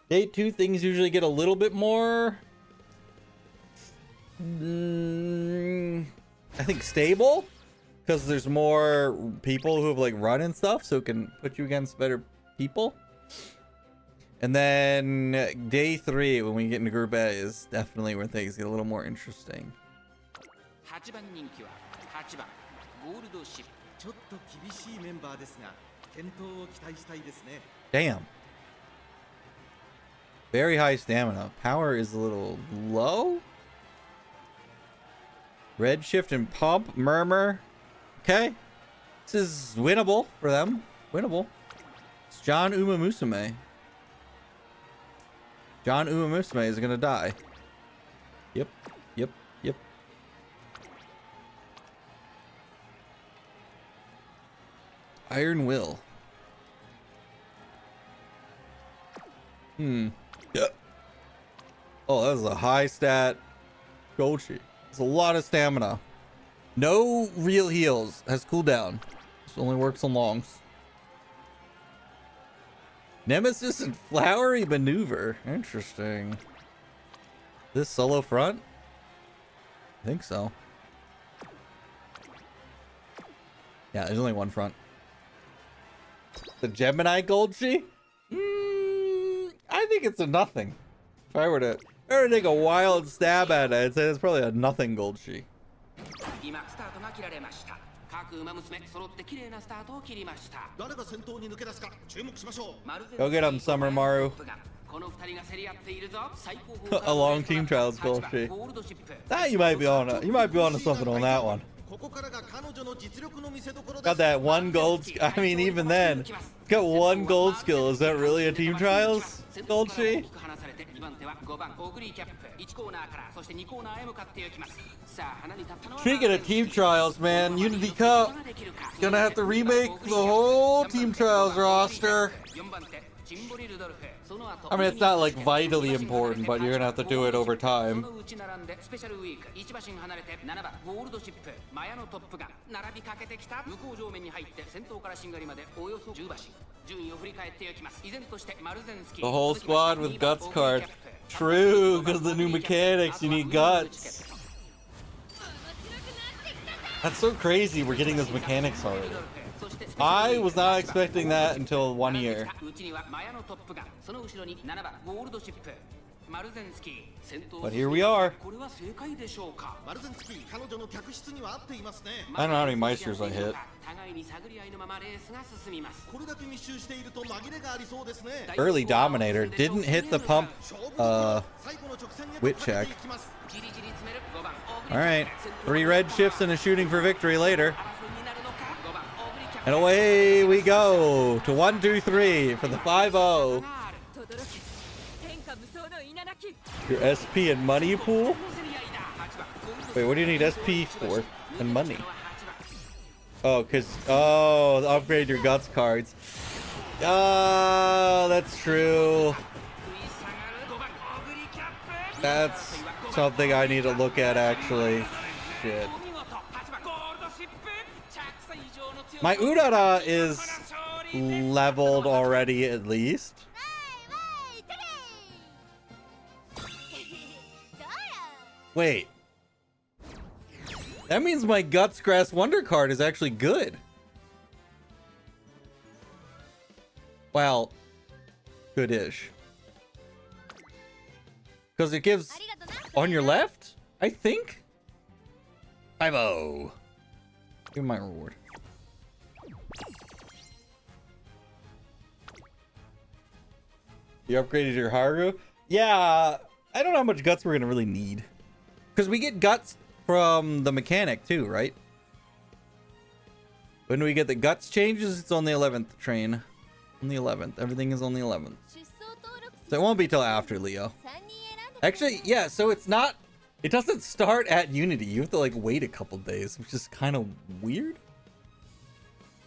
Day 2 things usually get a little bit more I think stable, because there's more people who have like run and stuff, so it can put you against better people. And then day 3, when we get into group A, is definitely where things get a little more interesting. Damn. Very high stamina. Power is a little low. Red shift and pump. Murmur. Okay. This is winnable for them. Winnable. It's John Umamusume. John Umamusume is gonna die. Yep. Yep. Yep. Iron Will. Yeah. Oh, that was a high stat Golshi. It's a lot of stamina. No real heals. Has cooldown. This only works on longs. Nemesis and Flowery Maneuver. Interesting. This solo front? I think so. Yeah, there's only one front. The Gemini Goldshi? I think it's a nothing. If I were to take a wild stab at it, I'd say it's probably a nothing Goldshi.
今スタートが切られました。各馬娘揃って綺麗なスタートを切りました。
誰が先頭に抜け出すか注目しましょう。
Go get him, Summer Maru.
この二人が競り合っているぞ。最高峰
A long team trials Goldshi. That you might be on to something on that one.
ここからが彼女の実力の見せ所です。
Got that one gold. I mean, even then, it's got one gold skill. Is that really a team trials Goldshi? Speaking of team trials, man, Unity Cup gonna have to remake the whole team trials roster. I mean, it's not like vitally important, but you're gonna have to do it over time. The whole squad with guts cards. True, because the new mechanics, you need guts. That's so crazy, we're getting those mechanics already. I was not expecting that until 1 year. But here we are. I don't know how many Meisters I hit. Early Dominator didn't hit the pump wit check. Alright, 3 red shifts and a shooting for victory later. And away we go to 1, 2, 3 for the 5-0. Your SP and money pool? Wait, what do you need SP for? And money? Oh, upgrade your guts cards. Oh, that's true. That's something I need to look at, actually. Shit. My Urara is leveled already, at least. Wait. That means my Guts Grass Wonder card is actually good. Well, good-ish. Because it gives on your left, I think. 5-0. Give me my reward. You upgraded your Haru? Yeah, I don't know how much guts we're gonna really need. Because we get guts from the mechanic too, right? When do we get the guts changes? It's on the 11th train. On the 11th. Everything is on the 11th. So it won't be till after Leo. Actually, yeah, so it's not... It doesn't start at Unity. You have to like wait a couple days, which is kind of weird.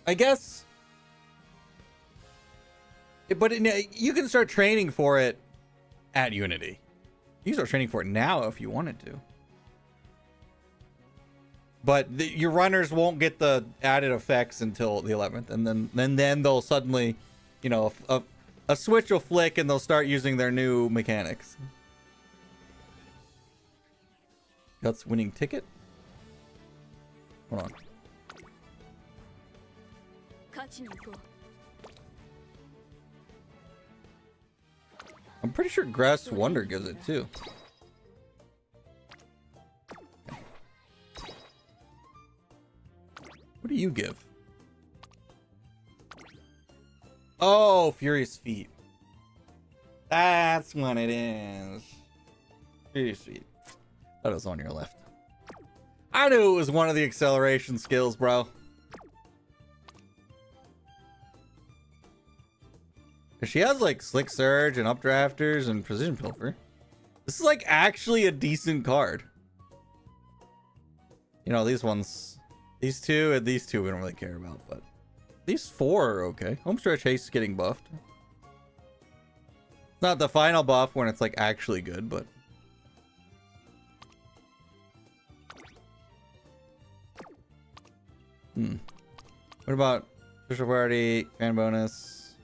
I guess... But you can start training for it at Unity. You can start training for it now if you wanted to. But your runners won't get the added effects until the 11th, and then they'll suddenly, you know, a switch will flick and they'll start using their new mechanics. Guts winning ticket? Hold on. I'm pretty sure Grass Wonder gives it too. What do you give? Oh, Furious Feet. That's what it is. Furious Feet. Thought it was on your left. I knew it was one of the acceleration skills, bro. She has like Slick Surge and Updrafters and Precision Pilfer. This is like actually a decent card. You know, these ones, these two and these two we don't really care about, but these 4 are okay. Homestretch Haste is getting buffed. It's not the final buff when it's like actually good, but what about Official Party, Fan Bonus,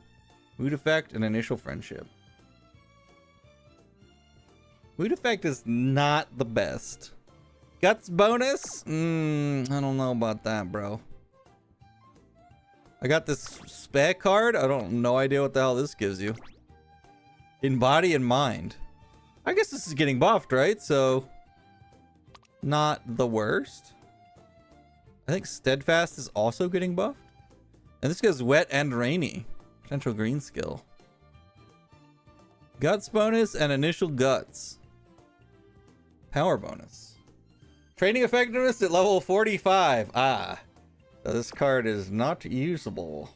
Mood Effect, and Initial Friendship? Mood Effect is not the best. Guts Bonus? I don't know about that, bro. I got this spec card. I don't no idea what the hell this gives you. In body and mind. I guess this is getting buffed, right? So not the worst. I think steadfast is also getting buffed. And this goes wet and rainy. Potential green skill. Guts bonus and initial guts. Power bonus. Training effectiveness at level 45. Ah. So this card is not usable.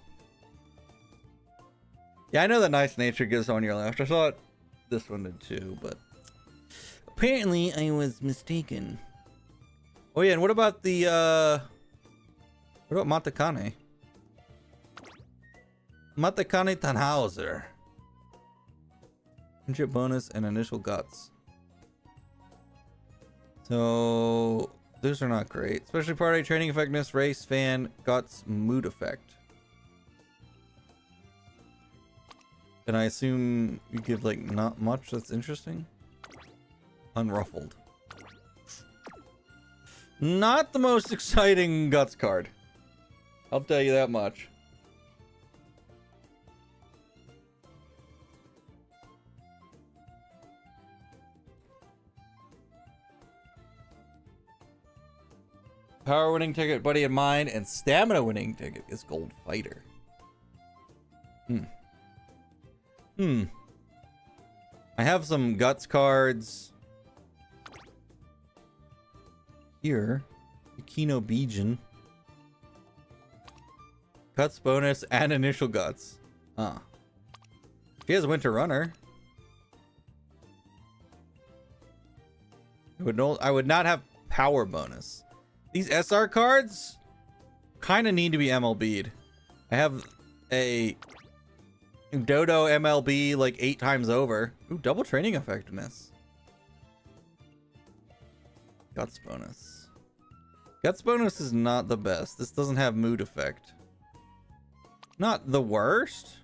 Yeah, I know that nice nature gives on your left. I thought this one did too, but apparently I was mistaken. Oh yeah, and what about the what about Matakane? Matakane Tannhauser. Friendship bonus and initial guts. So those are not great. Especially party, training effectiveness, race, fan, guts, mood effect. And I assume you give like not much that's interesting. Unruffled. Not the most exciting guts card. I'll tell you that much. Power winning ticket, buddy in mind, and stamina winning ticket is gold fighter. I have some guts cards here. Yukino Bijin. Guts bonus and initial guts. Huh. She has Winter Runner. I would not have power bonus. These SR cards kind of need to be MLB'd. I have a Dodo MLB like 8 times over. Ooh, double training effectiveness. Guts bonus. Guts bonus is not the best. This doesn't have mood effect. Not the worst.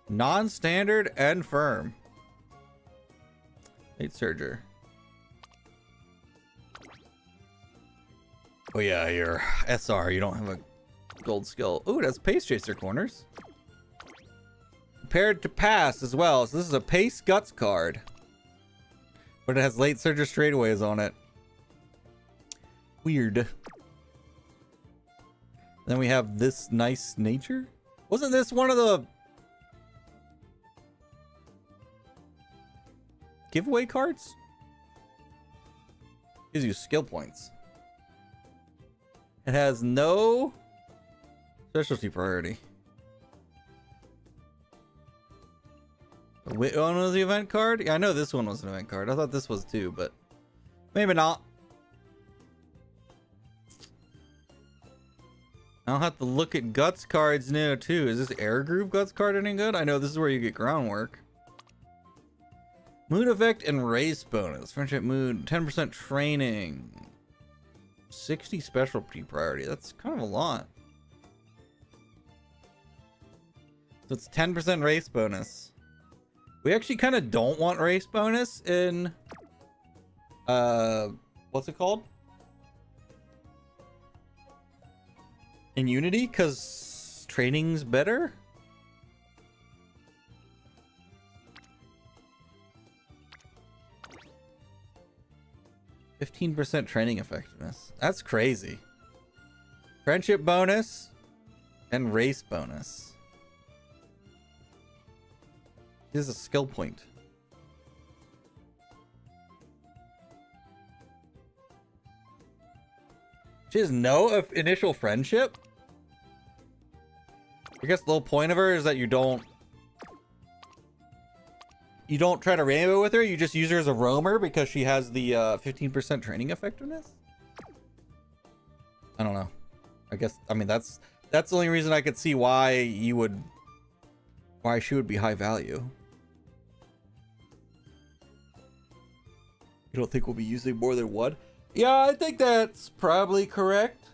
Non-standard and firm. Late Surger. Oh yeah, your SR, you don't have a gold skill. Ooh, it has Pace Chaser corners. Prepared to pass as well. So this is a Pace Guts card. But it has Late Surger straightaways on it. Weird. Then we have this nice nature. Wasn't this one of the giveaway cards? Gives you skill points. It has no specialty priority. Wait, one was the event card? Yeah, I know this one was an event card. I thought this was too, but maybe not. I'll have to look at Guts cards now too. Is this Air Groove Guts card any good? I know this is where you get groundwork. Mood effect and race bonus. Friendship mood, 10% training. 60 specialty priority. That's kind of a lot. So it's 10% race bonus. We actually kind of don't want race bonus in what's it called? In Unity, because training's better. %15 training effectiveness. That's crazy. Friendship bonus and race bonus. Here's a skill point. She has no initial friendship. I guess the whole point of her is that you don't try to rainbow with her. You just use her as a roamer because she has the 15% training effectiveness. I don't know. I mean that's the only reason I could see why she would be high value. You don't think we'll be using more than one? Yeah, I think that's probably correct.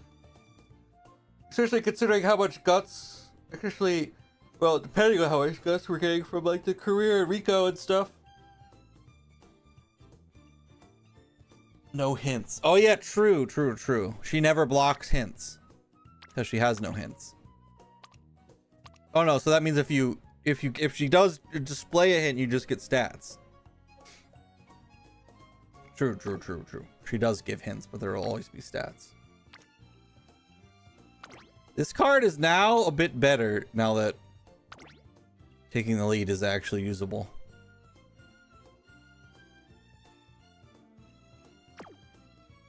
Especially considering how much guts. Actually, well, depending on how much guts we're getting from like the career and Rico and stuff. No hints. Oh yeah, true. She never blocks hints because she has no hints. Oh no, so that means if she does display a hint, you just get stats. True. She does give hints, but there will always be stats. This card is now a bit better now that taking the lead is actually usable.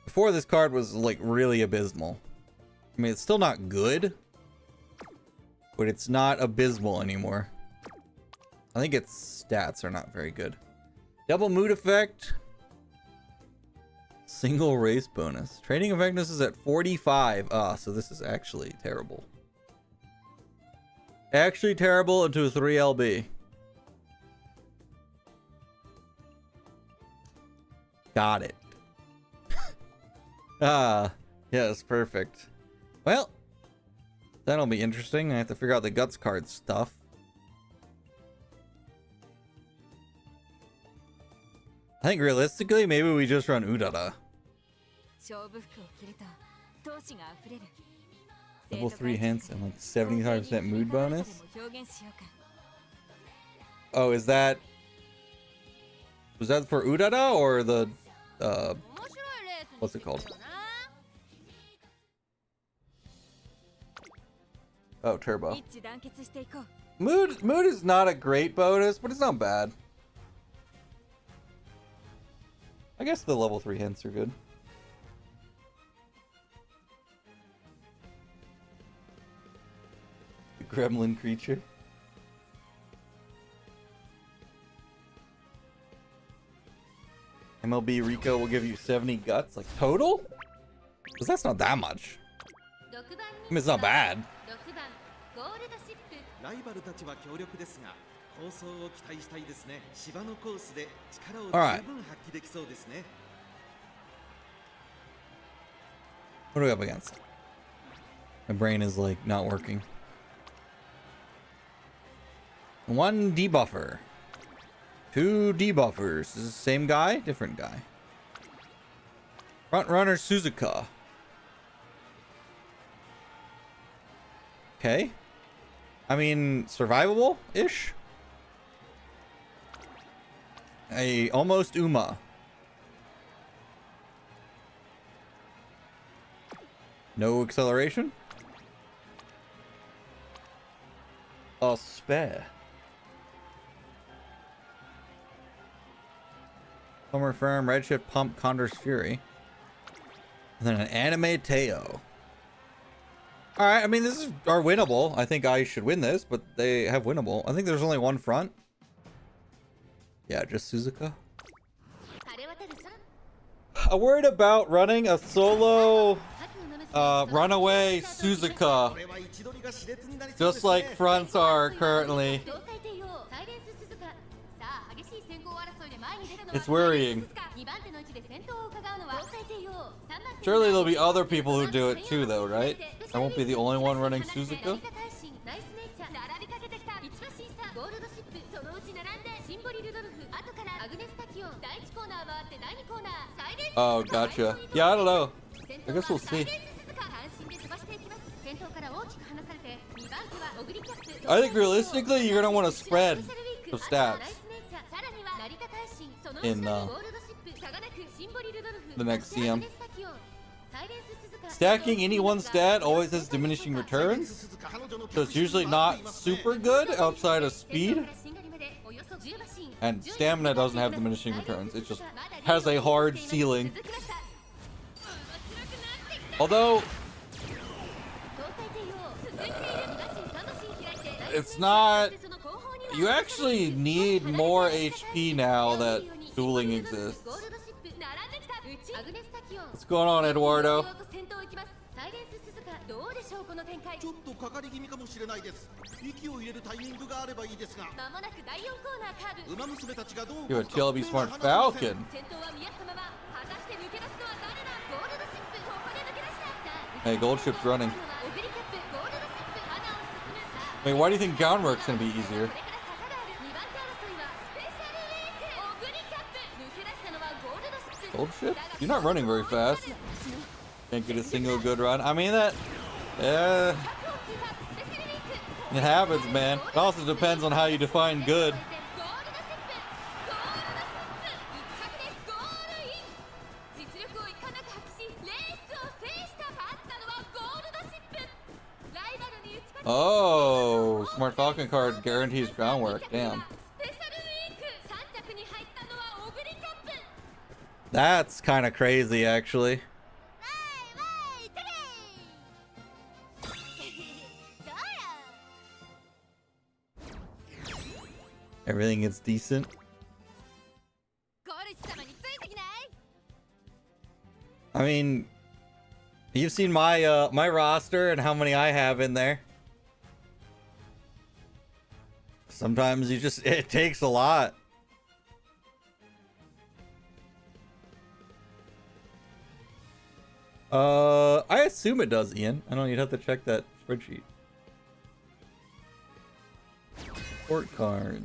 Before, this card was like really abysmal. I mean, it's still not good, but it's not abysmal anymore. I think its stats are not very good. Double mood effect. Single race bonus. Trading effectiveness is at 45. So this is actually terrible. Actually terrible into a 3LB. Got it. Yes, perfect. Well, that'll be interesting. I have to figure out the guts card stuff. I think realistically, maybe we just run Udara. Level 3 hints and like 75% mood bonus. Oh, is that... Was that for Udara or the... what's it called? Oh, Turbo. Mood is not a great bonus, but it's not bad. I guess the level 3 hints are good. The gremlin creature. MLB Rico will give you 70 guts, like total? Because that's not that much. I mean, it's not bad.
ライバルたちは強力ですが、構想を期待したいですね。芝のコースで力を十分発揮できそうですね。
What are we up against? My brain is like not working. One debuffer. Two debuffers. Is this the same guy? Different guy. Front runner Suzuka. Okay. I mean, survivable-ish? A almost Uma. No acceleration? A spare. Summer Firm, Redshift Pump, Condor's Fury. And then an Anime Teo. Alright, I mean, this is are winnable. I think I should win this, but they have winnable. I think there's only one front. Yeah, just Suzuka. I'm worried about running a solo runaway Suzuka. Just like fronts are currently. It's worrying. Surely there'll be other people who do it too, though, right? I won't be the only one running Suzuka. Oh, gotcha. Yeah, I don't know. I guess we'll see. I think realistically, you're gonna want to spread the stats in the next CM. Stacking any one stat always has diminishing returns, so it's usually not super good outside of speed. And stamina doesn't have diminishing returns, it just has a hard ceiling. Although, it's not... You actually need more HP now that dueling exists. What's going on, Eduardo?
ちょっとかかり気味かもしれないです。息を入れるタイミングがあればいいですが。ウマ娘たちがどう
You're a TLB Smart Falcon. Hey, Gold Ship's running. Wait, why do you think groundwork's gonna be easier? Gold Ship? You're not running very fast. Can't get a single good run. I mean that... It happens, man. It also depends on how you define good. Oh, Smart Falcon card guarantees groundwork. Damn. That's kind of crazy, actually. Everything is decent. I mean, you've seen my my roster and how many I have in there. Sometimes it takes a lot. I assume it does, Ian. I don't know, you'd have to check that spreadsheet. Port cards.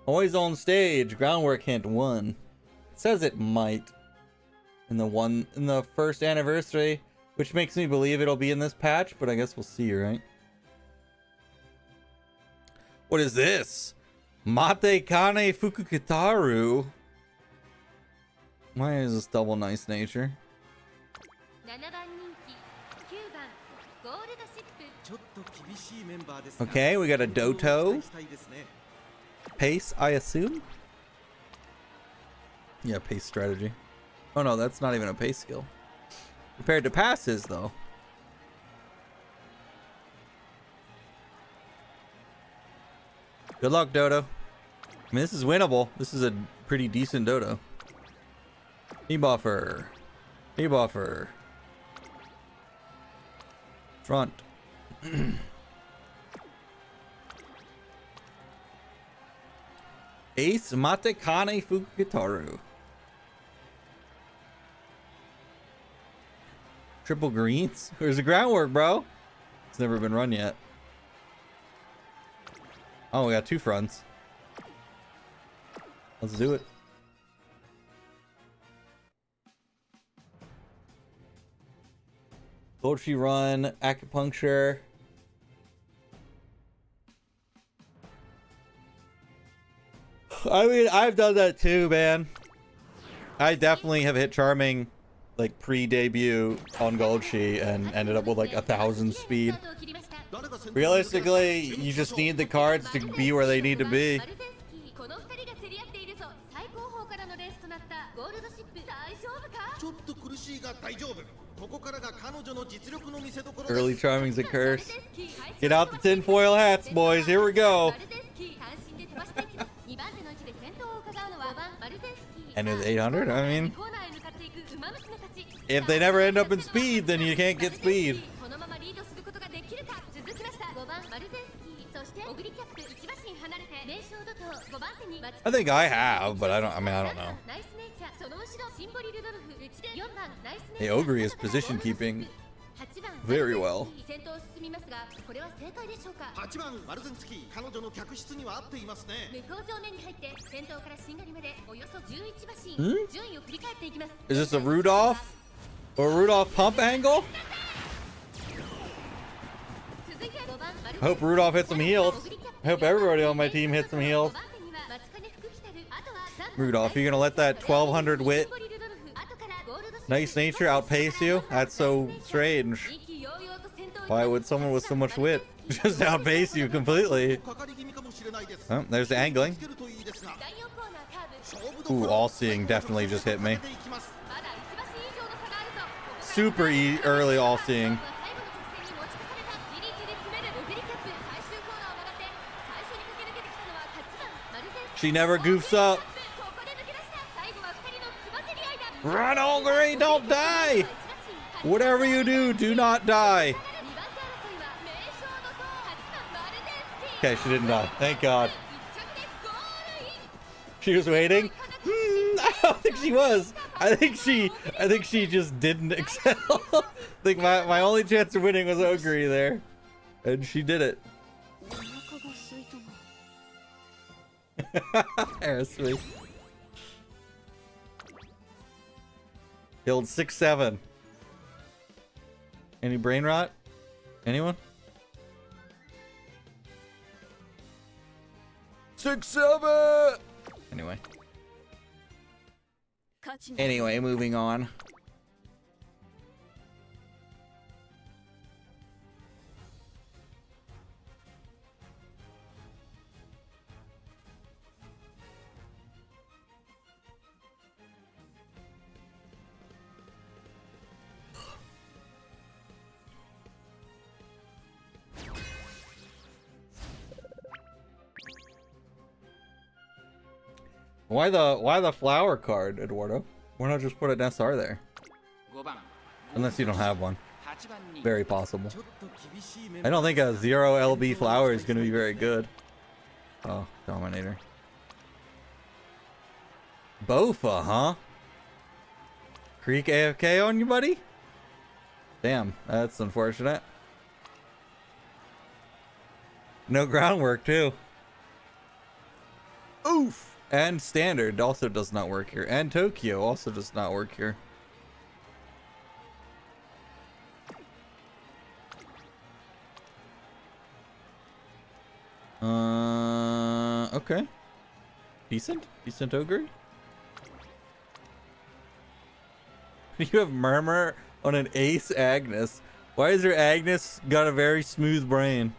Always on stage. Groundwork hint 1. It says it might in the first anniversary, which makes me believe it'll be in this patch, but I guess we'll see, right? What is this? Mate Kane Fukukitaru. Why is this double nice nature? Okay, we got a Doto. Pace, I assume? Yeah, pace strategy. Oh no, that's not even a pace skill. Compared to passes, though. Good luck, Dodo. I mean, this is winnable. This is a pretty decent Dodo. Debuffer. Debuffer. Front. Ace Mate Kane Fukukitaru. Triple greens? Where's the groundwork, bro? It's never been run yet. Oh, we got 2 fronts. Let's do it. Poetry run, acupuncture. I mean, I've done that too, man. I definitely have hit charming like pre-debut on Goldshi and ended up with like 1,000 speed. Realistically, you just need the cards to be where they need to be. Early charming's a curse. Get out the tinfoil hats, boys. Here we go. And with 800, I mean, if they never end up in speed, then you can't get speed. I think I have, but I don't know. Hey, Ogre is position keeping very well. Is this a Rudolph? Or a Rudolph pump angle? I hope Rudolph hits some heals. I hope everybody on my team hits some heals. Rudolph, you're gonna let that 1200 wit nice nature outpace you? That's so strange. Why would someone with so much wit just outpace you completely? Oh, there's the angling. Ooh, all-seeing definitely just hit me. Super early all-seeing. She never goofs up. Run, Ogre, don't die! Whatever you do, do not die. Okay, she didn't die. Thank God. She was waiting? I don't think she was. I think she just didn't excel. I think my only chance of winning was Ogre there. And she did it. Aerosmith. Killed 6-7. Any brain rot? Anyone? 6, 7. Anyway, moving on. Why the flower card, Eduardo? Why not just put an SR there? Unless you don't have one. Very possible. I don't think a 0 LB flower is going to be very good. Oh, Dominator. Bofa, huh? Creek AFK on you, buddy? Damn, that's unfortunate. No groundwork, too. Oof! And Standard also does not work here. And Tokyo also does not work here. Okay. Decent Ogre. You have Murmur on an Ace Agnes. Why is your Agnes got a very smooth brain?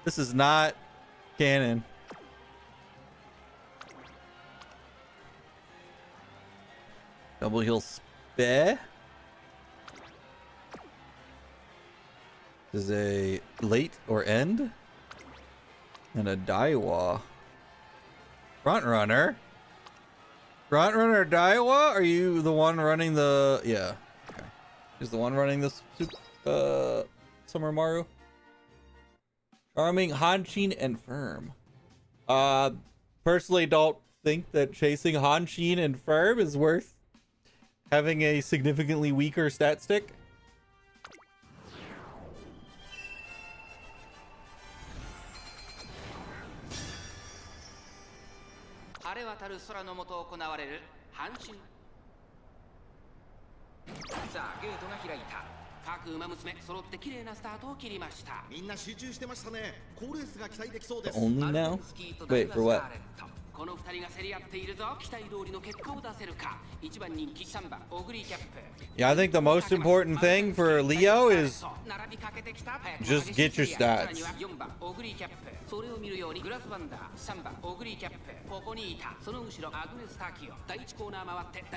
This is not canon. Double heal spare. This is a late or end. And a Daiwa. Front runner. Front runner Daiwa? Are you the one running the... Yeah. Okay. Is the one running this Summer Maru? Charming, Hanshin, and Firm. Personally don't think that chasing Hanshin and Firm is worth having a significantly weaker stat stick. Only now? Wait, for what? Yeah, I think the most important thing for Leo is just get your stats.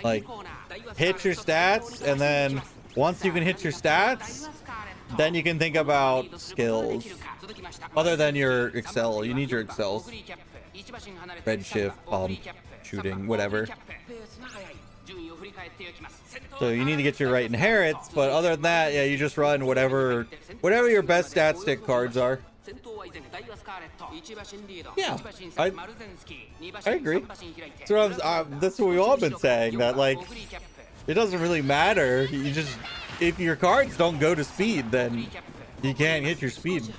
Like, hit your stats, and then once you can hit your stats, then you can think about skills. Other than your Excel, you need your Excels. Red shift, bomb shooting, whatever. So you need to get your right inherits, but other than that, yeah, you just run whatever your best stat stick cards are. Yeah, I agree. That's what we've all been saying, that like it doesn't really matter. You just, if your cards don't go to speed, then you can't hit your speed.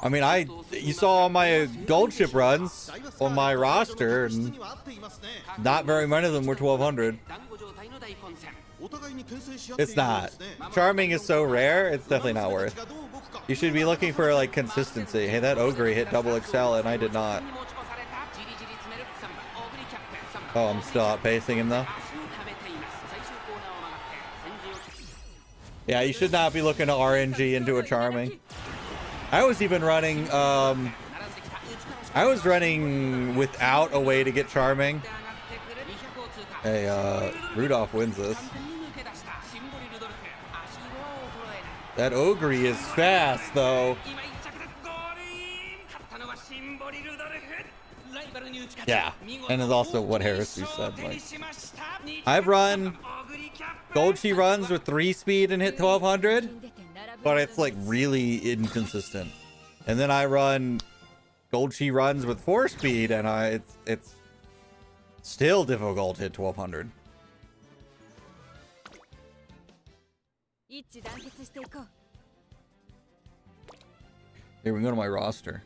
I mean, you saw all my gold chip runs on my roster, and not very many of them were 1200. It's not. Charming is so rare, it's definitely not worth. You should be looking for like consistency. Hey, that Ogre hit double XL and I did not. Oh, I'm still outpacing him though. Yeah, you should not be looking to RNG into a Charming. I was even running, I was running without a way to get Charming. Hey, Rudolph wins this. That Ogre is fast, though. Yeah, and it's also what Heresy said. Like, I've run Goldchi runs with 3 speed and hit 1200, but it's like really inconsistent. And then I run Goldchi runs with 4 speed, and it's still difficult to hit 1200. Here we go to my roster.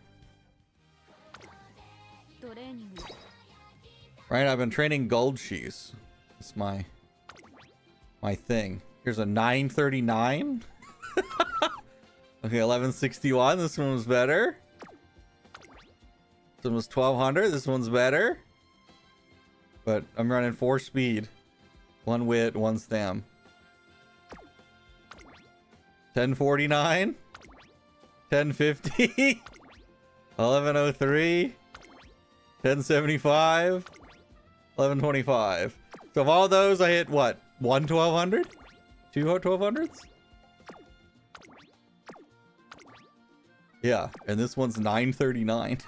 Right, I've been training gold cheese. It's my thing. Here's a 939. Okay, 1161. This one was better. This one was 1200. This one's better. But I'm running 4 speed. 1 wit, 1 stam. 1049. 1050. 1103. 1075. 1125. So of all those, I hit what? 1 1200? 2 1200s? Yeah, and this one's 939.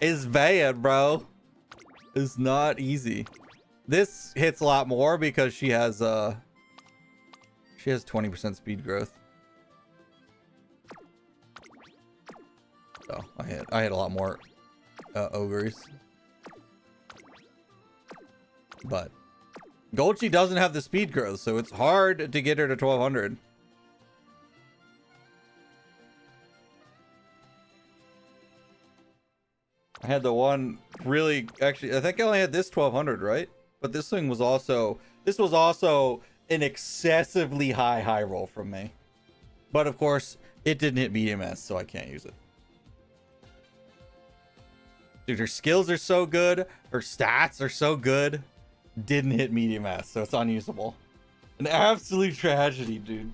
It's bad, bro. It's not easy. This hits a lot more because she has 20% speed growth. So I hit a lot more ogres. But Golchi doesn't have the speed growth, so it's hard to get her to 1200. I had the one really, actually, I think I only had this 1200, right? But this thing was also, this was also an excessively high roll from me. But of course, it didn't hit medium S, so I can't use it. Dude, her skills are so good. Her stats are so good. Didn't hit medium S, so it's unusable. An absolute tragedy, dude.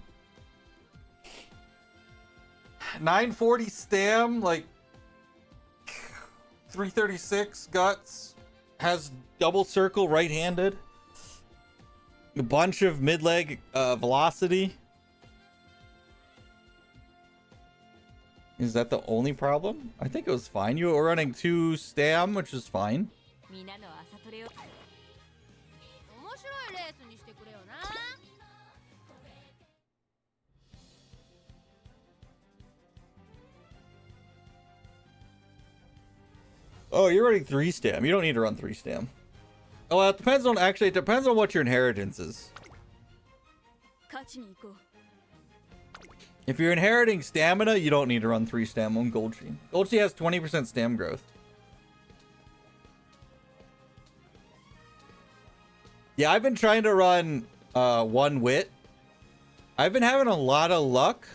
940 stam, like 336 guts, has double circle right-handed, a bunch of mid-leg velocity. Is that the only problem? I think it was fine. You were running 2 stam, which is fine. Oh, you're running 3 stam. You don't need to run 3 stam. Oh, well, it depends on, actually, it depends on what your inheritance is. If you're inheriting stamina, you don't need to run 3 stam on Golchi. Golchi has 20% stam growth. Yeah, I've been trying to run 1 wit. I've been having a lot of luck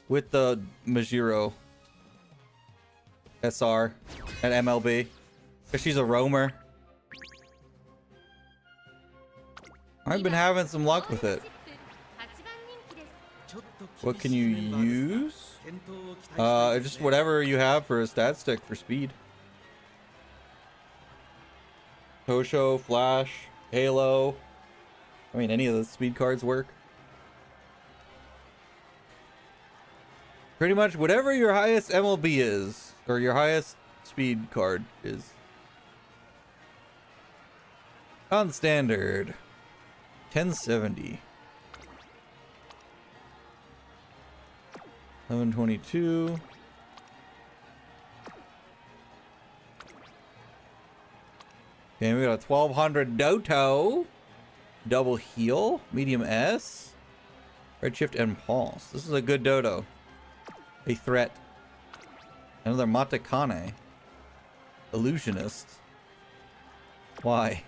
with the Majiro SR at MLB, because she's a roamer. I've been having some luck with it. What can you use? Just whatever you have for a stat stick for speed. Tosho, Flash, Halo. I mean, any of the speed cards work. Pretty much whatever your highest MLB is, or your highest speed card is. On standard, 1070. 1122. Okay, we got a 1200 Doto. Double heal, medium S, redshift and pulse. This is a good Dodo. A threat. Another Matakane. Illusionist. Why?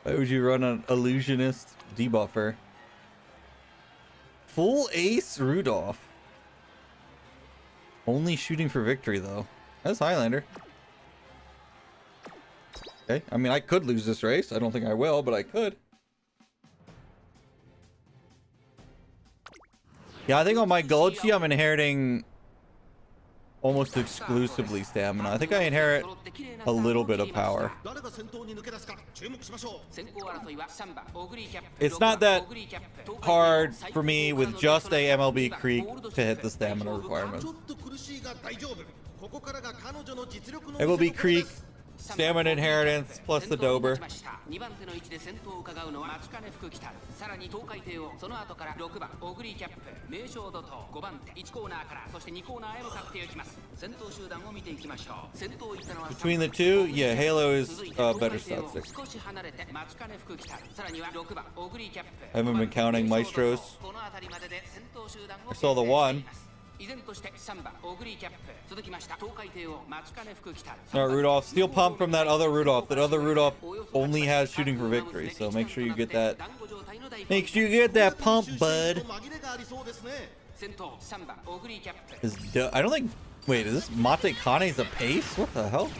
Why would you run an illusionist debuffer? Full ace Rudolph. Only shooting for victory though. That's Highlander. Okay, I mean I could lose this race. I don't think I will, but I could. Yeah, I think on my Golchi I'm inheriting almost exclusively stamina. I think I inherit a little bit of power. It's not that hard for me with just a MLB Creek to hit the stamina requirements. MLB Creek, stamina inheritance, plus the Dober. Between the two, yeah, Halo is better stat stick. I haven't been counting Maestros. I saw the one. Alright, Rudolph, steal pump from that other Rudolph. That other Rudolph only has shooting for victory, so make sure you get that. Make sure you get that pump, bud. I don't think. Wait, is this Mate Kane's a pace? What the hell?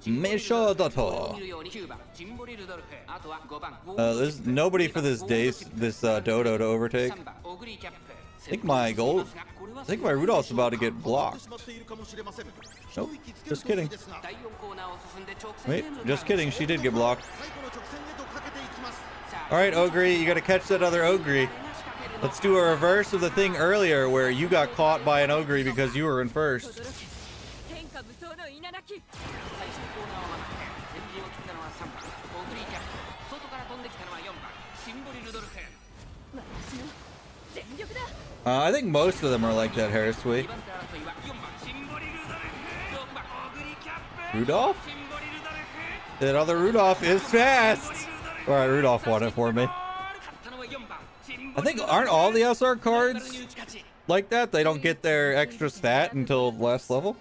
Meisho Doto. There's nobody for this Dodo to overtake. I think my Rudolph's about to get blocked. Nope, just kidding. Wait, just kidding. She did get blocked. All right, Ogre, you got to catch that other Ogre. Let's do a reverse of the thing earlier where you got caught by an Ogre because you were in first. I think most of them are like that, Hairspray. Rudolph? That other Rudolph is fast! Alright, Rudolph won it for me. I think, aren't all the SR cards like that? They don't get their extra stat until last level?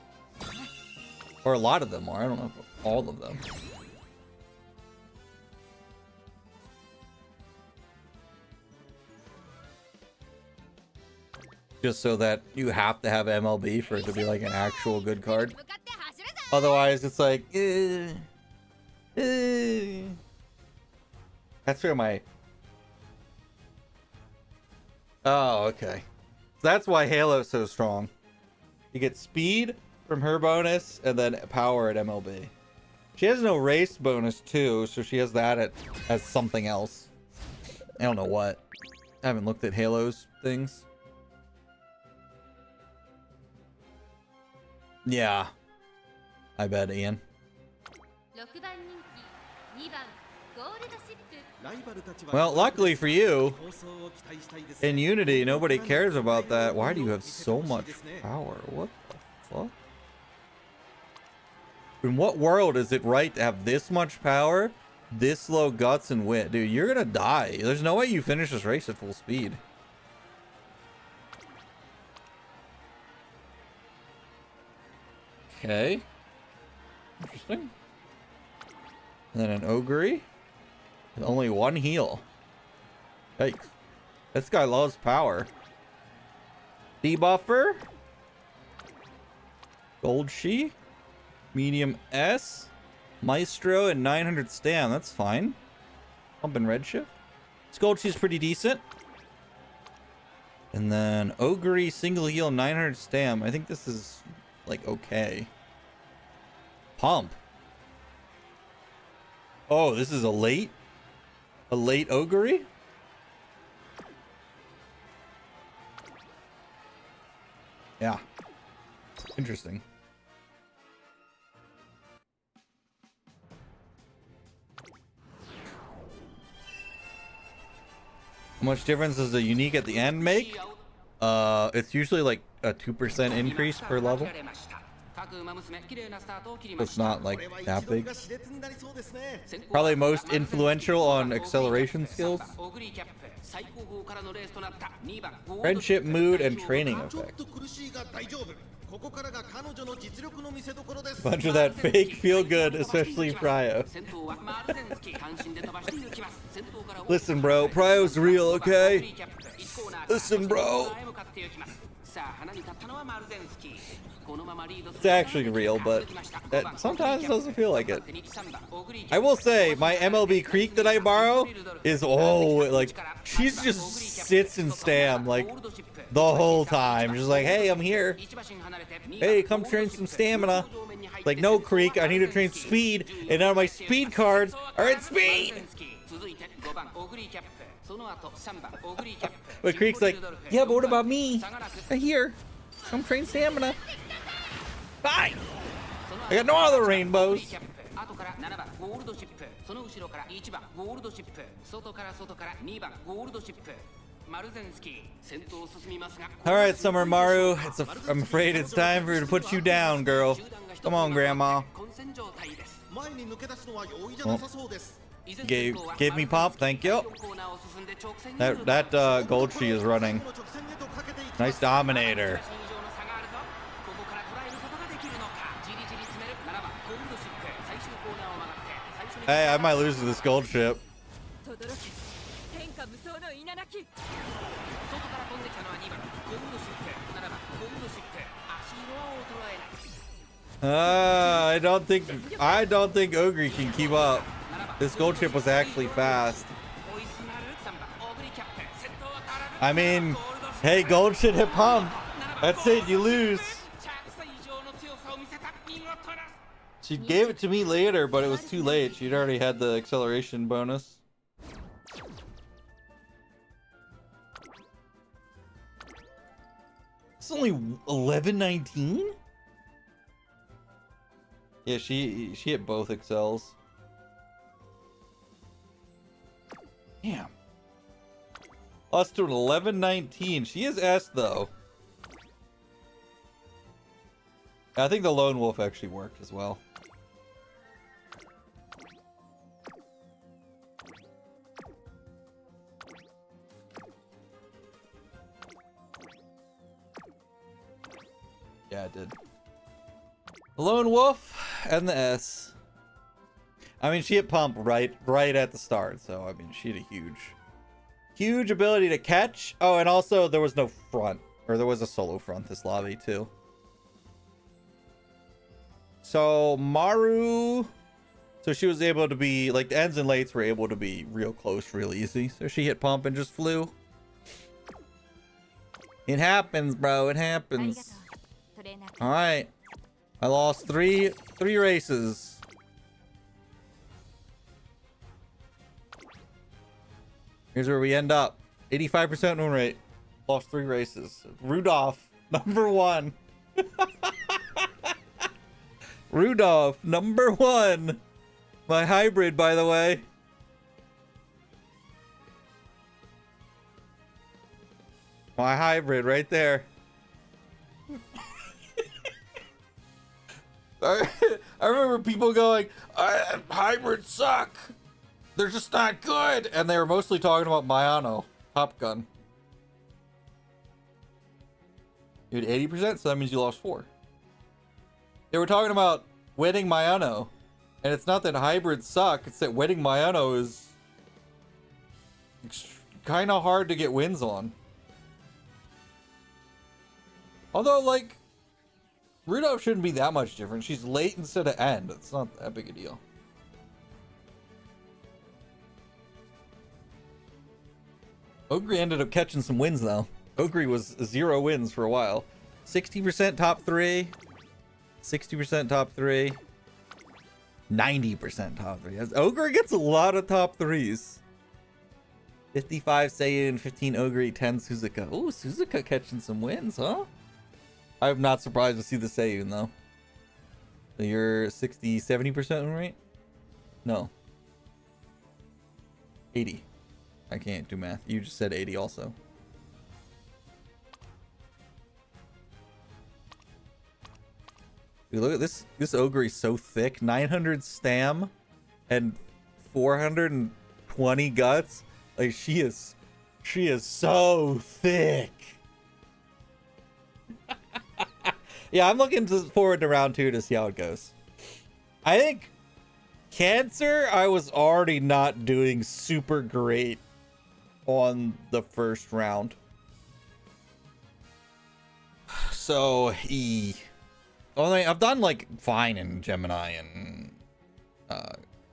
Or a lot of them are. I don't know if all of them. Just so that you have to have MLB for it to be like an actual good card. Otherwise, it's like, That's where my... Oh, okay. That's why Halo's so strong. You get speed from her bonus and then power at MLB. She has no race bonus too, so she has that as something else. I don't know what. I haven't looked at Halo's things. Yeah. I bet, Ian. Well, luckily for you, in Unity, nobody cares about that. Why do you have so much power? What the fuck? In what world is it right to have this much power, this low guts and wit? Dude, you're gonna die. There's no way you finish this race at full speed. Okay. Interesting. And then an Ogre. With only one heal. Yikes. This guy loves power. Debuffer. Gold She. Medium S. Maestro and 900 stam. That's fine. Pump and Redshift. Gold She's pretty decent. And then Ogre single heal 900 stam. I think this is like okay. Pump. Oh, this is a late Ogre? Yeah. Interesting. How much difference does a unique at the end make? It's usually like a 2% increase per level. It's not like that big. Probably most influential on acceleration skills. Friendship, mood, and training effect. Bunch of that fake feel good, especially Pryo. Listen, bro, Pryo's real, okay? Listen, bro. It's actually real, but that sometimes doesn't feel like it. I will say, my MLB Creek that I borrow is, like, she's just sits and stam, like, the whole time. Just like, hey, I'm here. Hey, come train some stamina. Like, no, Creek, I need to train speed, and now my speed cards are at speed. But Creek's like, yeah, but what about me? I'm here. Come train stamina. Bye. I got no other rainbows. All right, Summer Maru. I'm afraid it's time for you to put you down, girl. Come on, Grandma.
前に抜け出すのは容易じゃなさそうです
Gave me pop, thank you. That gold she is running. Nice Dominator. Hey, I might lose to this gold ship. I don't think Ogre can keep up. This gold ship was actually fast. I mean, hey, gold should hit pump. That's it, you lose. She gave it to me later, but it was too late. She'd already had the acceleration bonus. It's only 1119? Yeah, she hit both excels. Damn. Lost to an 1119. She is S though. I think the Lone Wolf actually worked as well. Yeah, it did. The Lone Wolf and the S. I mean, she hit pump right at the start, so I mean, she had a huge ability to catch. Oh, and also there was no front, or there was a solo front this lobby too. So Maru, so she was able to be like the ends and lates were able to be real close, real easy. So she hit pump and just flew. It happens, bro. It happens. All right, I lost three races. Here's where we end up. 85% win rate. Lost 3 races. Rudolph, number 1. Rudolph, number 1. My hybrid, by the way. My hybrid right there. I remember people going, hybrids suck. They're just not good. And they were mostly talking about Mayano, Top Gun. You had 80%, so that means you lost 4. They were talking about winning Mayano. And it's not that hybrids suck, it's that winning Mayano is kind of hard to get wins on. Although, like, Rudolph shouldn't be that much different. She's late instead of end. It's not that big a deal. Ogre ended up catching some wins, though. Ogre was 0 wins for a while. 60% top 3. 60% top 3. 90% top 3. Ogre gets a lot of top 3s. 55 Seiyu, 15 Ogre, 10 Suzuka. Ooh, Suzuka catching some wins, huh? I'm not surprised to see the Seiyu, though. So you're 60, 70% win rate? No. 80. I can't do math. You just said 80 also. Dude, look at this. This Ogre is so thick. 900 stam and 420 guts. Like, she is so thick. Yeah, I'm looking forward to round 2 to see how it goes. I think Cancer, I was already not doing super great on the first round. So, only I've done like fine in Gemini and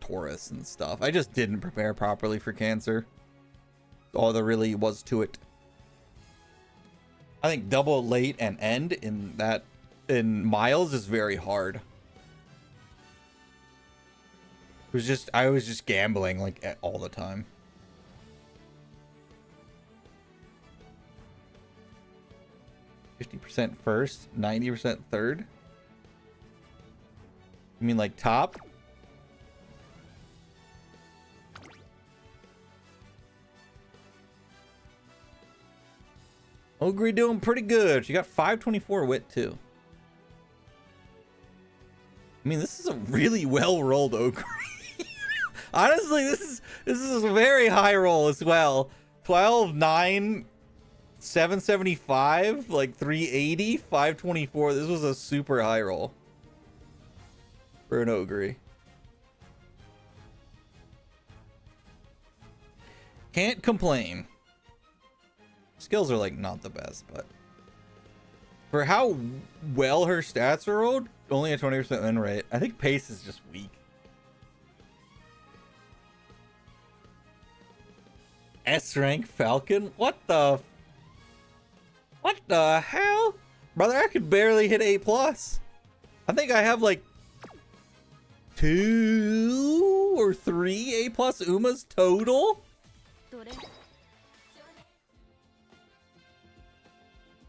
Taurus and stuff. I just didn't prepare properly for Cancer. All there really was to it. I think double late and end in Miles is very hard. I was just gambling like all the time. 50% first, 90% third. You mean like top? Ogre doing pretty good. She got 524 wit too. I mean, this is a really well rolled Ogre. Honestly, this is a very high roll as well. 12, 9, 775, like 380, 524. This was a super high roll for an Ogre. Can't complain. Skills are like not the best, but for how well her stats are rolled, only a 20% win rate. I think pace is just weak. S rank Falcon? What the hell? Brother, I could barely hit A+. I think I have like 2 or 3 A+ Umas total.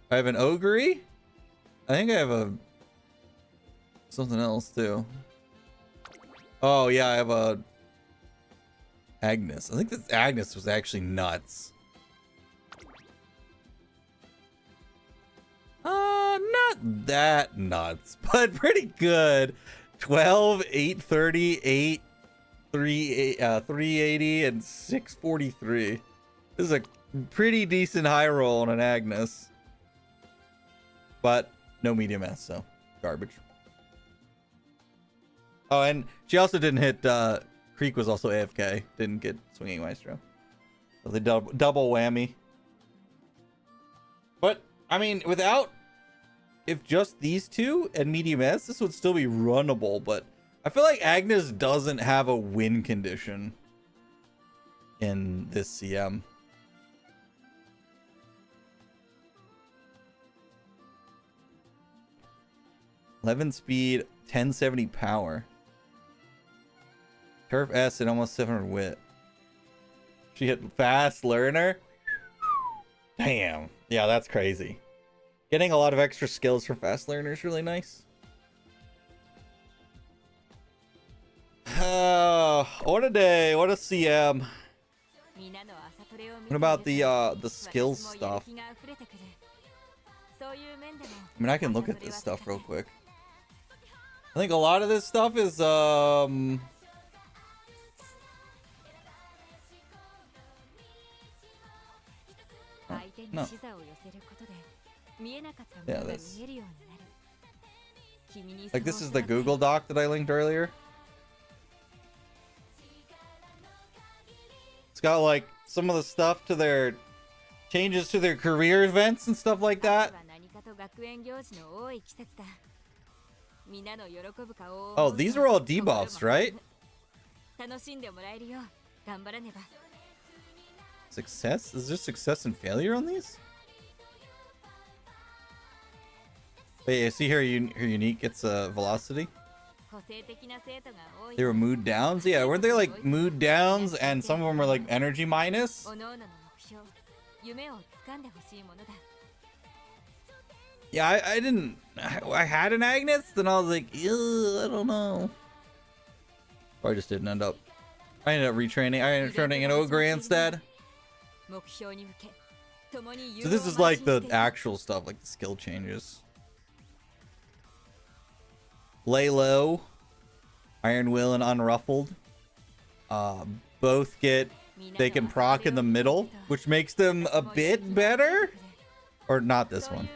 I have an Ogre. I think I have a something else too. Oh yeah, I have a Agnes. I think this Agnes was actually nuts. Not that nuts, but pretty good. 12, 830, 8, 380, and 643. This is a pretty decent high roll on an Agnes. But no medium S, so garbage. Oh, and she also didn't hit, Creek was also AFK. Didn't get Swinging Maestro. So the double whammy. But, I mean, without... If just these two and medium S, this would still be runnable, but I feel like Agnes doesn't have a win condition in this CM. $11 speed, 1070 power. Turf S and almost 700 wit. She hit fast learner. Damn. Yeah, that's crazy. Getting a lot of extra skills for fast learner is really nice. What a day. What a CM. What about the skills stuff? I mean, I can look at this stuff real quick. I think a lot of this stuff is no. Yeah, this. Like, this is the Google Doc that I linked earlier. It's got like some of the stuff to their changes to their career events and stuff like that. Oh, these are all debuffs, right? Success? Is there success and failure on these? Wait, I see her unique gets a velocity. They were mood downs? Yeah, weren't they like mood downs and some of them were like energy minus? Yeah, I didn't... I had an Agnes, then I was like, ew, I don't know. Or I just didn't end up... I ended up retraining. I ended up turning an Ogre instead. So this is like the actual stuff, like the skill changes. Lay Low, Iron Will, and Unruffled. Both get... They can proc in the middle, which makes them a bit better. Or not this one.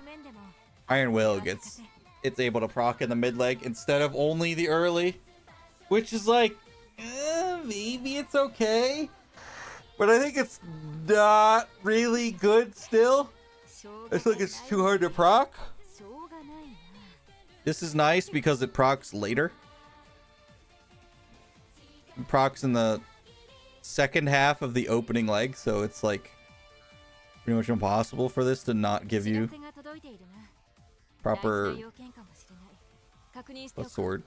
Iron Will gets... It's able to proc in the mid leg instead of only the early. Which is like... maybe it's okay. But I think it's not really good still. I feel like it's too hard to proc. This is nice because it procs later. It procs in the second half of the opening leg, so it's like pretty much impossible for this to not give you proper... What's the word?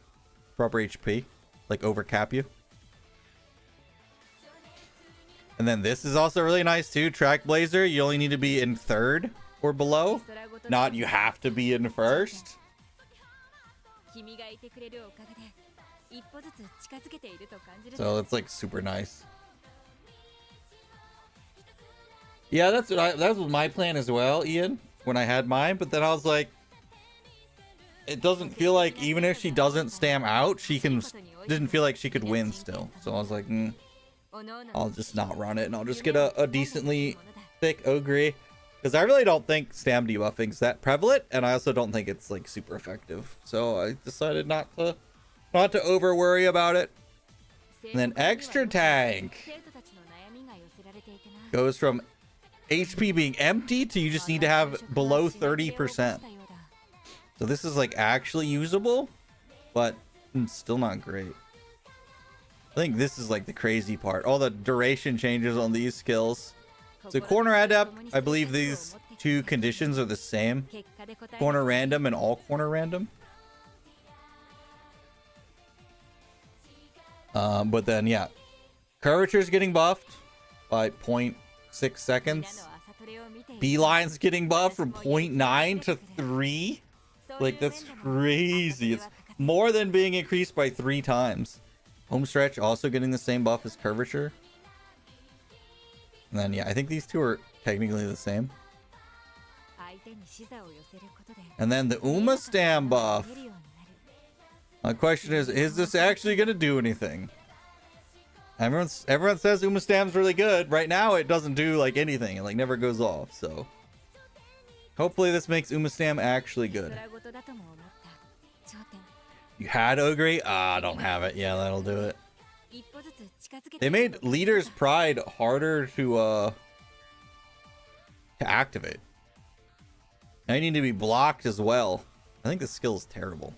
Proper HP. Like overcap you. And then this is also really nice too. Track Blazer, you only need to be in third or below. Not you have to be in first. So it's like super nice. Yeah, that was my plan as well, Ian, when I had mine. But then I was like, it doesn't feel like even if she doesn't stam out, didn't feel like she could win still. So I was like, I'll just not run it, and I'll just get a decently thick Ogre, because I really don't think stam debuffing is that prevalent, and I also don't think it's like super effective. So I decided not to over worry about it. And then extra tank goes from HP being empty to you just need to have below 30%. So this is like actually usable, but still not great. I think this is like the crazy part. All the duration changes on these skills. So corner adept, I believe these two conditions are the same. Corner random and all corner random. But then yeah, curvature is getting buffed by 0.6 seconds. Beeline's getting buffed from 0.9 to 3. Like, that's crazy. It's more than being increased by 3 times. Home stretch also getting the same buff as curvature. And then yeah, I think these two are technically the same. And then the Uma Stam buff. My question is this actually going to do anything? Everyone says Uma Stam's really good. Right now it doesn't do like anything. It like never goes off. So hopefully this makes Uma Stam actually good. You had Ogre? I don't have it. Yeah, that'll do it. They made Leader's Pride harder to activate. Now you need to be blocked as well. I think this skill is terrible.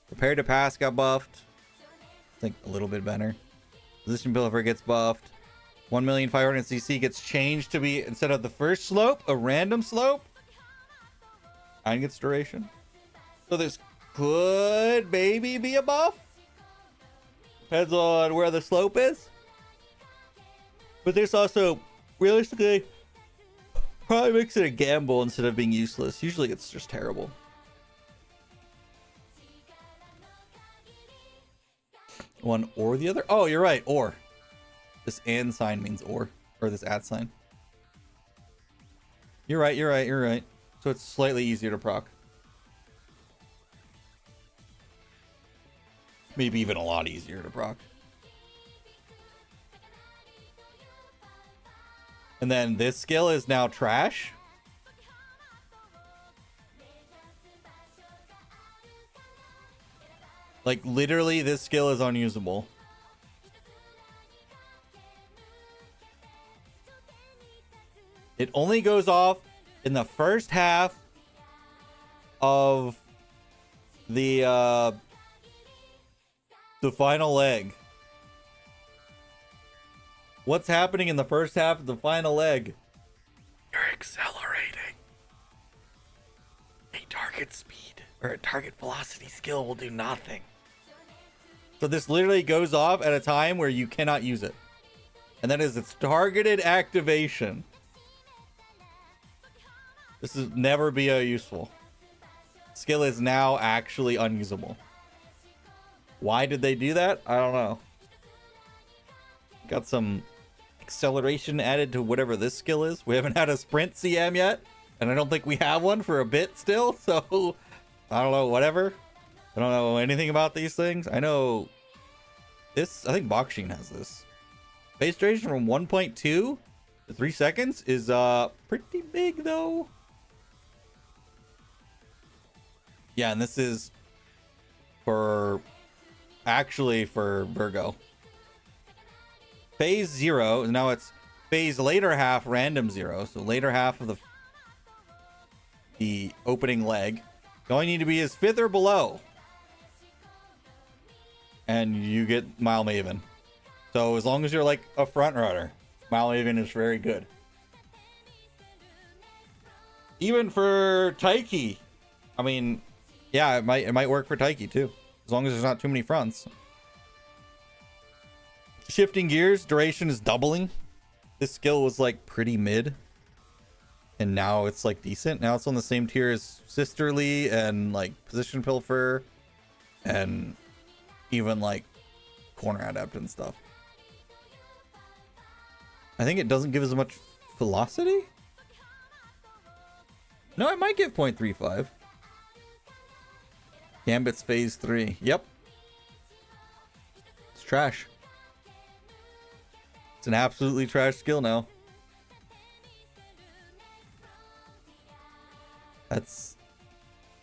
Prepare to Pass got buffed. I think a little bit better. Position Pilfer gets buffed. 1,500,000 CC gets changed to be, instead of the first slope, a random slope. And gets duration. So this could maybe be a buff. Depends on where the slope is. But this also, realistically, probably makes it a gamble instead of being useless. Usually it's just terrible. One or the other? Oh, you're right. Or. This and sign means or. Or this at sign. You're right. So it's slightly easier to proc. Maybe even a lot easier to proc. And then this skill is now trash. Like literally this skill is unusable. It only goes off in the first half of the final leg. What's happening in the first half of the final leg? You're accelerating. A target speed or a target velocity skill will do nothing. So this literally goes off at a time where you cannot use it. And that is its targeted activation. This is never be useful. Skill is now actually unusable. Why did they do that? I don't know. Got some acceleration added to whatever this skill is. We haven't had a sprint CM yet, and I don't think we have one for a bit still, so I don't know, whatever. I don't know anything about these things. I know this, I think Boxing has this. Base duration from 1.2 to 3 seconds is pretty big though. Yeah, and this is for actually for Virgo. Phase 0, now it's phase later half random 0. So later half of the opening leg. You only need to be as 5th or below. And you get Mile Maven. So as long as you're like a front runner, Mile Maven is very good. Even for Taiki. I mean, yeah, it might work for Taiki too. As long as there's not too many fronts. Shifting gears, duration is doubling. This skill was like pretty mid. And now it's like decent. Now it's on the same tier as Sisterly and like Position Pilfer. And even like Corner Adept and stuff. I think it doesn't give as much velocity. No, it might give 0.35. Gambit's phase 3. Yep. It's trash. It's an absolutely trash skill now. That's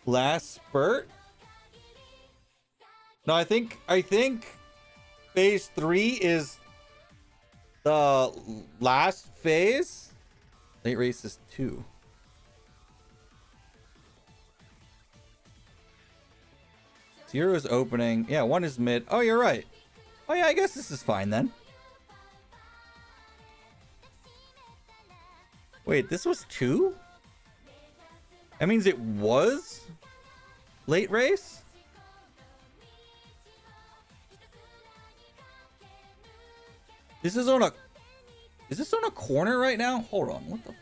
last spurt. No, I think phase 3 is the last phase. Late race is 2. Zero is opening. Yeah, 1 is mid. Oh, you're right. Oh yeah, I guess this is fine then. Wait, this was 2? That means it was late race? Is this on a corner right now? Hold on, what the?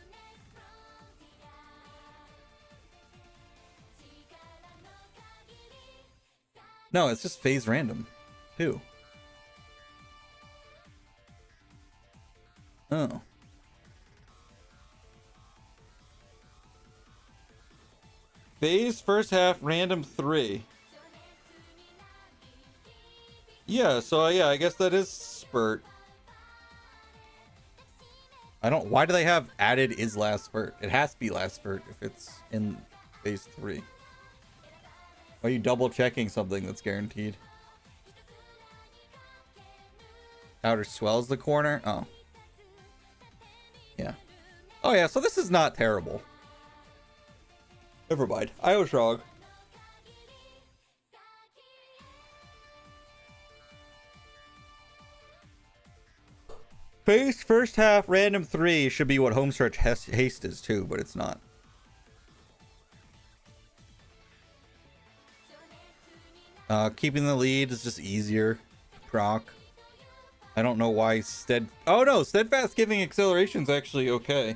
No, it's just phase random. 2. Oh. Phase first half random 3. Yeah, so yeah, I guess that is spurt. Why do they have added is last spurt? It has to be last spurt if it's in phase 3. Why are you double checking something that's guaranteed? Outer swells the corner? Oh. Yeah. Oh yeah, so this is not terrible. Never mind. I was wrong. Phase first half random 3 should be what homestretch haste is too, but it's not. Keeping the lead is just easier. Proc. I don't know why oh no, steadfast giving acceleration is actually okay.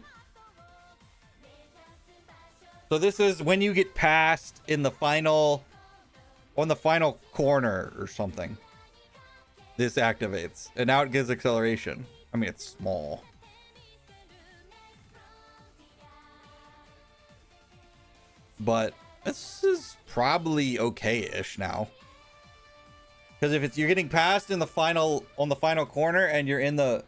So this is when you get past in the final, on the final corner or something. This activates, and now it gives acceleration. I mean, it's small. But this is probably okay-ish now. Because if you're getting past in the final, on the final corner, and you're in the...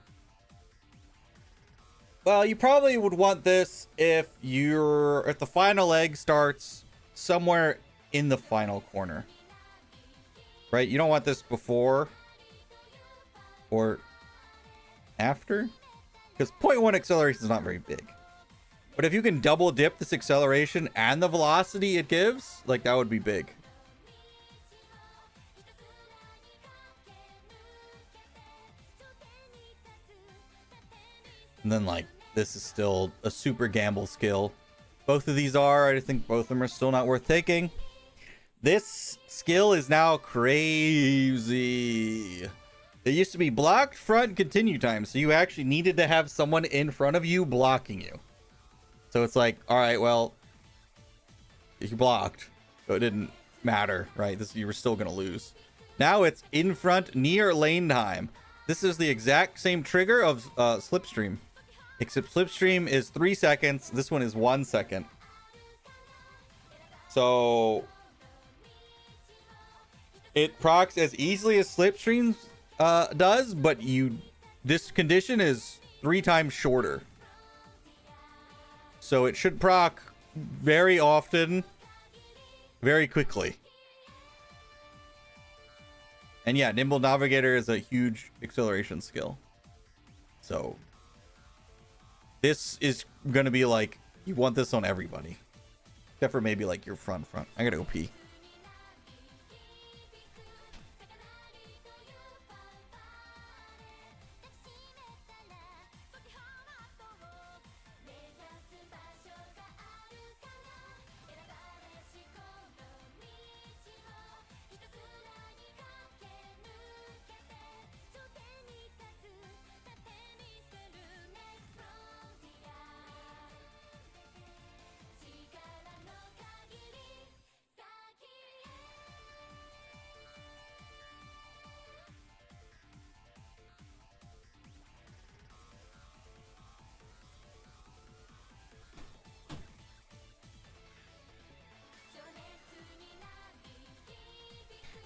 Well, you probably would want this if the final leg starts somewhere in the final corner. Right? You don't want this before or after. Because 0.1 acceleration is not very big. But if you can double dip this acceleration and the velocity it gives, like, that would be big. And then, like, this is still a super gamble skill. Both of these are. I think both of them are still not worth taking. This skill is now crazy. It used to be blocked, front, and continue time. So you actually needed to have someone in front of you blocking you. So it's like, all right, well, if you blocked, so it didn't matter, right? You were still going to lose. Now it's in front, near lane time. This is the exact same trigger of Slipstream. Except Slipstream is 3 seconds. This one is 1 second. So it procs as easily as Slipstream does, but this condition is 3 times shorter. So it should proc very often, very quickly. And yeah, Nimble Navigator is a huge acceleration skill. So this is going to be like, you want this on everybody. Except for maybe like your front. I gotta go pee.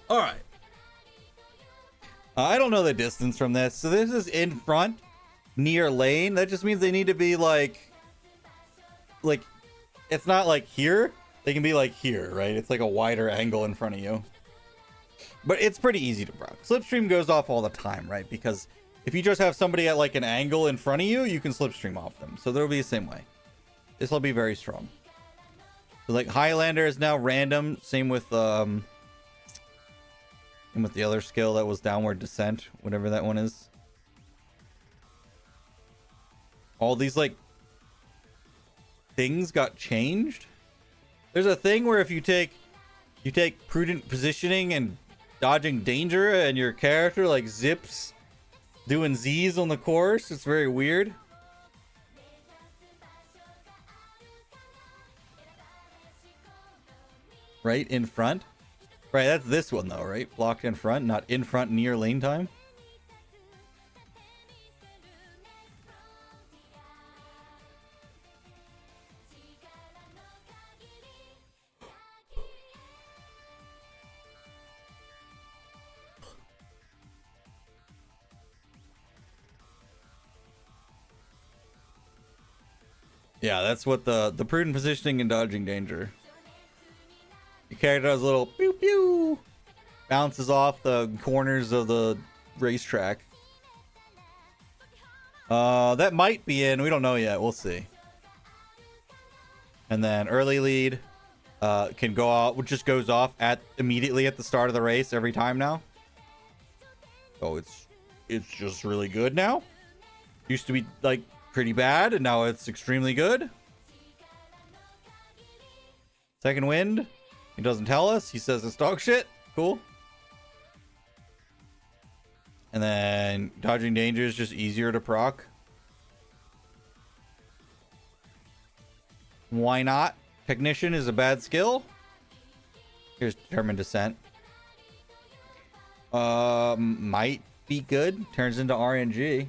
All right. I don't know the distance from this. So this is in front, near lane. That just means they need to be like, it's not like here. They can be like here, right? It's like a wider angle in front of you. But it's pretty easy to proc. Slipstream goes off all the time, right? Because if you just have somebody at like an angle in front of you, you can slipstream off them. So they'll be the same way. This will be very strong. So like Highlander is now random. Same with the other skill that was Downward Descent, whatever that one is. All these like things got changed. There's a thing where if you take prudent positioning and dodging danger and your character like zips doing Z's on the course, it's very weird. Right in front. Right, that's this one though, right? Blocked in front, not in front near lane time. Yeah, that's what the prudent positioning and dodging danger. Your character does a little pew pew, bounces off the corners of the racetrack. That might be in. We don't know yet. We'll see. And then early lead can go out, which just goes off immediately at the start of the race every time now. So it's just really good now. Used to be like pretty bad, and now it's extremely good. Second wind. He doesn't tell us. He says it's dog shit. Cool. And then dodging danger is just easier to proc. Why not? Technician is a bad skill. Here's Determined Descent. Might be good. Turns into RNG.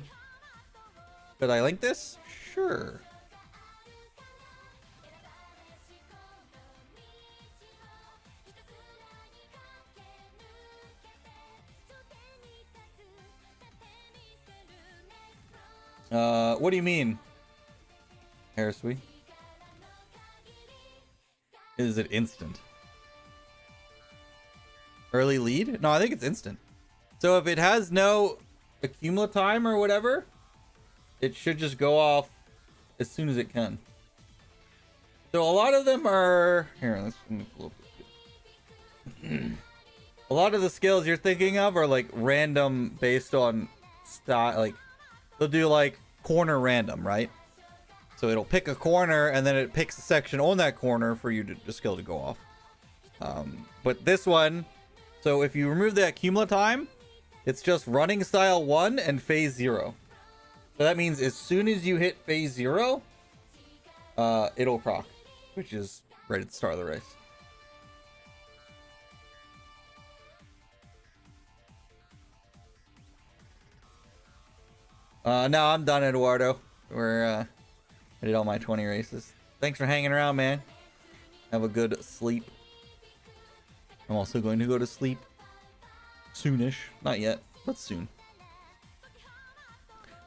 Could I link this? Sure. What do you mean, Harriswe? Is it instant? Early lead? No, I think it's instant. So if it has no accumulate time or whatever, it should just go off as soon as it can. So a lot of them are here. Let's look. A lot of the skills you're thinking of are like random based on style. Like they'll do like corner random, right? So it'll pick a corner and then it picks a section on that corner for you to the skill to go off. But this one, so if you remove the accumulate time, it's just running style 1 and phase 0. So that means as soon as you hit phase 0, it'll proc, which is right at the start of the race. No, I'm done, Eduardo. I did all my 20 races. Thanks for hanging around, man. Have a good sleep. I'm also going to go to sleep soonish. Not yet, but soon.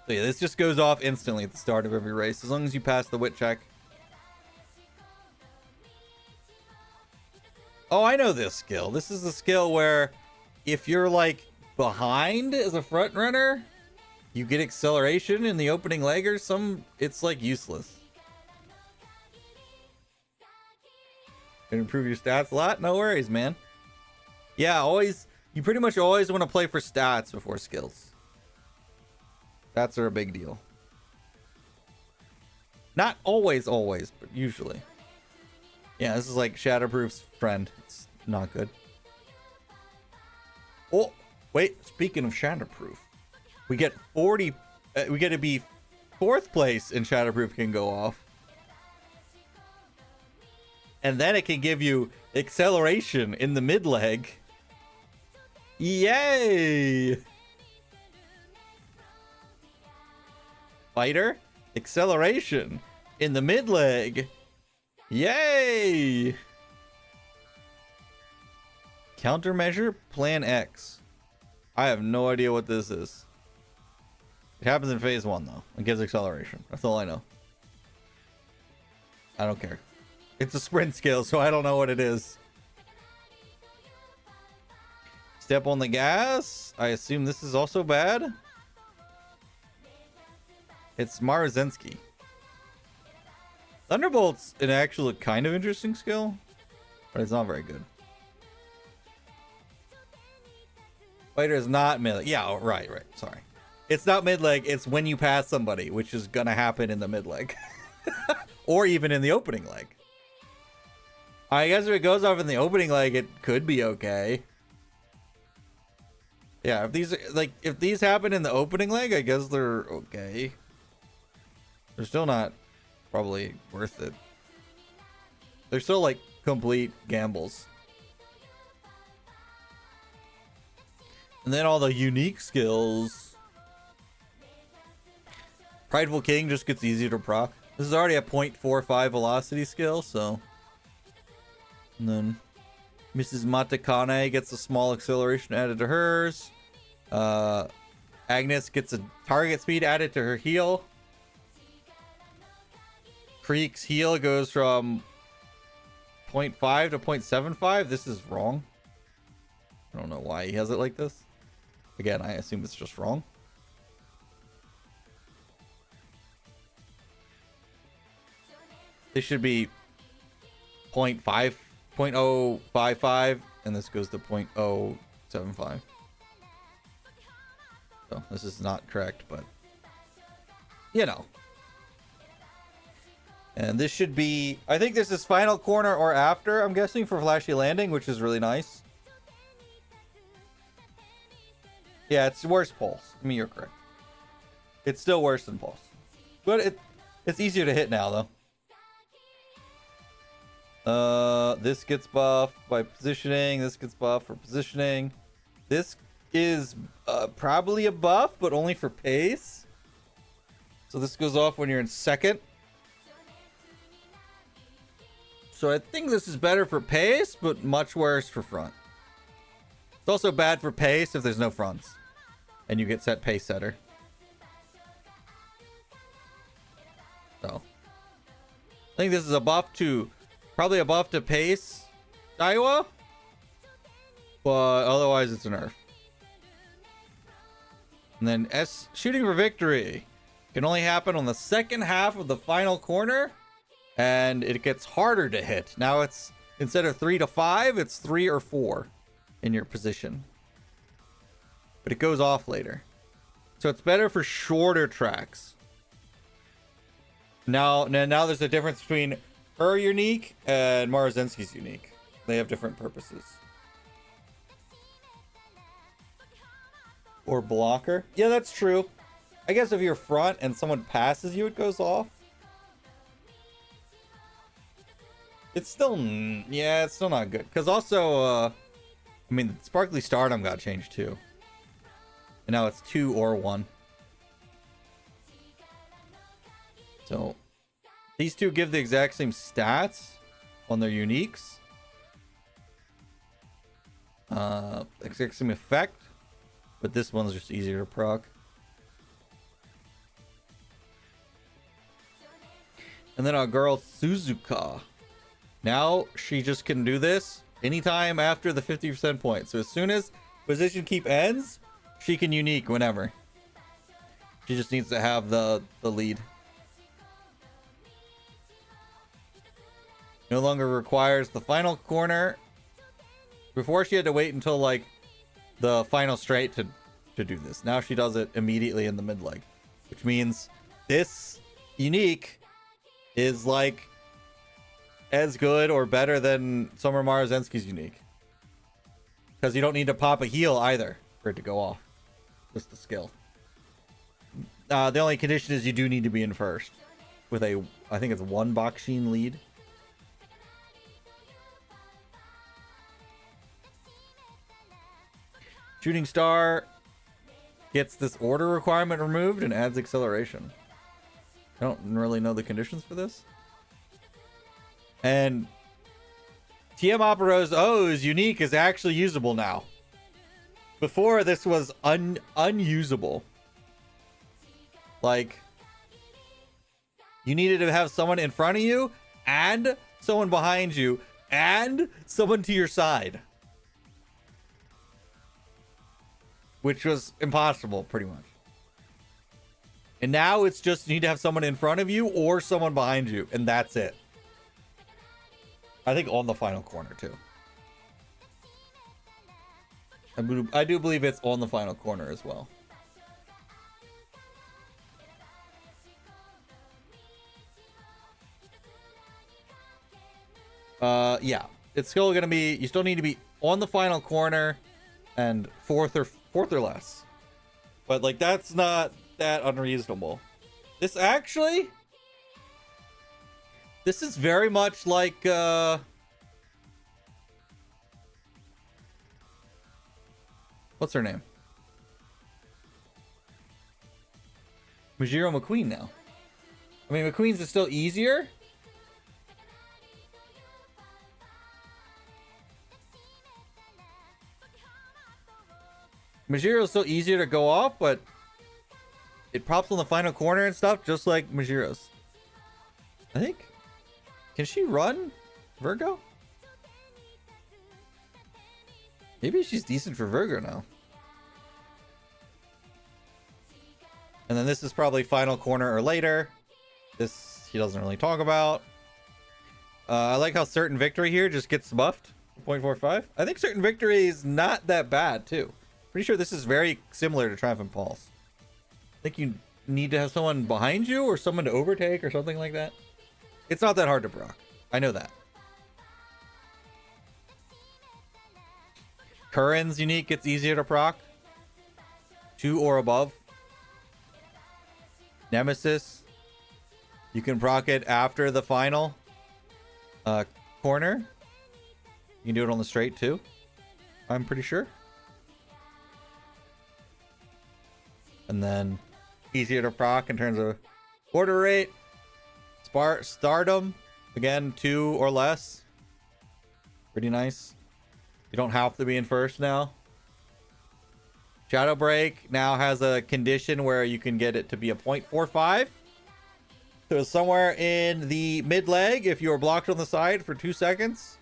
So yeah, this just goes off instantly at the start of every race, as long as you pass the wit check. Oh, I know this skill. This is the skill where if you're like behind as a front runner, you get acceleration in the opening leg or some. It's like useless. Can improve your stats a lot. No worries, man. Yeah, always. You pretty much always want to play for stats before skills. Stats are a big deal. Not always, but usually. Yeah, this is like Shatterproof's friend. It's not good. Oh, wait. Speaking of Shatterproof, we get 40. We get to be 4th place in Shatterproof can go off. And then it can give you acceleration in the mid leg. Yay! Fighter, acceleration in the mid leg. Yay! Countermeasure Plan X. I have no idea what this is. It happens in phase 1 though. It gives acceleration. That's all I know. I don't care. It's a sprint skill, so I don't know what it is. Step on the gas. I assume this is also bad. It's Maruzensky. Thunderbolt's an actual kind of interesting skill, but it's not very good. Fighter is not mid. Yeah, right. Sorry. It's not mid leg. It's when you pass somebody, which is gonna happen in the mid leg, or even in the opening leg. I guess if it goes off in the opening leg, it could be okay. Yeah, if these happen in the opening leg, I guess they're okay. They're still not probably worth it. They're still like complete gambles. And then all the unique skills. Prideful King just gets easier to proc. This is already a 0.45 velocity skill, so. And then Mrs. Matakane gets a small acceleration added to hers. Agnes gets a target speed added to her heal. Creek's heal goes from 0.5 to 0.75. This is wrong. I don't know why he has it like this. Again, I assume it's just wrong. This should be 0.5, 0.055, and this goes to 0.075. So this is not correct, but you know. And this should be, I think this is final corner or after, I'm guessing, for Flashy Landing, which is really nice. Yeah, it's worse Pulse. I mean, you're correct. It's still worse than Pulse. But it's easier to hit now, though. This gets buffed by positioning. This gets buffed for positioning. This is probably a buff, but only for pace. So this goes off when you're in second. So I think this is better for pace, but much worse for front. It's also bad for pace if there's no fronts. And you get set pace setter. So I think this is a buff to, probably a buff to pace Daiwa, but otherwise it's a nerf. And then S shooting for victory can only happen on the second half of the final corner, and it gets harder to hit. Now it's, instead of 3 to 5, it's 3 or 4 in your position. But it goes off later. So it's better for shorter tracks. Now there's a difference between her unique and Maruzensky's unique. They have different purposes. Or blocker. Yeah, that's true. I guess if you're front and someone passes you, it goes off. It's still, yeah, it's still not good. Because also, I mean, Sparkly Stardom got changed too. And now it's 2 or 1. So these two give the exact same stats on their uniques. Exact same effect. But this one's just easier to proc. And then our girl Suzuka. Now she just can do this anytime after the 50% point. So as soon as position keep ends, she can unique whenever. She just needs to have the lead. No longer requires the final corner. Before she had to wait until like the final straight to do this. Now she does it immediately in the mid leg, which means this unique is like as good or better than Summer Maruzensky's unique, because you don't need to pop a heal either for it to go off. Just the skill. The only condition is you do need to be in first with a, I think it's 1 Bakshin lead. Shooting Star gets this order requirement removed and adds acceleration. I don't really know the conditions for this. And TM Opero's O's unique is actually usable now. Before, this was unusable. Like, you needed to have someone in front of you and someone behind you and someone to your side, which was impossible pretty much. And now it's just you need to have someone in front of you or someone behind you, and that's it. I think on the final corner too. I do believe it's on the final corner as well. Yeah, it's still gonna be. You still need to be on the final corner, and fourth or less. But like that's not that unreasonable. This is very much like what's her name? Majiro McQueen now. I mean, McQueen's is still easier. Majiro's still easier to go off, but it pops on the final corner and stuff, just like Majiro's. I think. Can she run Virgo? Maybe she's decent for Virgo now. And then this is probably final corner or later. This he doesn't really talk about. I like how Certain Victory here just gets buffed. 0.45. I think Certain Victory is not that bad too. Pretty sure this is very similar to Triumphant Pulse. I think you need to have someone behind you or someone to overtake or something like that. It's not that hard to proc. I know that. Curran's unique gets easier to proc. 2 or above. Nemesis. You can proc it after the final corner. You can do it on the straight too. I'm pretty sure. And then easier to proc in terms of order rate. Stardom. Again, 2 or less. Pretty nice. You don't have to be in first now. Shadow Break now has a condition where you can get it to be a 0.45. So somewhere in the mid leg, if you are blocked on the side for 2 seconds,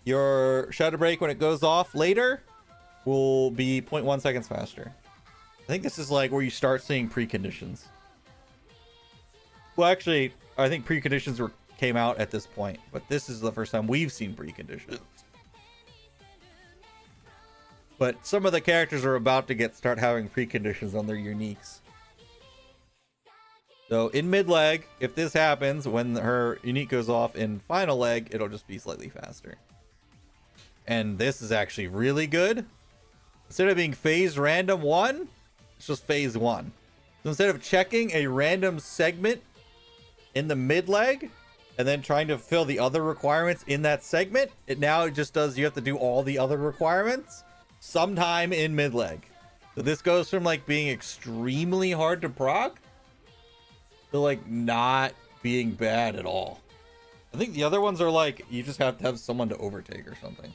your Shadow Break, when it goes off later, will be 0.1 seconds faster. I think this is like where you start seeing preconditions. Well, actually, I think preconditions came out at this point, but this is the first time we've seen preconditions. But some of the characters are about to start having preconditions on their uniques. So in mid leg, if this happens, when her unique goes off in final leg, it'll just be slightly faster. And this is actually really good. Instead of being phase random 1, it's just phase 1. So instead of checking a random segment in the mid leg and then trying to fill the other requirements in that segment, it now just does, you have to do all the other requirements sometime in mid leg. So this goes from like being extremely hard to proc to like not being bad at all. I think the other ones are like you just have to have someone to overtake or something.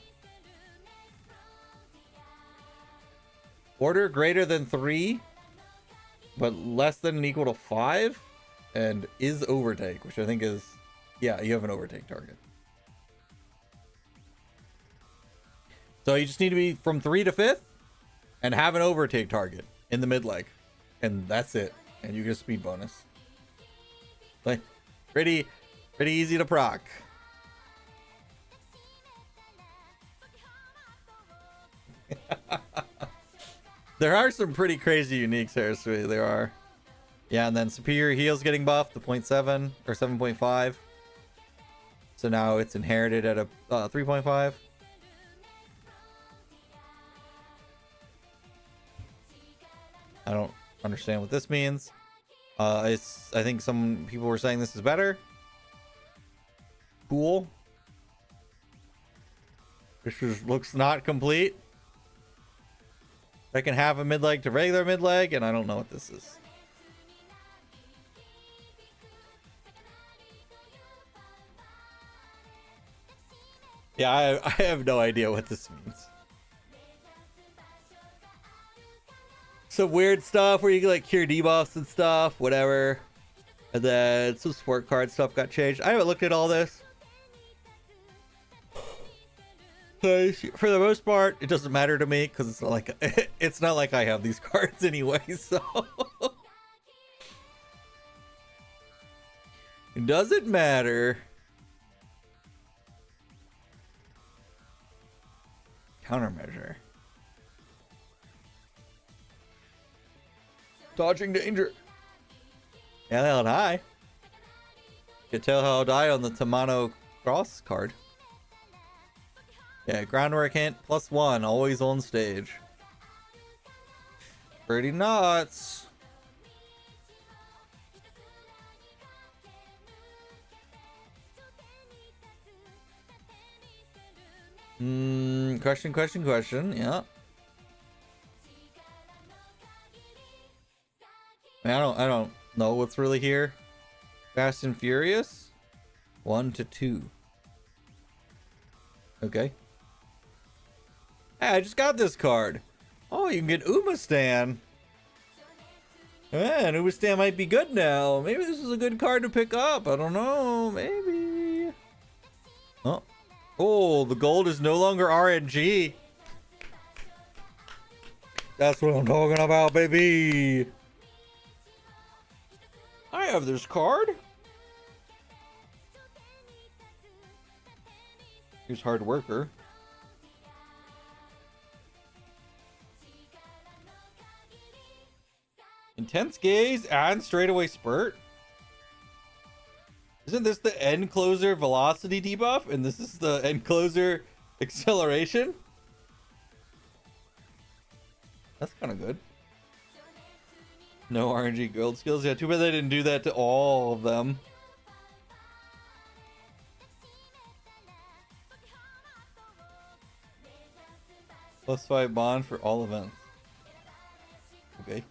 Order greater than 3 but less than and equal to 5 and is overtake, which I think is, yeah, you have an overtake target. So you just need to be from 3 to 5th and have an overtake target in the mid leg, and that's it. And you get a speed bonus. Like pretty easy to proc. There are some pretty crazy uniques here, so there are. Yeah, and then Superior Heal's getting buffed to 0.7 or 7.5. So now it's inherited at a 3.5. I don't understand what this means. I think some people were saying this is better. Cool. This looks not complete. I can have a mid leg to regular mid leg, and I don't know what this is. Yeah, I have no idea what this means. Some weird stuff where you can like cure debuffs and stuff, whatever. And then some sport card stuff got changed. I haven't looked at all this. For the most part, it doesn't matter to me because it's not like I have these cards anyway, so it doesn't matter. Countermeasure. Dodging danger. Yeah, they'll die. You can tell how I'll die on the Tamano Cross card. Yeah, groundwork hint +1, always on stage. Pretty nuts. Question. Yeah. I don't know what's really here. Fast and Furious 1 to 2. Okay. Hey, I just got this card. Oh, you can get Umastan. Yeah, and Umastan might be good now. Maybe this is a good card to pick up. I don't know. Maybe. Oh, the gold is no longer RNG. That's what I'm talking about, baby. I have this card. Here's Hard Worker. Intense Gaze and Straightaway Spurt. Isn't this the End Closer Velocity debuff? And this is the End Closer Acceleration? That's kind of good. No RNG gold skills. Yeah, too bad they didn't do that to all of them. +5 bond for all events. Okay.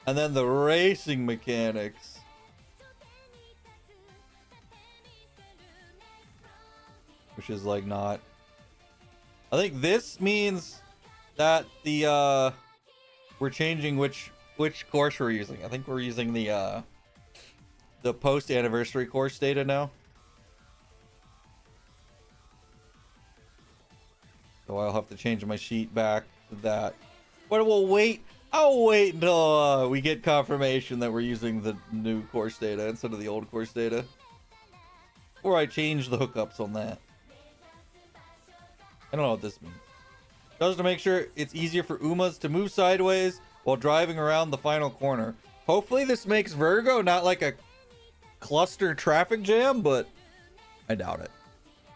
And then the racing mechanics. Which is like not... I think this means that the we're changing which course we're using. I think we're using the post anniversary course data now. So I'll have to change my sheet back to that. But we'll wait. I'll wait until we get confirmation that we're using the new course data instead of the old course data. Or I change the hookups on that. I don't know what this means. Just to make sure it's easier for Umas to move sideways while driving around the final corner. Hopefully this makes Virgo not like a cluster traffic jam, but I doubt it.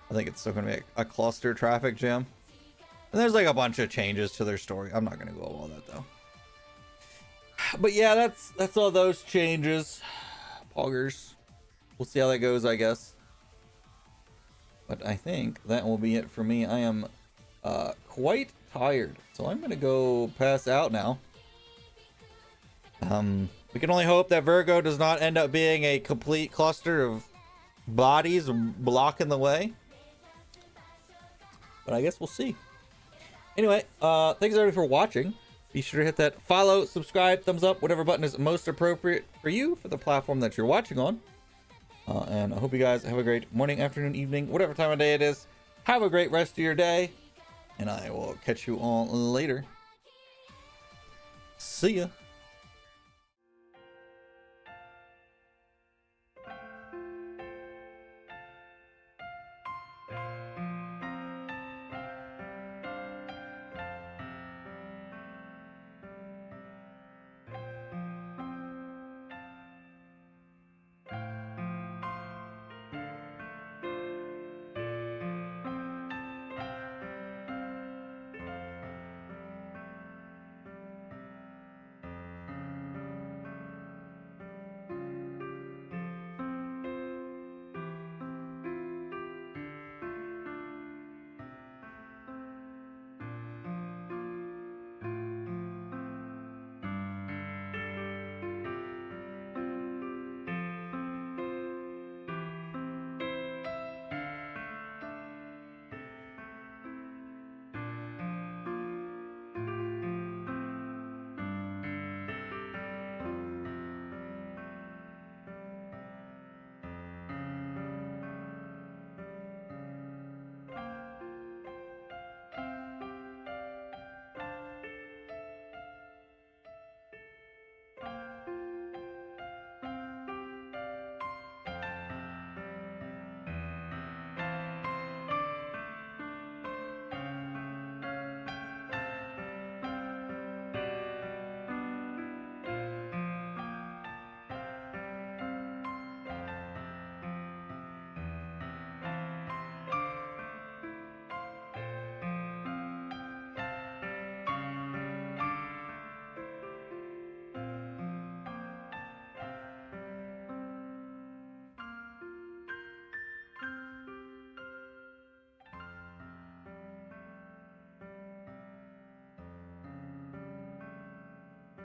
I think it's still going to be a cluster traffic jam. And there's like a bunch of changes to their story. I'm not going to go over all that though. But yeah, that's all those changes. Poggers. We'll see how that goes, I guess. But I think that will be it for me. I am quite tired, so I'm gonna go pass out now. We can only hope that Virgo does not end up being a complete cluster of bodies blocking the way. But I guess we'll see. Anyway, thanks everybody for watching. Be sure to hit that follow, subscribe, thumbs up, whatever button is most appropriate for you for the platform that you're watching on. And I hope you guys have a great morning, afternoon, evening, whatever time of day it is. Have a great rest of your day. And I will catch you all later. See ya.